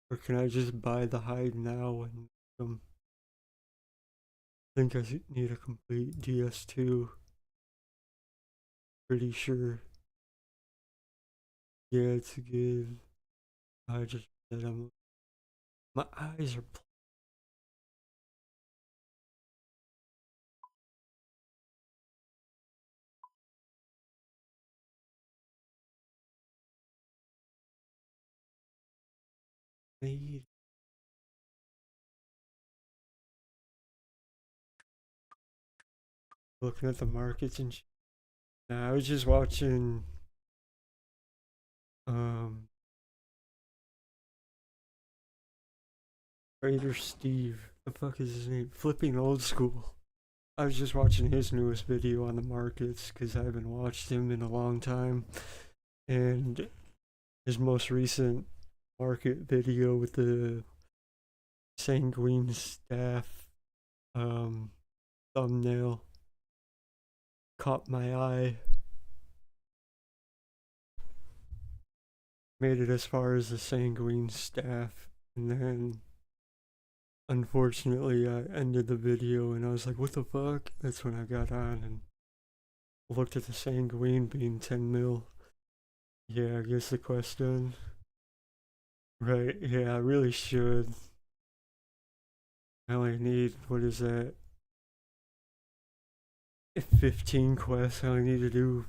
Or can I just buy the hide now and make them? I think I need to complete DS2. Pretty sure. Yeah, it's good. I just that I'm my eyes are played. Looking at the markets and nah, I was just watching um Trader Steve. The fuck is his name? Flipping Old School. I was just watching his newest video on the markets because I haven't watched him in a long time. And his most recent market video with the Sanguine staff thumbnail caught my eye. Made it as far as the Sanguine staff, and then unfortunately I ended the video and I was like, what the fuck? That's when I got on and looked at the Sanguine being 10 mil. Yeah, I guess the quest done. Right, yeah, I really should. I only need, what is that? 15 quests. I only need to do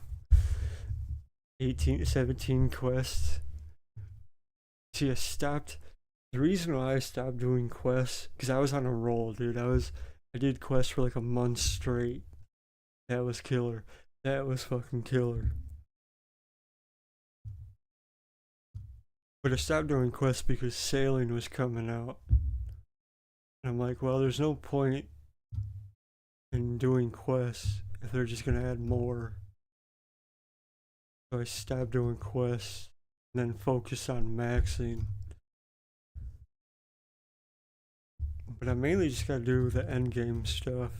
18, 17 quests. See, I stopped. The reason why I stopped doing quests, because I was on a roll, dude. I did quests for like a month straight. That was killer. That was fucking killer. But I stopped doing quests because sailing was coming out. And I'm like, well, there's no point in doing quests if they're just gonna add more. So I stopped doing quests and then focused on maxing. But I mainly just gotta do the end game stuff.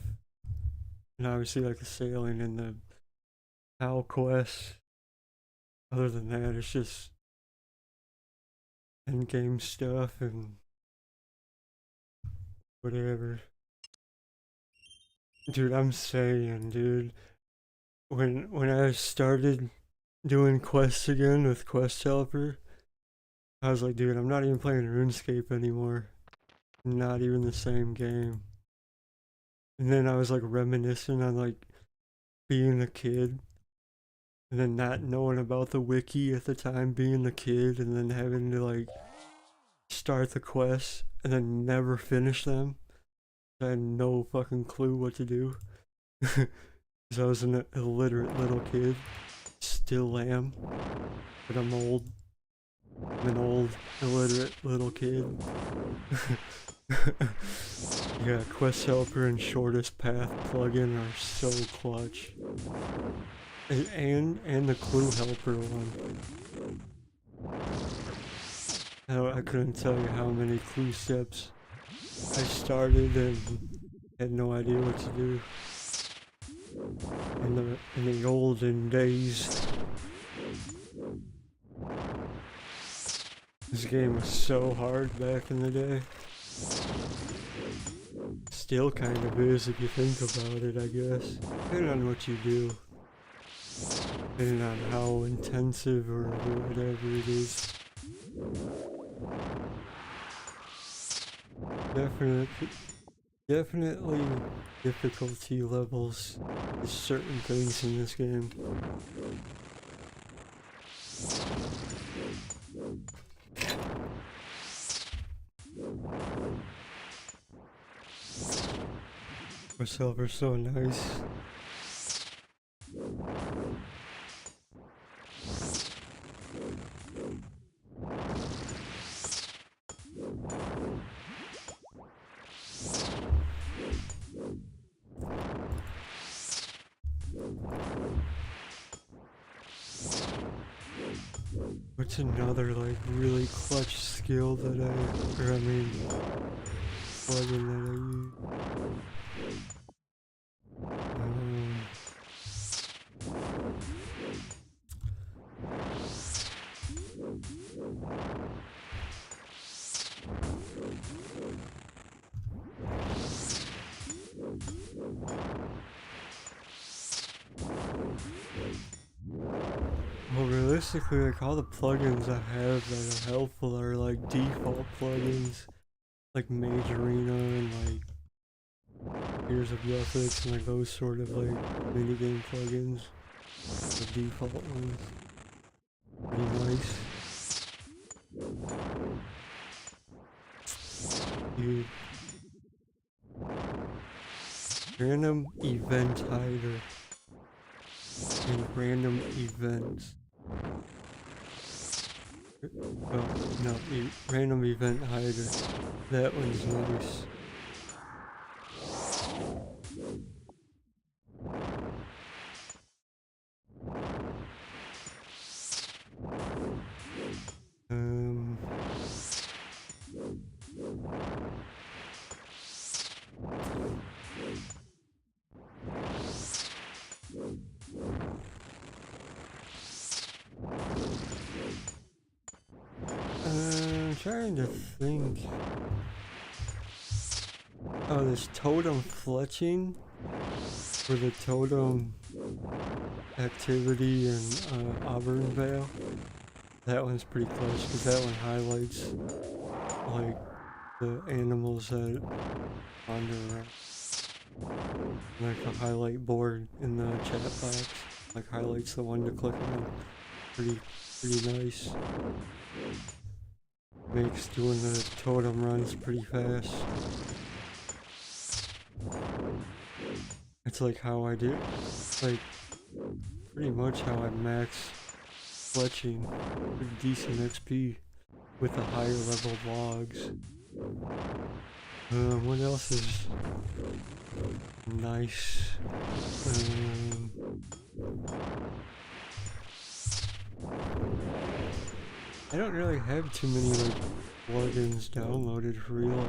And obviously like the sailing and the PAL quests. Other than that, it's just end game stuff and whatever. Dude, I'm saying, dude, when I started doing quests again with Quest Helper, I was like, dude, I'm not even playing RuneScape anymore. Not even the same game. And then I was like reminiscing on like being a kid and then not knowing about the wiki at the time, being a kid, and then having to like start the quests and then never finish them. I had no fucking clue what to do. Because I was an illiterate little kid. Still am. But I'm old. I'm an old, illiterate little kid. Yeah, Quest Helper and Shortest Path plugin are so clutch. And the Clue Helper one. I couldn't tell you how many clue steps I started and had no idea what to do. In the olden days. This game was so hard back in the day. Still kind of is if you think about it, I guess. Depending on what you do. Depending on how intensive or whatever it is. Definitely difficulty levels. There's certain things in this game. Myself are so nice. What's another like really clutch skill that plugin that I use? Well, realistically, like all the plugins I have that are helpful are like default plugins, like Mage Arena and like Years of Graphics and like those sort of like minigame plugins. The default ones. Pretty nice. Dude. Random event hider. And random events. Oh, no, random event hider. That one's nice. I'm trying to think. Oh, there's totem fletching for the totem activity in Auburn Vale. That one's pretty close because that one highlights like the animals that wander around. Like a highlight board in the chat box, like highlights the one to click on. Pretty nice. Makes doing the totem runs pretty fast. It's like how I do, like pretty much how I max fletching with decent XP with the higher level logs. What else is nice? I don't really have too many like plugins downloaded for real,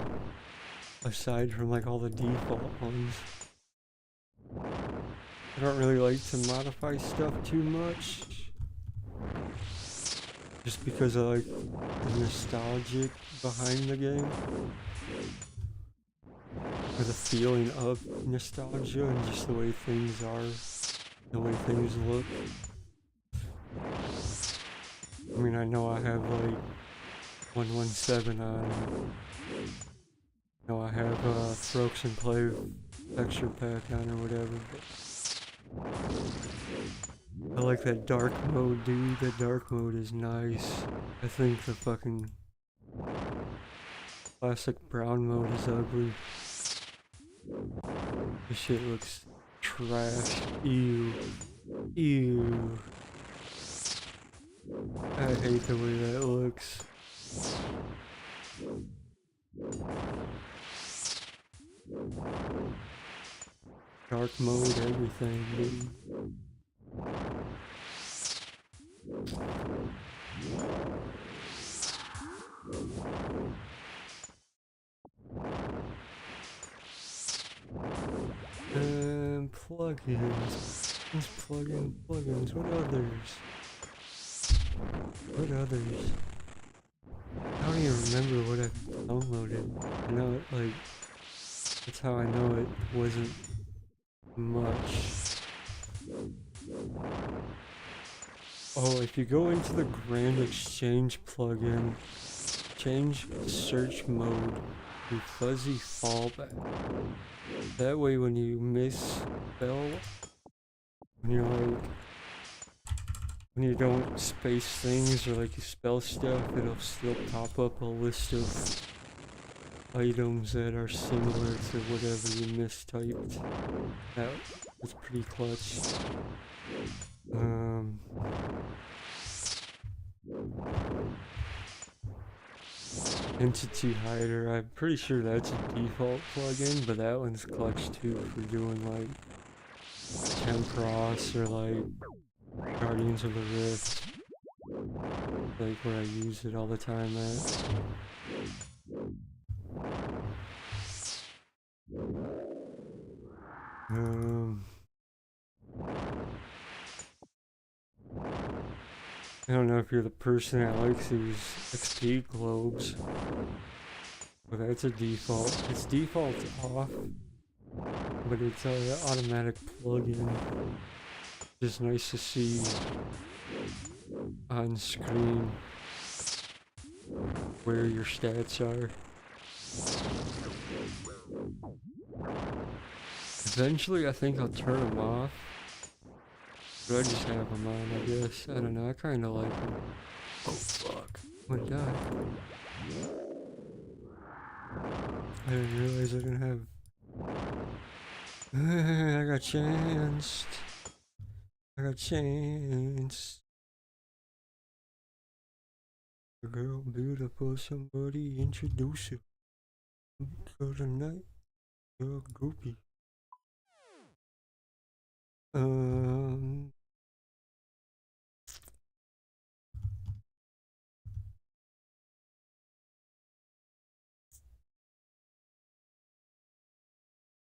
aside from like all the default ones. I don't really like to modify stuff too much, just because I like the nostalgic behind the game, or the feeling of nostalgia and just the way things are, the way things look. I mean, I know I have like 117 on. I know I have Throx and Clave texture pack on or whatever. But I like that dark mode, dude. That dark mode is nice. I think the fucking classic brown mode is ugly. This shit looks trash. Ew. Ew. I hate the way that looks. Dark mode, everything, dude. Plugins. Let's plug in plugins. What others? What others? I don't even remember what I've downloaded. I know it, like, that's how I know it wasn't much. Oh, if you go into the Grand Exchange plugin, change search mode to fuzzy fallback. That way when you misspell, when you're like, when you don't space things or like you spell stuff, it'll still pop up a list of items that are similar to whatever you mistyped. That was pretty clutch. Entity Hider, I'm pretty sure that's a default plugin, but that one's clutch too for doing like Tempros or like Guardians of the Rift, like where I use it all the time at. I don't know if you're the person that likes these XP globes, but that's a default. It's default off, but it's an automatic plugin. Just nice to see on screen where your stats are. Eventually, I think I'll turn them off. But I just have them on, I guess. I don't know, I kinda like them. Oh fuck. I'm gonna die. I didn't realize I didn't have... I got chanced. I got chanced. Girl, beautiful, somebody introduce you. Girl tonight, you're a groupie.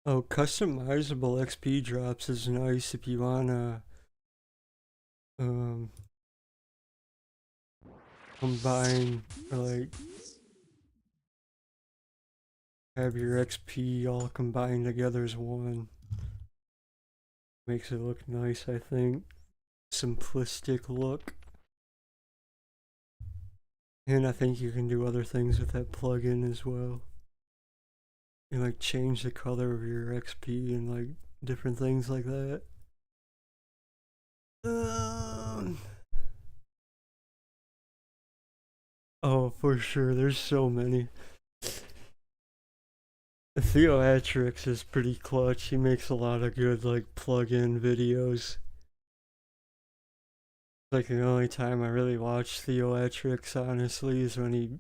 Oh, customizable XP drops is nice if you wanna combine, like, have your XP all combined together as one. Makes it look nice, I think. Simplistic look. And I think you can do other things with that plugin as well. You like change the color of your XP and like different things like that. Um, oh, for sure. There's so many. Theoatrix is pretty clutch. He makes a lot of good like plug-in videos. Like the only time I really watch Theoatrix honestly is when he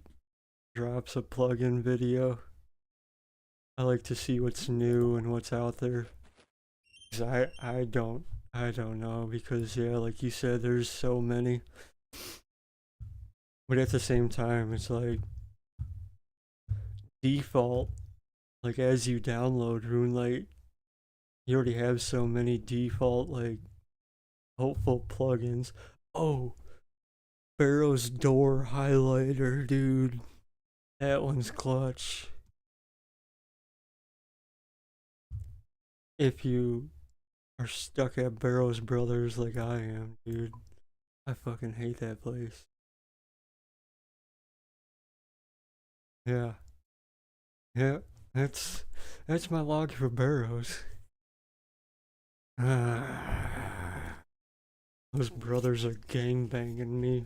drops a plug-in video. I like to see what's new and what's out there. 'Cause I don't know because yeah, like you said, there's so many. But at the same time, it's like default. Like as you download RuneLight, you already have so many default like hopeful plugins. Oh, Barrow's door highlighter, dude. That one's clutch. If you are stuck at Barrow's Brothers like I am, dude, I fucking hate that place. Yeah, yeah, that's that's my log for Barrows. Those brothers are gang banging me.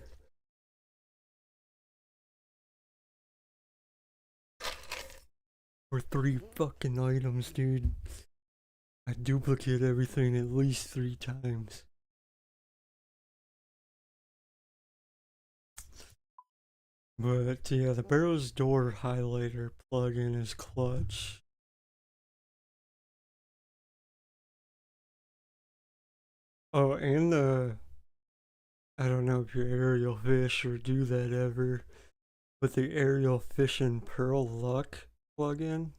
For 3 fucking items, dude. I duplicate everything at least 3 times. But yeah, the Barrow's Door highlighter plugin is clutch. Oh, and I don't know if you aerial fish or do that ever, but the aerial fish and pearl luck plugin,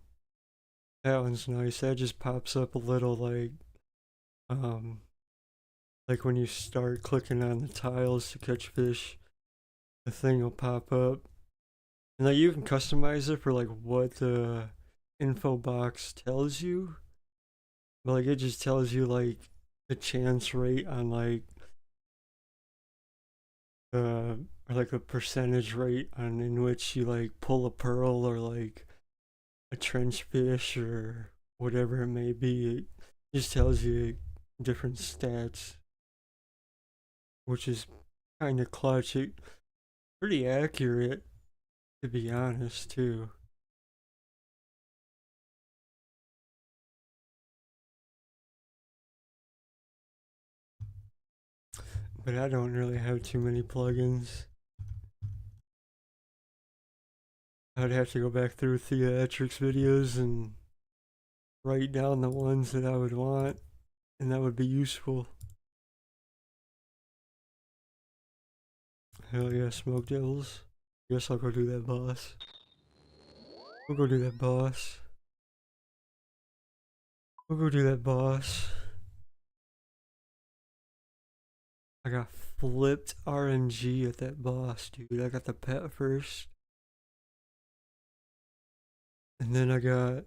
that one's nice. That just pops up a little um like when you start clicking on the tiles to catch fish, the thing will pop up. And like you can customize it for like what the info box tells you. But like it just tells you like the chance rate on like or like a percentage rate on in which you like pull a pearl or like a trench fish or whatever it may be. It just tells you different stats, which is kind of clutch. It pretty accurate to be honest too. But I don't really have too many plugins. I'd have to go back through theatrics videos and write down the ones that I would want, and that would be useful. Hell yeah, Smoke Devils. Guess I'll go do that boss. We'll go do that boss. We'll go do that boss. I got flipped RNG at that boss, dude. I got the pet first. And then I got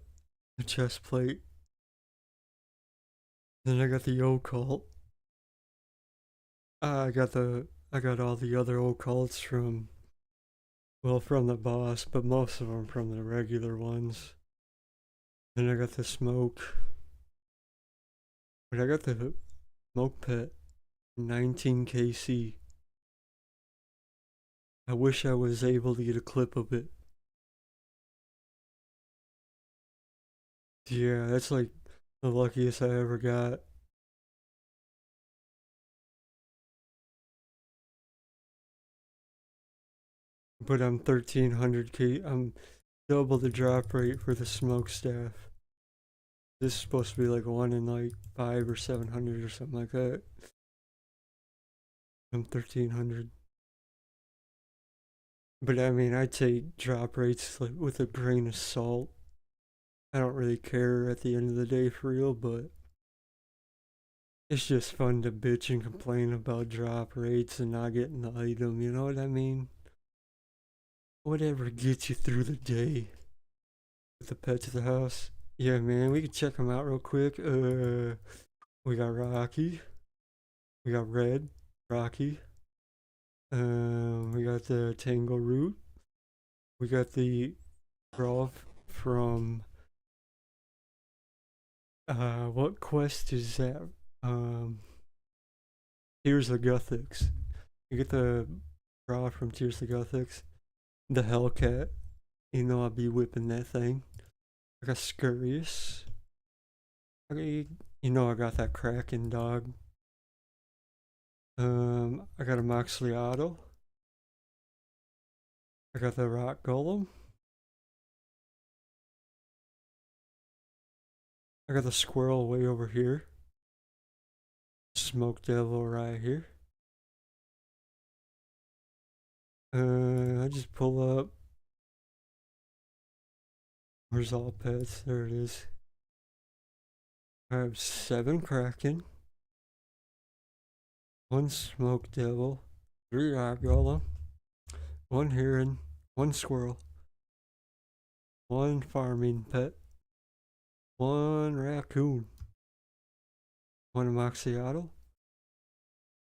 the chest plate. Then I got the occult. I got all the other occults from from the boss, but most of them from the regular ones. Then I got the smoke. But I got the smoke pet 19 KC. I wish I was able to get a clip of it. Yeah, that's like the luckiest I ever got. But I'm 1300k. I'm double the drop rate for the smokestaff. This is supposed to be like 1 in like 5 or 700 or something like that. I'm 1300. But I mean, I take drop rates like with a grain of salt. I don't really care at the end of the day for real, but it's just fun to bitch and complain about drop rates and not getting the item, you know what I mean? Whatever gets you through the day. With the pet to the house. Yeah, man, we can check them out real quick. We got Rocky. We got Red, Rocky. We got the Tangle Root. We got the Raw from what quest is that? Tears of Guthix. You get the Raw from Tears of Guthix. The Hellcat. You know I'll be whipping that thing. I got Scurious. Okay, you know I got that Kraken dog. I got a Moxliato. I got the Rock Golem. I got the Squirrel way over here. Smoke Devil right here. I just pull up. Where's all pets? There it is. I have 7 Kraken, 1 Smoke Devil, 3 Rock Golem, 1 Heron, 1 Squirrel, 1 Farming Pet, 1 Raccoon, 1 Moxiato,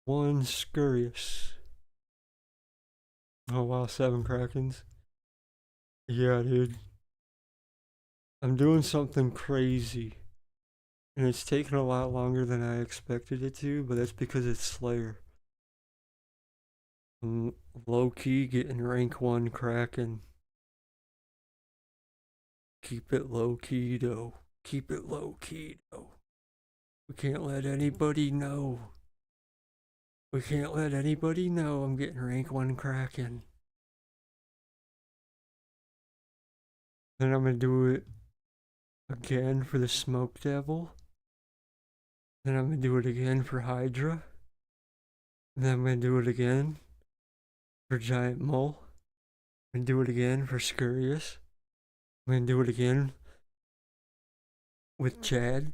1 Scurious. Oh wow, 7 Krakens. Yeah, dude. I'm doing something crazy. And it's taking a lot longer than I expected it to, but that's because it's Slayer. I'm low key getting rank 1 Kraken. Keep it low key though. Keep it low key though. We can't let anybody know. We can't let anybody know I'm getting rank 1 Kraken. Then I'm gonna do it again for the Smoke Devil. Then I'm gonna do it again for Hydra. And then I'm gonna do it again for Giant Mole. I'm gonna do it again for Scurious. I'm gonna do it again with Chad.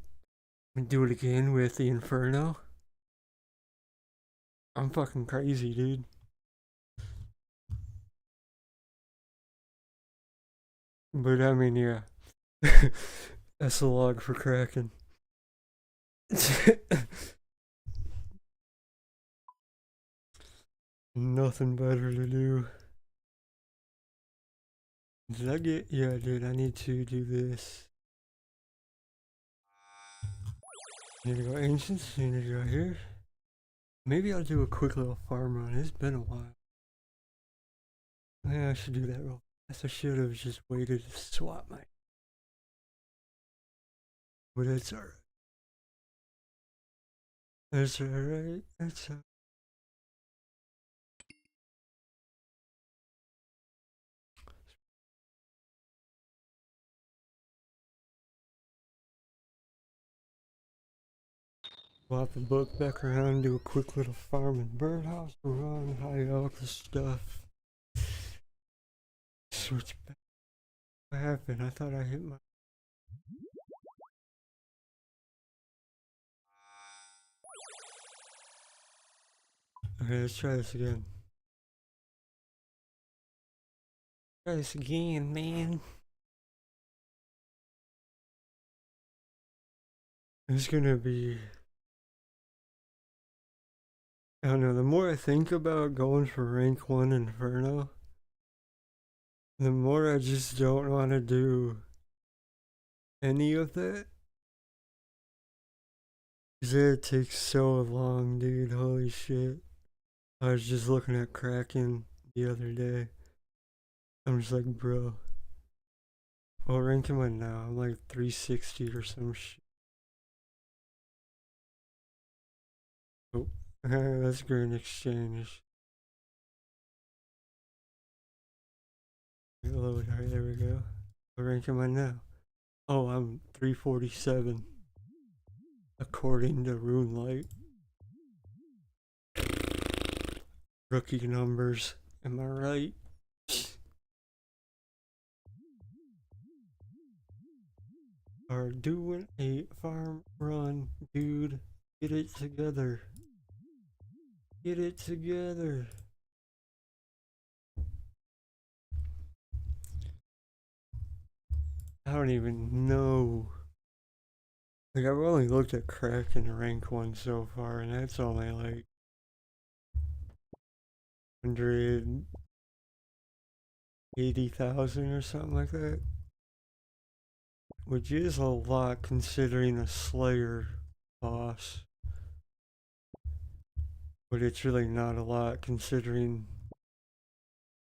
I'm gonna do it again with the Inferno. I'm fucking crazy, dude. But I mean, yeah. That's a log for Kraken. Nothing better to do. Did I get? Yeah, dude, I need to do this. Need to go Ancients, need to go here. Maybe I'll do a quick little farm run. It's been a while. Yeah, I should do that real fast. I should have just waited to swap my. But it's alright. It's alright. It's alright. Swap the book back around, do a quick little farm and birdhouse run, hide all the stuff. Switch back. What happened? I thought I hit my. Okay, let's try this again. Try this again, man. It's gonna be. I don't know, the more I think about going for rank 1 Inferno, the more I just don't want to do any of that. Cause it takes so long, dude. Holy shit. I was just looking at Kraken the other day. I'm just like, bro. What rank am I now? I'm like 360 or some shit. Oh, that's Grand Exchange. Reload. Alright, there we go. What rank am I now? Oh, I'm 347. According to Runelight. Rookie numbers. Am I right? Are doing a farm run, dude. Get it together. Get it together. I don't even know. Like, I've only looked at Kraken rank 1 so far, and that's only like 180,000 or something like that, which is a lot considering a Slayer boss, but it's really not a lot considering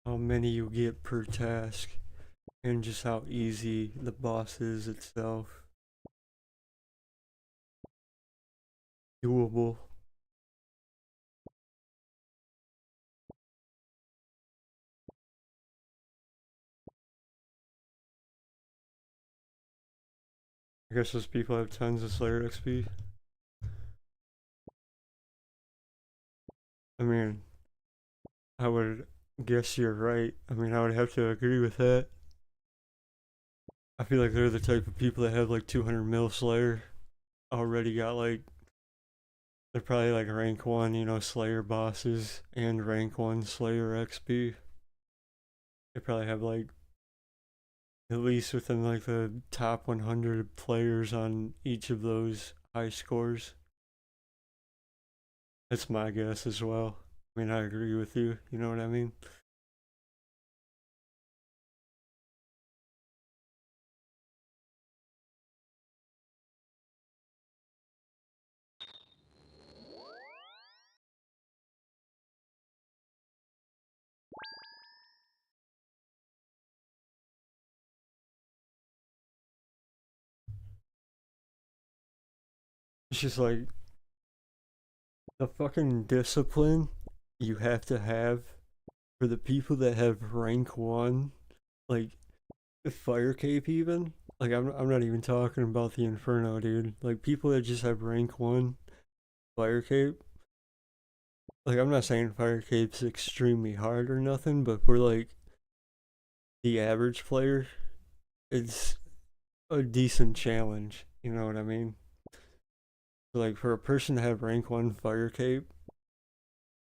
how many you get per task and just how easy the boss is itself. Doable. I guess those people have tons of Slayer XP. I mean, I would guess you're right. I mean, I would have to agree with that. I feel like they're the type of people that have like 200 mil Slayer already got like, they're probably like rank 1, Slayer bosses and rank 1 Slayer XP. They probably have like at least within like the top 100 players on each of those high scores. That's my guess as well. I mean, I agree with you. You know what I mean? It's just like the fucking discipline you have to have for the people that have rank 1, like fire cape even. Like I'm not even talking about the Inferno, dude. Like people that just have rank 1 fire cape. Like I'm not saying fire cape's extremely hard or nothing, but for like the average player, it's a decent challenge. You know what I mean? So like for a person to have rank 1 fire cape,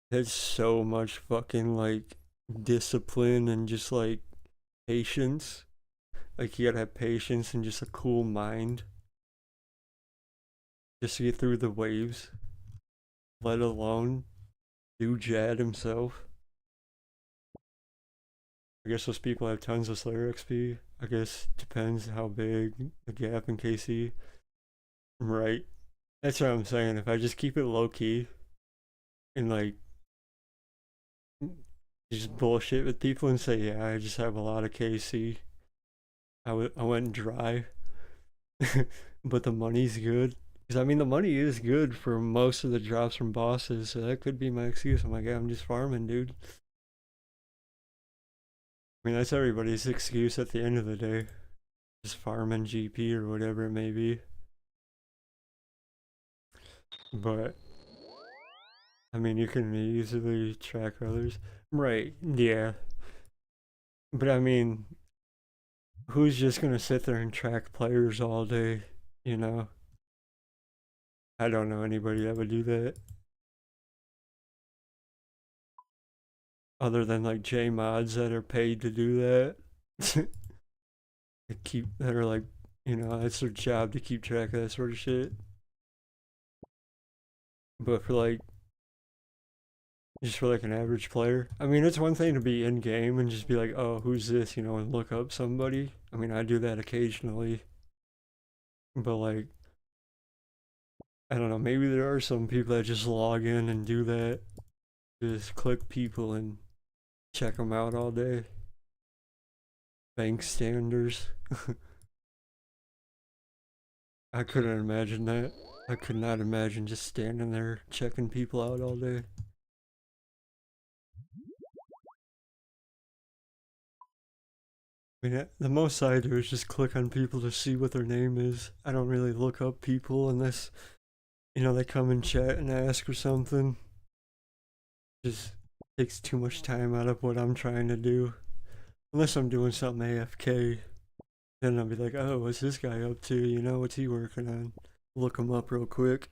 that's so much fucking like discipline and just like patience. Like you gotta have patience and just a cool mind just to get through the waves, let alone do Jad himself. I guess those people have tons of Slayer XP. I guess depends how big the gap in KC. Right. That's what I'm saying. If I just keep it low key and like just bullshit with people and say, yeah, I just have a lot of KC. I went dry, but the money's good. Because I mean, the money is good for most of the drops from bosses, so that could be my excuse. I'm like, yeah, I'm just farming, dude. I mean, that's everybody's excuse at the end of the day. Just farming GP or whatever it may be. But I mean, you can easily track others. Right, yeah. But I mean, who's just gonna sit there and track players all day, you know? I don't know anybody that would do that. Other than like J mods that are paid to do that. That are like, that's their job to keep track of that sort of shit. But for like just for like an average player, I mean, it's one thing to be in game and just be like, oh, who's this, and look up somebody. I mean, I do that occasionally, but like, I don't know, maybe there are some people that just log in and do that, just click people and check them out all day. Bank standers. I couldn't imagine that. I could not imagine just standing there checking people out all day. I mean, the most I do is just click on people to see what their name is. I don't really look up people unless, they come and chat and ask or something. Just takes too much time out of what I'm trying to do. Unless I'm doing something AFK, then I'll be like, oh, what's this guy up to? What's he working on? Look him up real quick.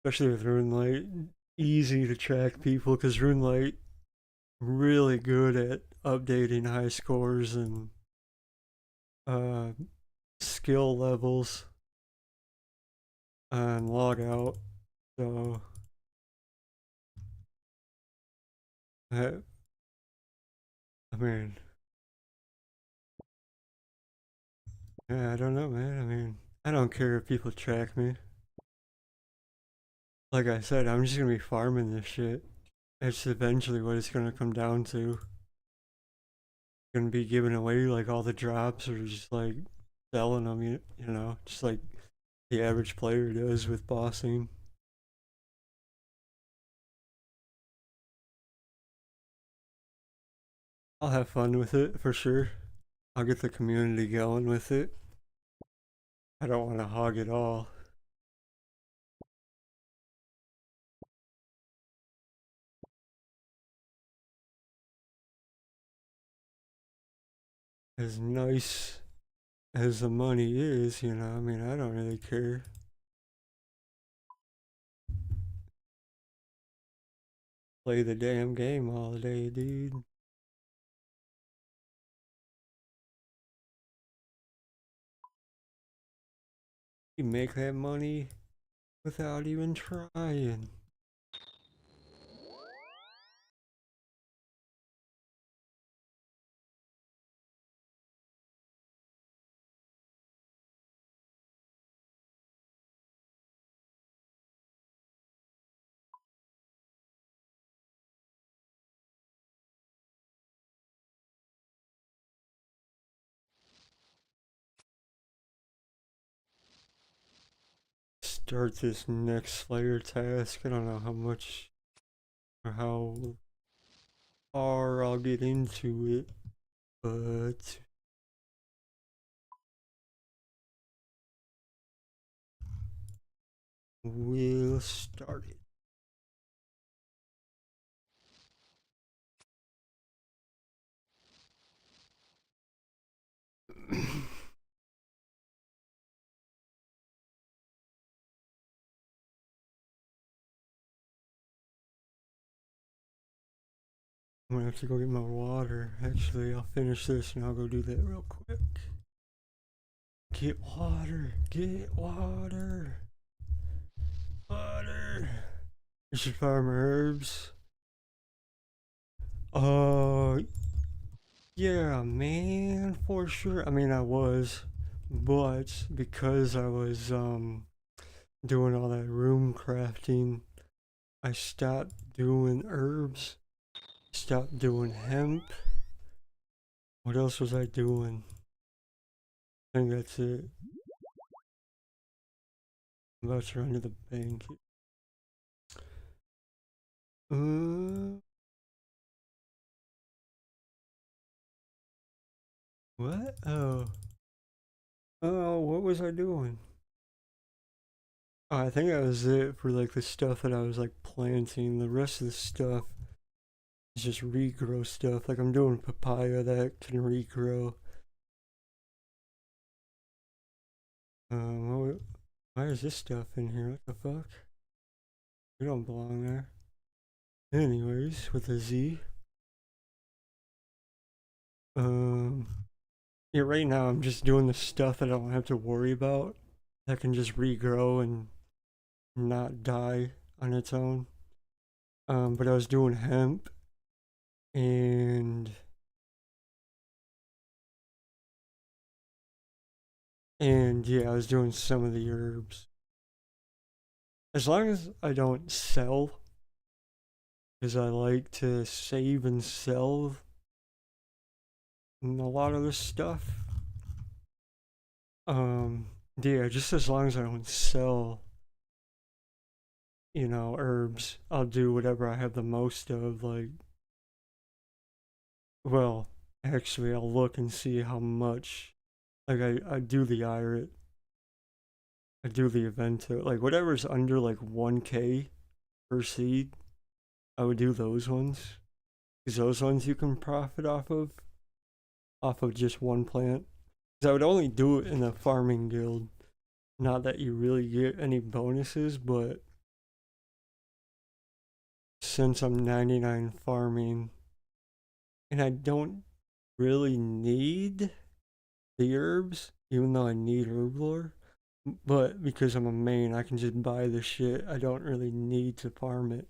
Especially with RuneLight, easy to track people because RuneLight really good at updating high scores and uh, skill levels and log out. So I, I mean, yeah, I don't know, man. I mean, I don't care if people track me. Like I said, I'm just gonna be farming this shit. It's eventually what it's gonna come down to. Gonna be giving away like all the drops or just like selling them, you know, just like the average player does with bossing. I'll have fun with it for sure. I'll get the community going with it. I don't want to hog it all. As nice as the money is, you know, I mean, I don't really care. Play the damn game all day, dude. You make that money without even trying. Start this next Slayer task. I don't know how much or how far I'll get into it, but we'll start it. I'm gonna have to go get my water. Actually, I'll finish this and I'll go do that real quick. Get water. Get water. Water. You should farm herbs. Uh, yeah, man, for sure. I mean, I was, but because I was doing all that room crafting, I stopped doing herbs. Stopped doing hemp. What else was I doing? I think that's it. I'm about to run to the bank. Uh, what? Oh, what was I doing? Oh, I think that was it for like the stuff that I was like planting. The rest of the stuff is just regrow stuff. Like I'm doing papaya that can regrow. Why is this stuff in here? What the fuck? We don't belong there. Anyways, with a Z. Um, yeah, right now I'm just doing the stuff that I don't have to worry about. That can just regrow and not die on its own. But I was doing hemp and yeah, I was doing some of the herbs. As long as I don't sell, because I like to save and sell a lot of this stuff. Um, yeah, just as long as I don't sell, you know, herbs, I'll do whatever I have the most of. Like, well, actually, I'll look and see how much. Like, I do the IRIT, I do the event, like whatever's under like 1K per seed, I would do those ones. Because those ones you can profit off of just one plant. Because I would only do it in a farming guild. Not that you really get any bonuses, but since I'm 99 farming, and I don't really need the herbs, even though I need herb lore. But because I'm a main, I can just buy the shit. I don't really need to farm it.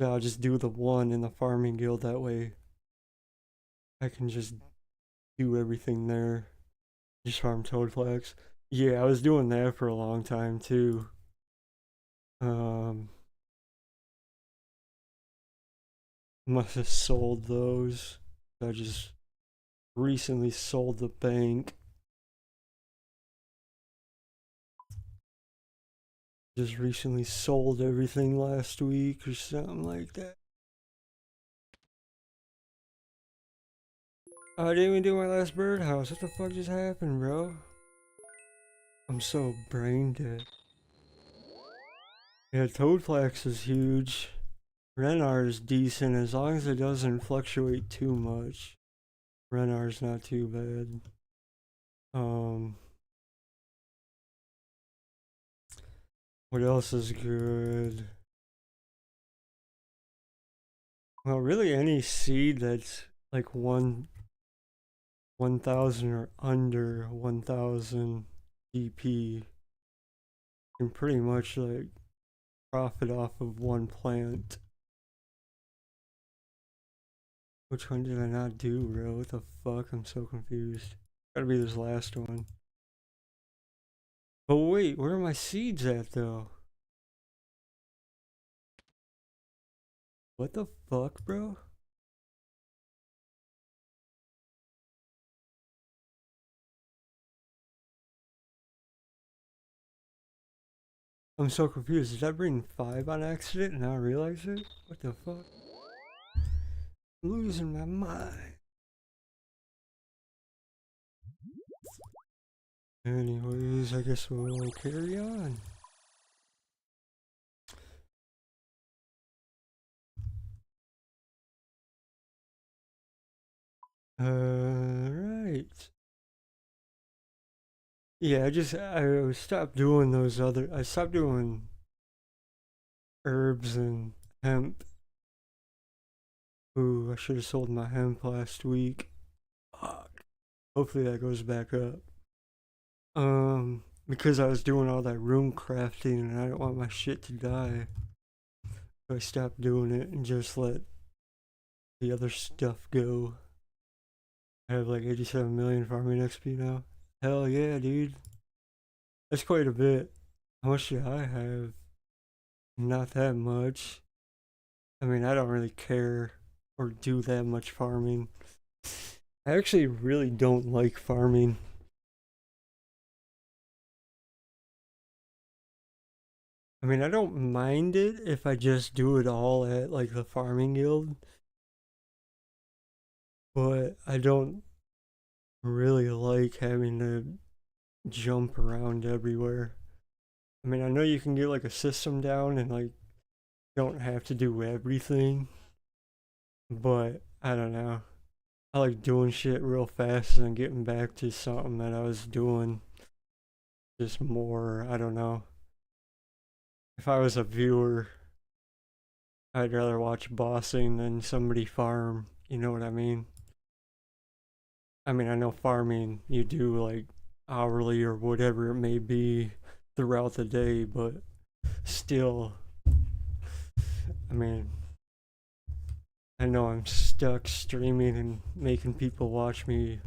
So I'll just do the one in the farming guild. That way I can just do everything there. Just farm toadflax. Yeah, I was doing that for a long time too. Um, must have sold those. I just recently sold the bank. Just recently sold everything last week or something like that. Oh, I didn't even do my last birdhouse. What the fuck just happened, bro? I'm so brain dead. Yeah, toadflax is huge. Renar is decent as long as it doesn't fluctuate too much. Renar's not too bad. What else is good? Well, really any seed that's like 1,000 or under 1,000 DP can pretty much like profit off of one plant. Which one did I not do, bro? What the fuck? I'm so confused. Gotta be this last one. But wait, where are my seeds at though? What the fuck, bro? I'm so confused. Did I bring 5 on accident and not realize it? What the fuck? I'm losing my mind. Anyways, I guess we'll carry on. Right. Yeah, I stopped doing those other. I stopped doing herbs and hemp. Ooh, I should have sold my hemp last week. Fuck. Hopefully that goes back up. Because I was doing all that room crafting and I don't want my shit to die. So I stopped doing it and just let the other stuff go. I have like 87 million farming XP now. Hell yeah, dude. That's quite a bit. How much do I have? Not that much. I mean, I don't really care or do that much farming. I actually really don't like farming. I mean, I don't mind it if I just do it all at like the farming guild, but I don't really like having to jump around everywhere. I mean, I know you can get like a system down and like don't have to do everything, but I don't know. I like doing shit real fast and getting back to something that I was doing just more, I don't know. If I was a viewer, I'd rather watch bossing than somebody farm, you know what I mean? I mean, I know farming you do like hourly or whatever it may be throughout the day, but still, I mean, I know I'm stuck streaming and making people watch me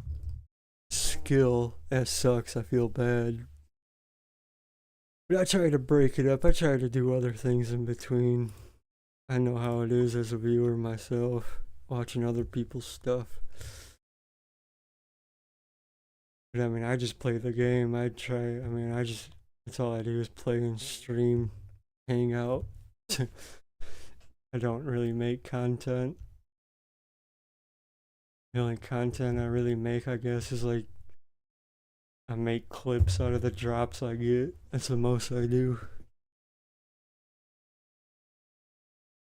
skill. That sucks. I feel bad. But I try to break it up. I try to do other things in between. I know how it is as a viewer myself, watching other people's stuff. But I mean, I just play the game. That's all I do is play and stream, hang out. I don't really make content. The only content I really make, I guess, is like I make clips out of the drops I get. That's the most I do.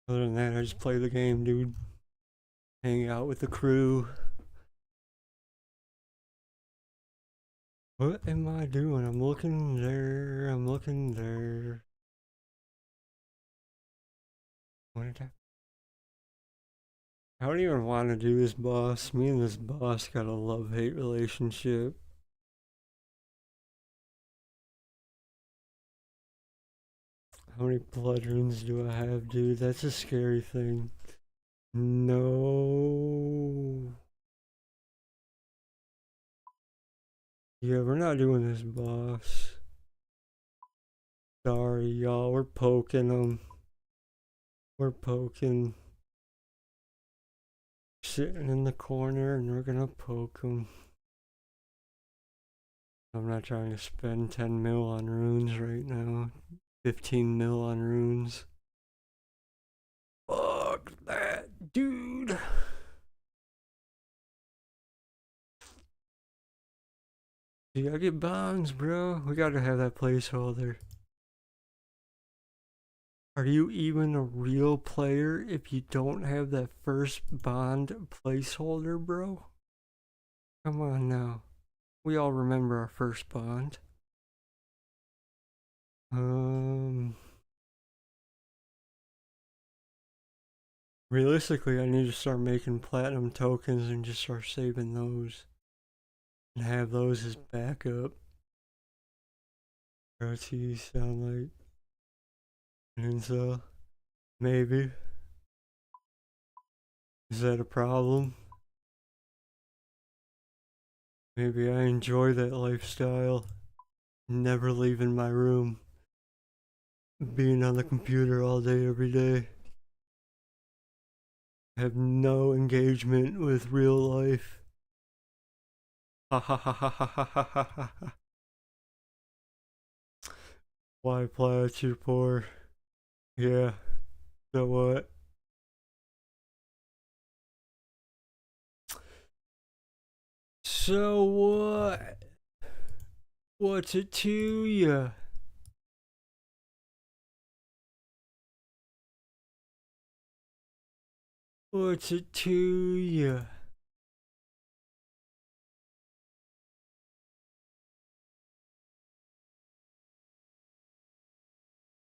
Other than that, I just play the game, dude. Hang out with the crew. What am I doing? I'm looking there. I'm looking there. What did I I don't even want to do this boss. Me and this boss got a love-hate relationship. How many blood runes do I have, dude? That's a scary thing. No. Yeah, we're not doing this boss. Sorry, y'all. We're poking them. We're poking. Sitting in the corner and we're gonna poke them. I'm not trying to spend 10 mil on runes right now. 15 mil on runes. Fuck that, dude. You gotta get bonds, bro. We gotta have that placeholder. Are you even a real player if you don't have that first bond placeholder, bro? Come on now. We all remember our first bond. Realistically, I need to start making platinum tokens and just start saving those. And have those as backup. RT sound like Peninsula. Maybe. Is that a problem? Maybe I enjoy that lifestyle. Never leaving my room. Being on the computer all day, every day. Have no engagement with real life. Ha ha ha ha ha ha ha ha ha. Why Plats, you're poor. Yeah. So what? So what? What's it to ya? What's it to ya?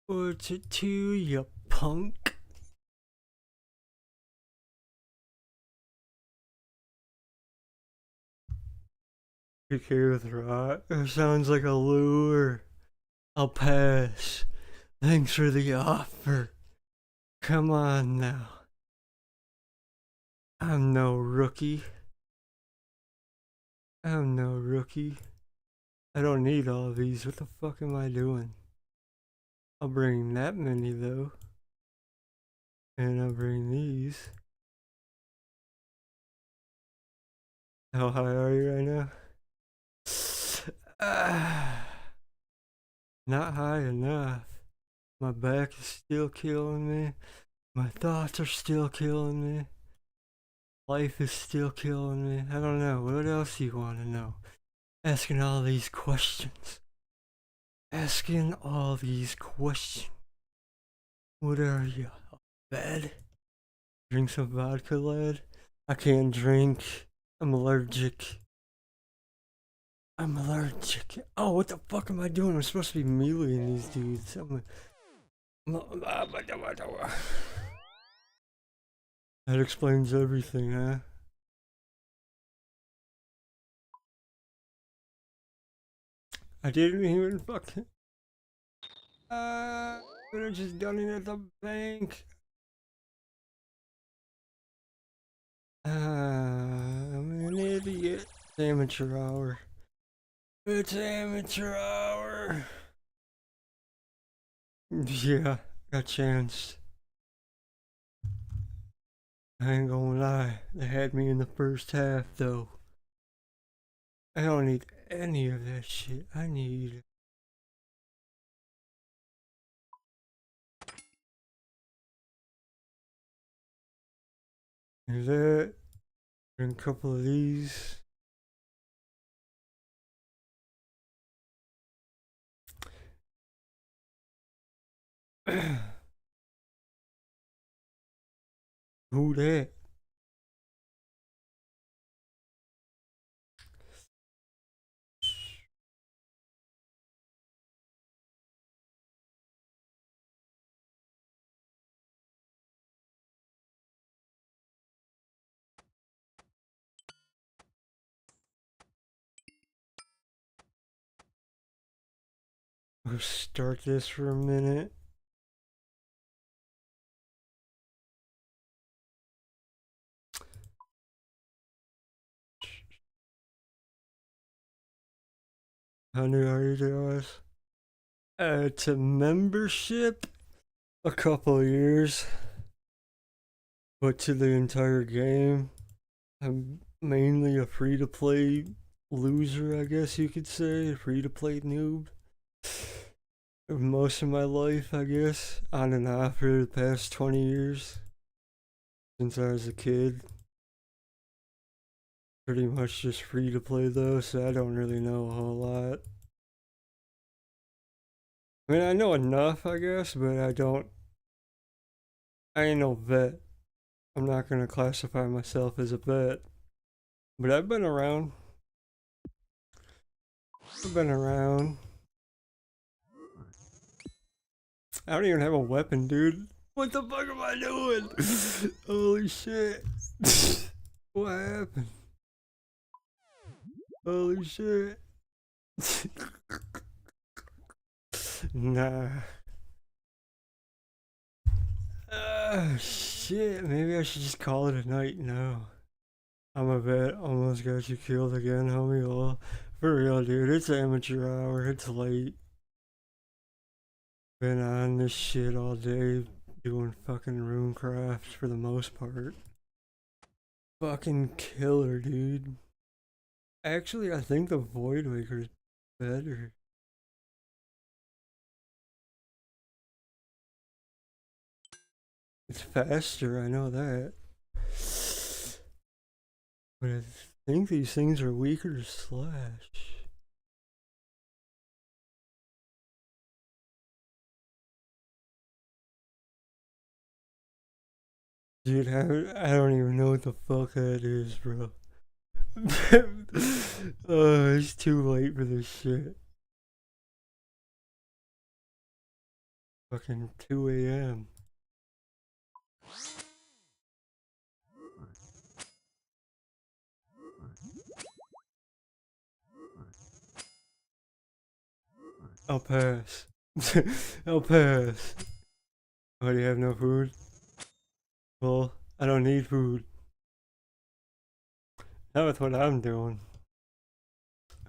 What's it to ya, punk? Okay with rot. That sounds like a lure. I'll pass. Thanks for the offer. Come on now. I'm no rookie. I'm no rookie. I don't need all of these. What the fuck am I doing? I'll bring that many though. And I'll bring these. How high are you right now? Not high enough. My back is still killing me. My thoughts are still killing me. Life is still killing me. I don't know. What else do you want to know? Asking all these questions. Asking all these questions. What are you? A bed? Drink some vodka, lad? I can't drink. I'm allergic. I'm allergic. Oh, what the fuck am I doing? I'm supposed to be meleeing these dudes. That explains everything, huh? I didn't even fucking. Could have just done it at the bank. I'm an idiot. It's amateur hour. It's amateur hour. Yeah, got chanced. I ain't gonna lie. They had me in the first half, though. I don't need any of that shit. I need. That. And a couple of these. Who that? We'll start this for a minute. How new are you guys? To membership, a couple of years. But to the entire game, I'm mainly a free-to-play loser, I guess you could say. A free-to-play noob. Most of my life, I guess. On and off for the past 20 years. Since I was a kid. Pretty much just free-to-play though, so I don't really know a whole lot. I mean, I know enough, I guess, but I ain't no vet. I'm not gonna classify myself as a vet. But I've been around. I've been around. I don't even have a weapon, dude. What the fuck am I doing? Holy shit. What happened? Holy shit. Nah. Shit. Maybe I should just call it a night now. I'm a vet. Almost got you killed again, homie. Oh, for real, dude. It's amateur hour. It's late. Been on this shit all day doing fucking runecraft for the most part. Fucking killer, dude. Actually, I think the Void Waker's better. It's faster, I know that. But I think these things are weaker to slash. Dude, I don't even know what the fuck that is, bro. Oh, it's too late for this shit. Fucking 2 a.m. I'll pass. I'll pass. Oh, do you have no food? Well, I don't need food. Not with what I'm doing.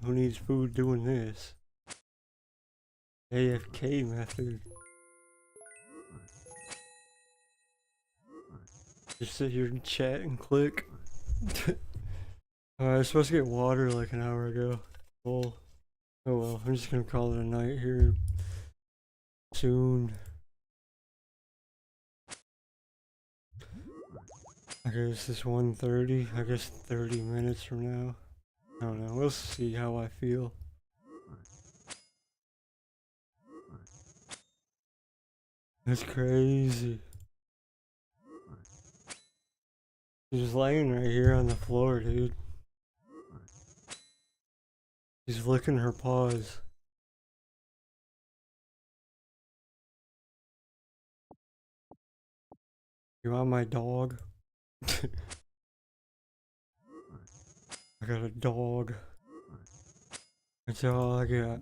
Who needs food doing this? AFK method. Just sit here and chat and click. I was supposed to get water like an hour ago. Well, oh well, I'm just gonna call it a night here soon. I guess it's 1:30. I guess 30 minutes from now. I don't know. We'll see how I feel. That's crazy. She's laying right here on the floor, dude. She's licking her paws. You want my dog? I got a dog. That's all I got.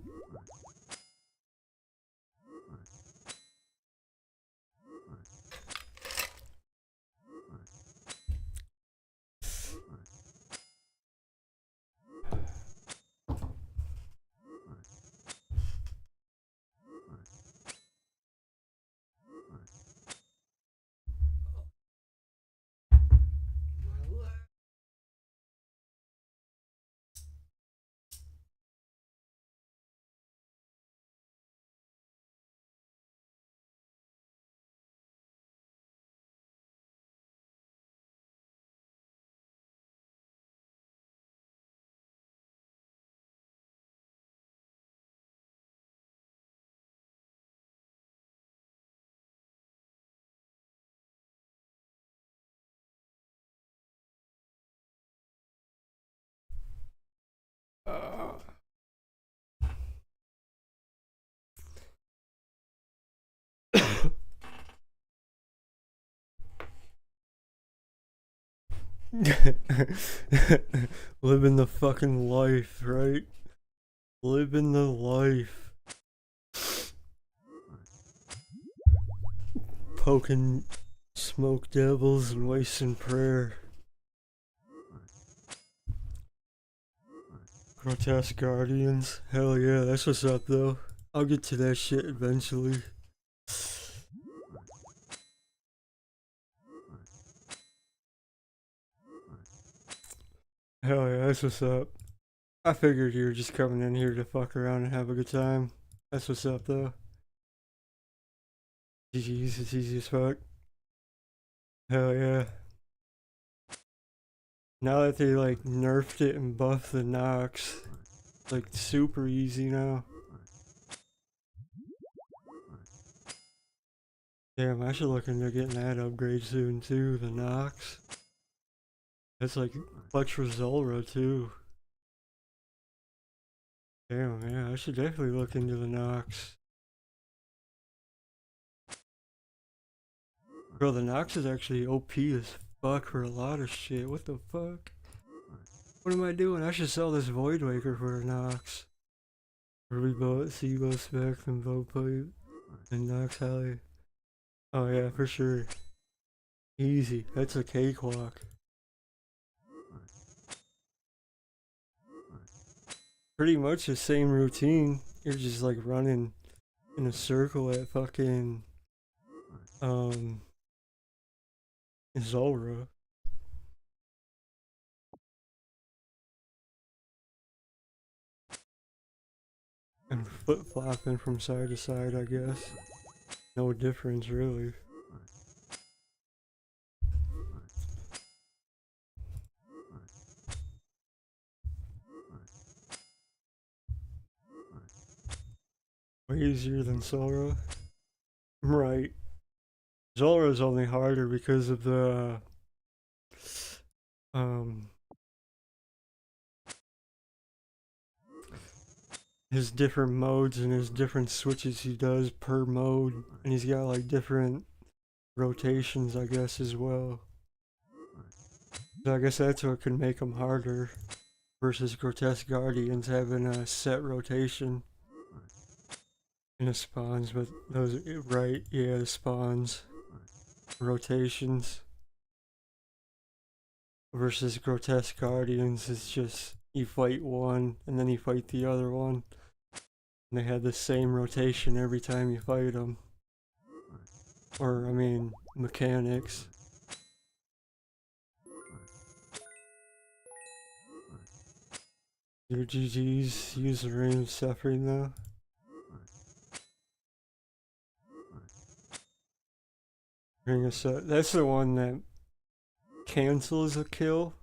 Living the fucking life, right? Living the life. poking smoke devils and wasting prayer. Grotesque Guardians. Hell yeah, that's what's up though. I'll get to that shit eventually. Hell yeah, that's what's up. I figured you were just coming in here to fuck around and have a good time. That's what's up though. GG's, it's easy as fuck. Hell yeah. Now that they like nerfed it and buffed the Nox, like super easy now. Damn, I should look into getting that upgrade soon too, the Nox. That's like Flex Zolra too. Damn, yeah, I should definitely look into the Nox. Bro, the Nox is actually OP as fuck for a lot of shit. What the fuck? What am I doing? I should sell this Void Waker for a Nox. Or we bought Seagull Spec and Void Pipe and Nox Alley. Oh yeah, for sure. Easy. That's a cakewalk. Pretty much the same routine. You're just like running in a circle at fucking Zolra. And flip flopping from side to side, I guess. No difference really. Way easier than Zolra. Right. Zolra is only harder because of the his different modes and his different switches he does per mode, and he's got like different rotations, I guess, as well. So I guess that's what could make him harder versus Grotesque Guardians having a set rotation and the spawns, but those, right, yeah, the spawns, rotations versus Grotesque Guardians is just you fight one and then you fight the other one. And they had the same rotation every time you fight them. Or, I mean, mechanics. Your GG's use the Ring of Suffering though. Ring of Suffering. That's the one that cancels a kill.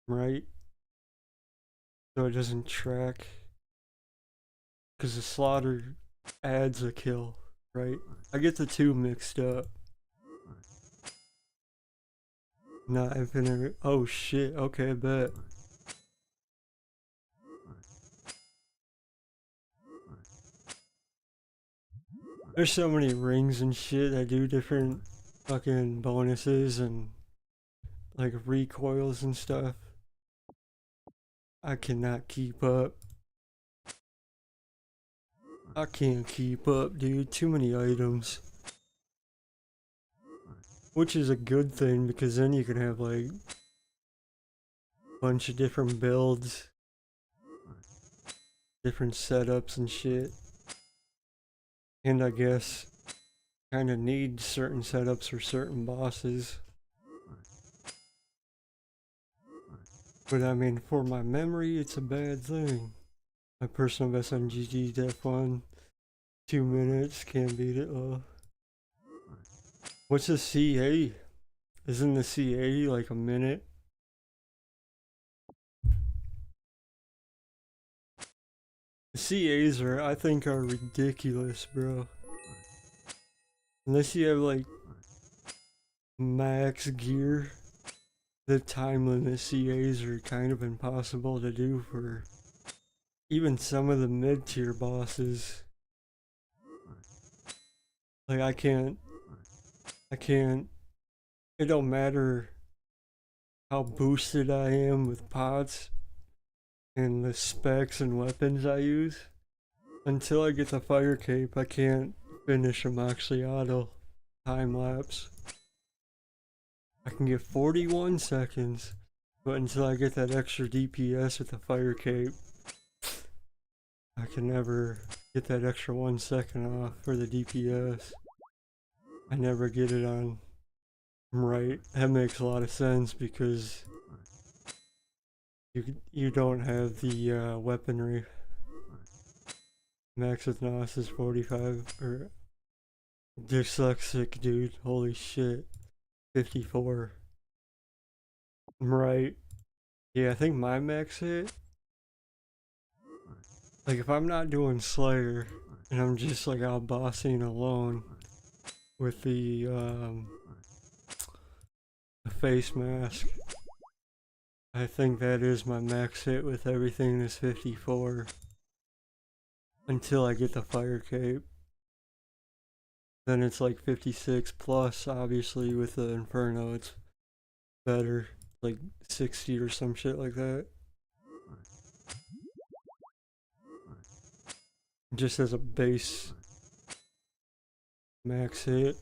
Right? So it doesn't track. Because the slaughter adds a kill, right? I get the two mixed up. Not infinite. Oh shit, okay, bet. There's so many rings and shit that do different fucking bonuses and like recoils and stuff. I cannot keep up. I can't keep up, dude. Too many items. Which is a good thing because then you can have like a bunch of different builds, different setups and shit. And I guess kind of need certain setups for certain bosses. But I mean, for my memory, it's a bad thing. My personal best on GG Def 1. 2 minutes, can't beat it. What's a CA? Isn't the CA like a minute? The CAs are, I think, are ridiculous, bro. Unless you have like max gear, the time limit CAs are kind of impossible to do for even some of the mid-tier bosses. Like I can't, it don't matter how boosted I am with pots and the specs and weapons I use. Until I get the fire cape, I can't finish a Moxie auto. time lapse. I can get 41 seconds, but until I get that extra DPS with the fire cape, I can never get that extra 1 second off for the DPS. I never get it on right. That makes a lot of sense because you don't have the weaponry. Max with NOS is 45, or dyslexic, dude. Holy shit. 54. I'm right. Yeah, I think my max hit, like if I'm not doing Slayer and I'm just like out bossing alone with the face mask, I think that is my max hit with everything is 54 until I get the fire cape. Then it's like 56 plus, obviously with the Inferno it's better, like 60 or some shit like that. Just as a base max hit.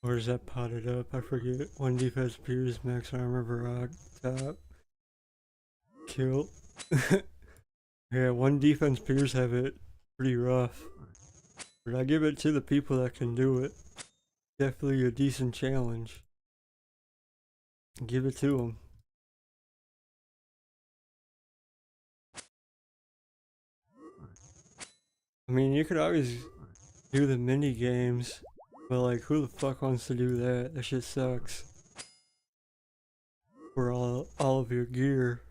Or is that potted up? I forget. 1 defense Piers, max armor, Varrock, top. Kill. Yeah, 1 defense Piers have it pretty rough. But I give it to the people that can do it. Definitely a decent challenge. Give it to them. I mean, you could always do the mini games, but like, who the fuck wants to do that? That shit sucks. For all of your gear.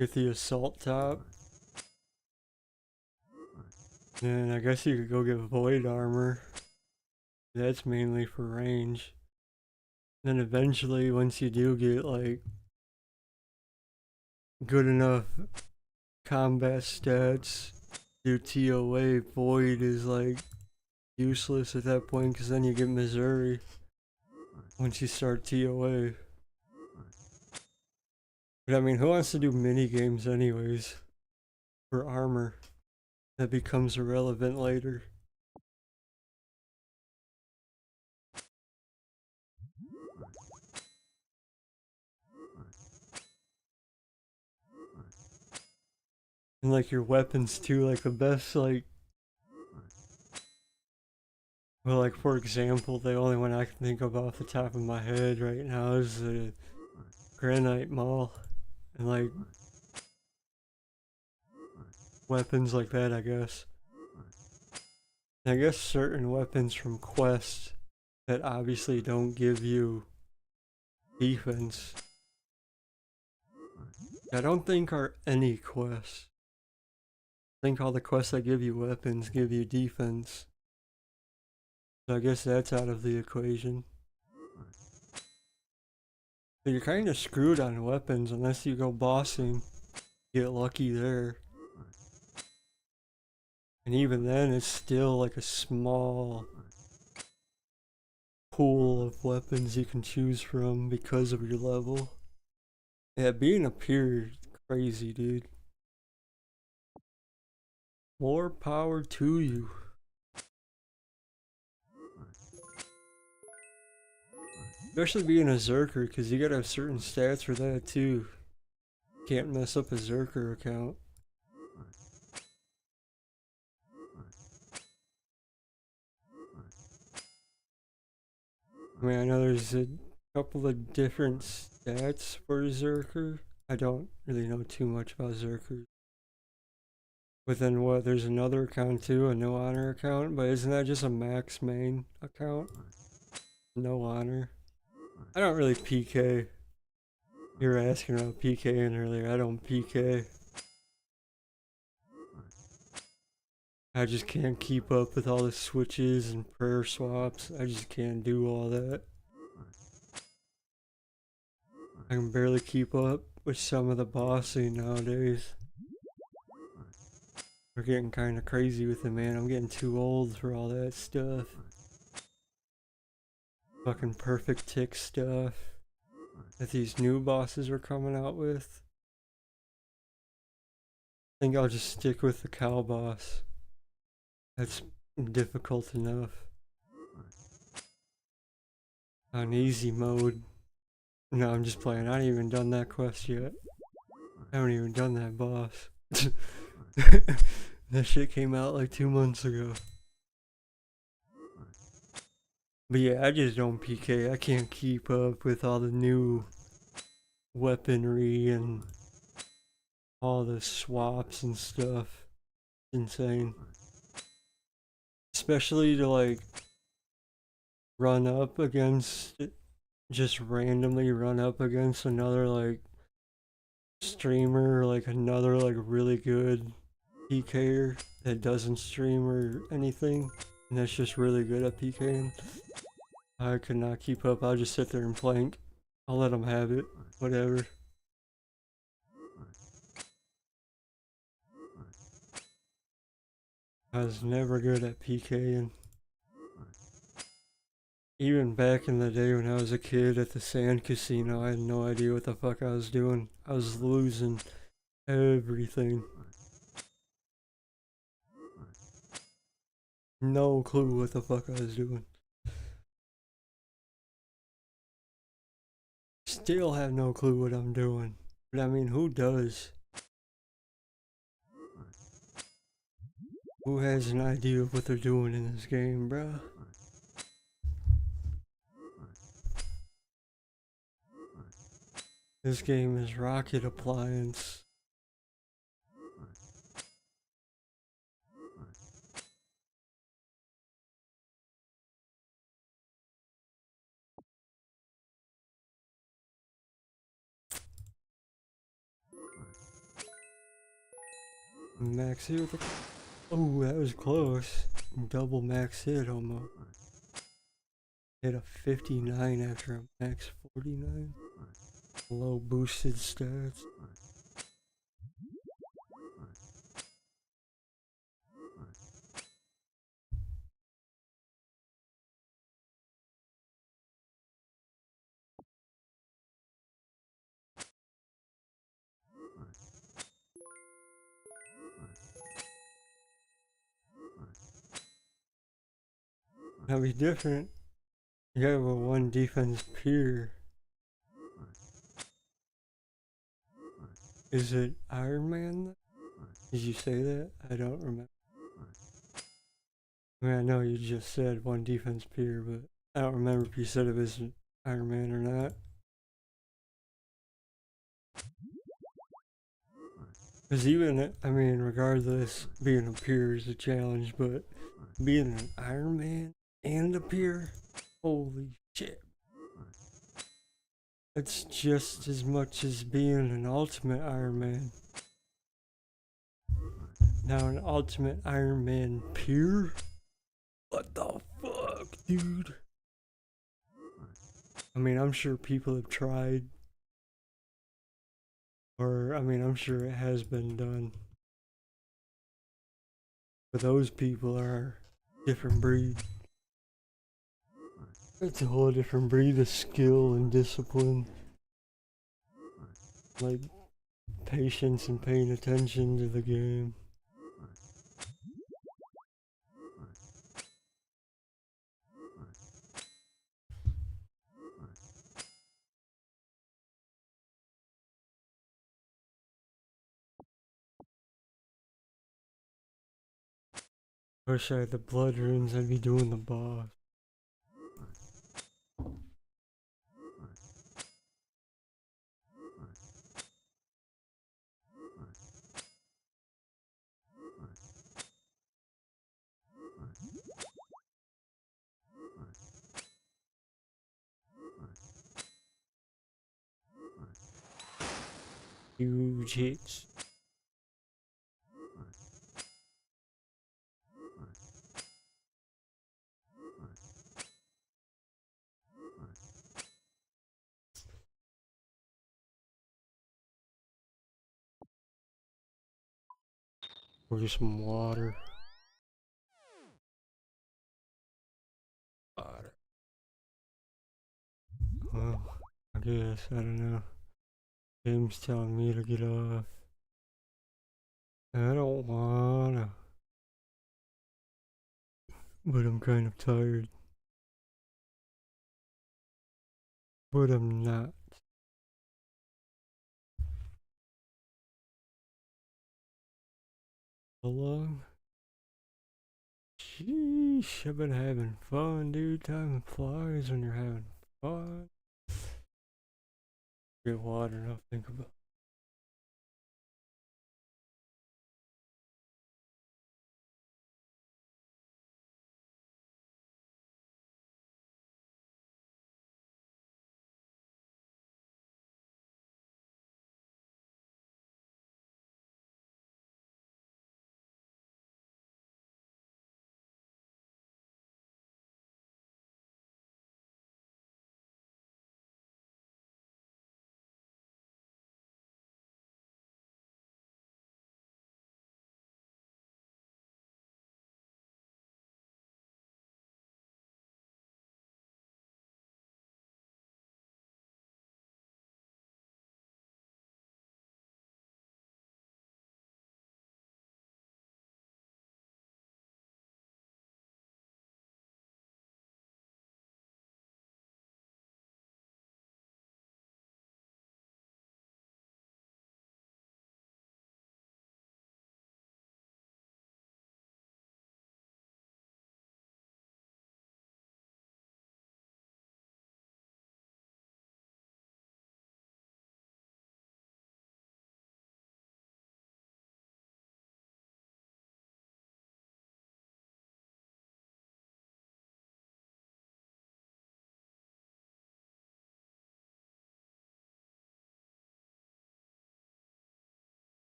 Get the assault top. And I guess you could go get void armor. That's mainly for range. Then eventually, once you do get like good enough combat stats, your TOA void is like useless at that point because then you get Missouri once you start TOA. But I mean, who wants to do mini games anyways for armor? That becomes irrelevant later. And like your weapons too, like the best like, well, like for example, the only one I can think of off the top of my head right now is the Granite Maul. And like weapons like that, I guess. And I guess certain weapons from quests that obviously don't give you defense, I don't think are any quests. I think all the quests that give you weapons give you defense. So I guess that's out of the equation. So you're kind of screwed on weapons unless you go bossing. Get lucky there. And even then, it's still like a small pool of weapons you can choose from because of your level. Yeah, being a peer is crazy, dude. More power to you. Especially being a Zerker, because you gotta have certain stats for that too. Can't mess up a Zerker account. I mean, I know there's a couple of different stats for Zerker. I don't really know too much about Zerker. But then what, there's another account too, a no honor account, but isn't that just a max main account? No honor. I don't really PK. You were asking about PKing earlier, I don't PK. I just can't keep up with all the switches and prayer swaps. I just can't do all that. I can barely keep up with some of the bossing nowadays. We're getting kind of crazy with it, man. I'm getting too old for all that stuff. Fucking perfect tick stuff that these new bosses are coming out with. think I'll just stick with the cow boss. That's difficult enough. On easy mode. No, I'm just playing. I haven't even done that quest yet. I haven't even done that boss. That shit came out like 2 months ago. But yeah, I just don't PK. I can't keep up with all the new weaponry and all the swaps and stuff. It's insane. Especially to like run up against, just randomly run up against another like streamer, like another like really good PKer that doesn't stream or anything, and that's just really good at PKing. I could not keep up. I'll just sit there and plank. I'll let them have it. Whatever. I was never good at PKing. Even back in the day when I was a kid at the sand casino, I had no idea what the fuck I was doing. I was losing everything. No clue what the fuck I was doing. Still have no clue what I'm doing. But I mean, who does? Who has an idea of what they're doing in this game, bruh? This game is rocket appliance. Max hit. Oh, that was close. Double max hit almost. Hit a 59 after a max 49. Low boosted stats. That'd be different. You have a one defense peer. Is it Iron Man? Did you say that? I don't remember. I mean, I know you just said one defense peer, but I don't remember if you said it was Iron Man or not. Because even, I mean, regardless, being a peer is a challenge, but being an Iron Man and a peer, holy shit. It's just as much as being an Ultimate Iron Man. Now, an Ultimate Iron Man peer? What the fuck, dude? I mean, I'm sure people have tried. Or, I mean, I'm sure it has been done. But those people are a different breed. It's a whole different breed of skill and discipline. Like, patience and paying attention to the game. Wish I had the blood runes, I'd be doing the boss. Huge hits. Or just some water. Water. Well, I guess, I don't know. Game's telling me to get off. I don't wanna, but I'm kind of tired. But I'm not. How long? Sheesh, I've been having fun, dude. Time flies when you're having fun. Get water and I'll think about it.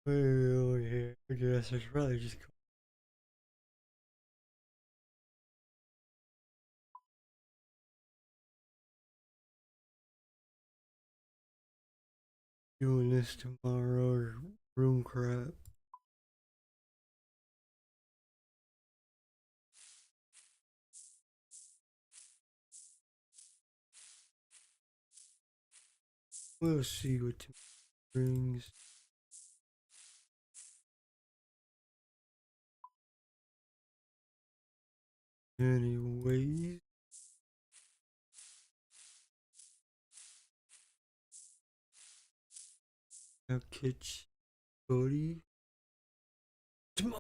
Well, yeah, I guess it's probably just doing this tomorrow or room crap. We'll see what tomorrow brings. Anyways, I'll catch buddy.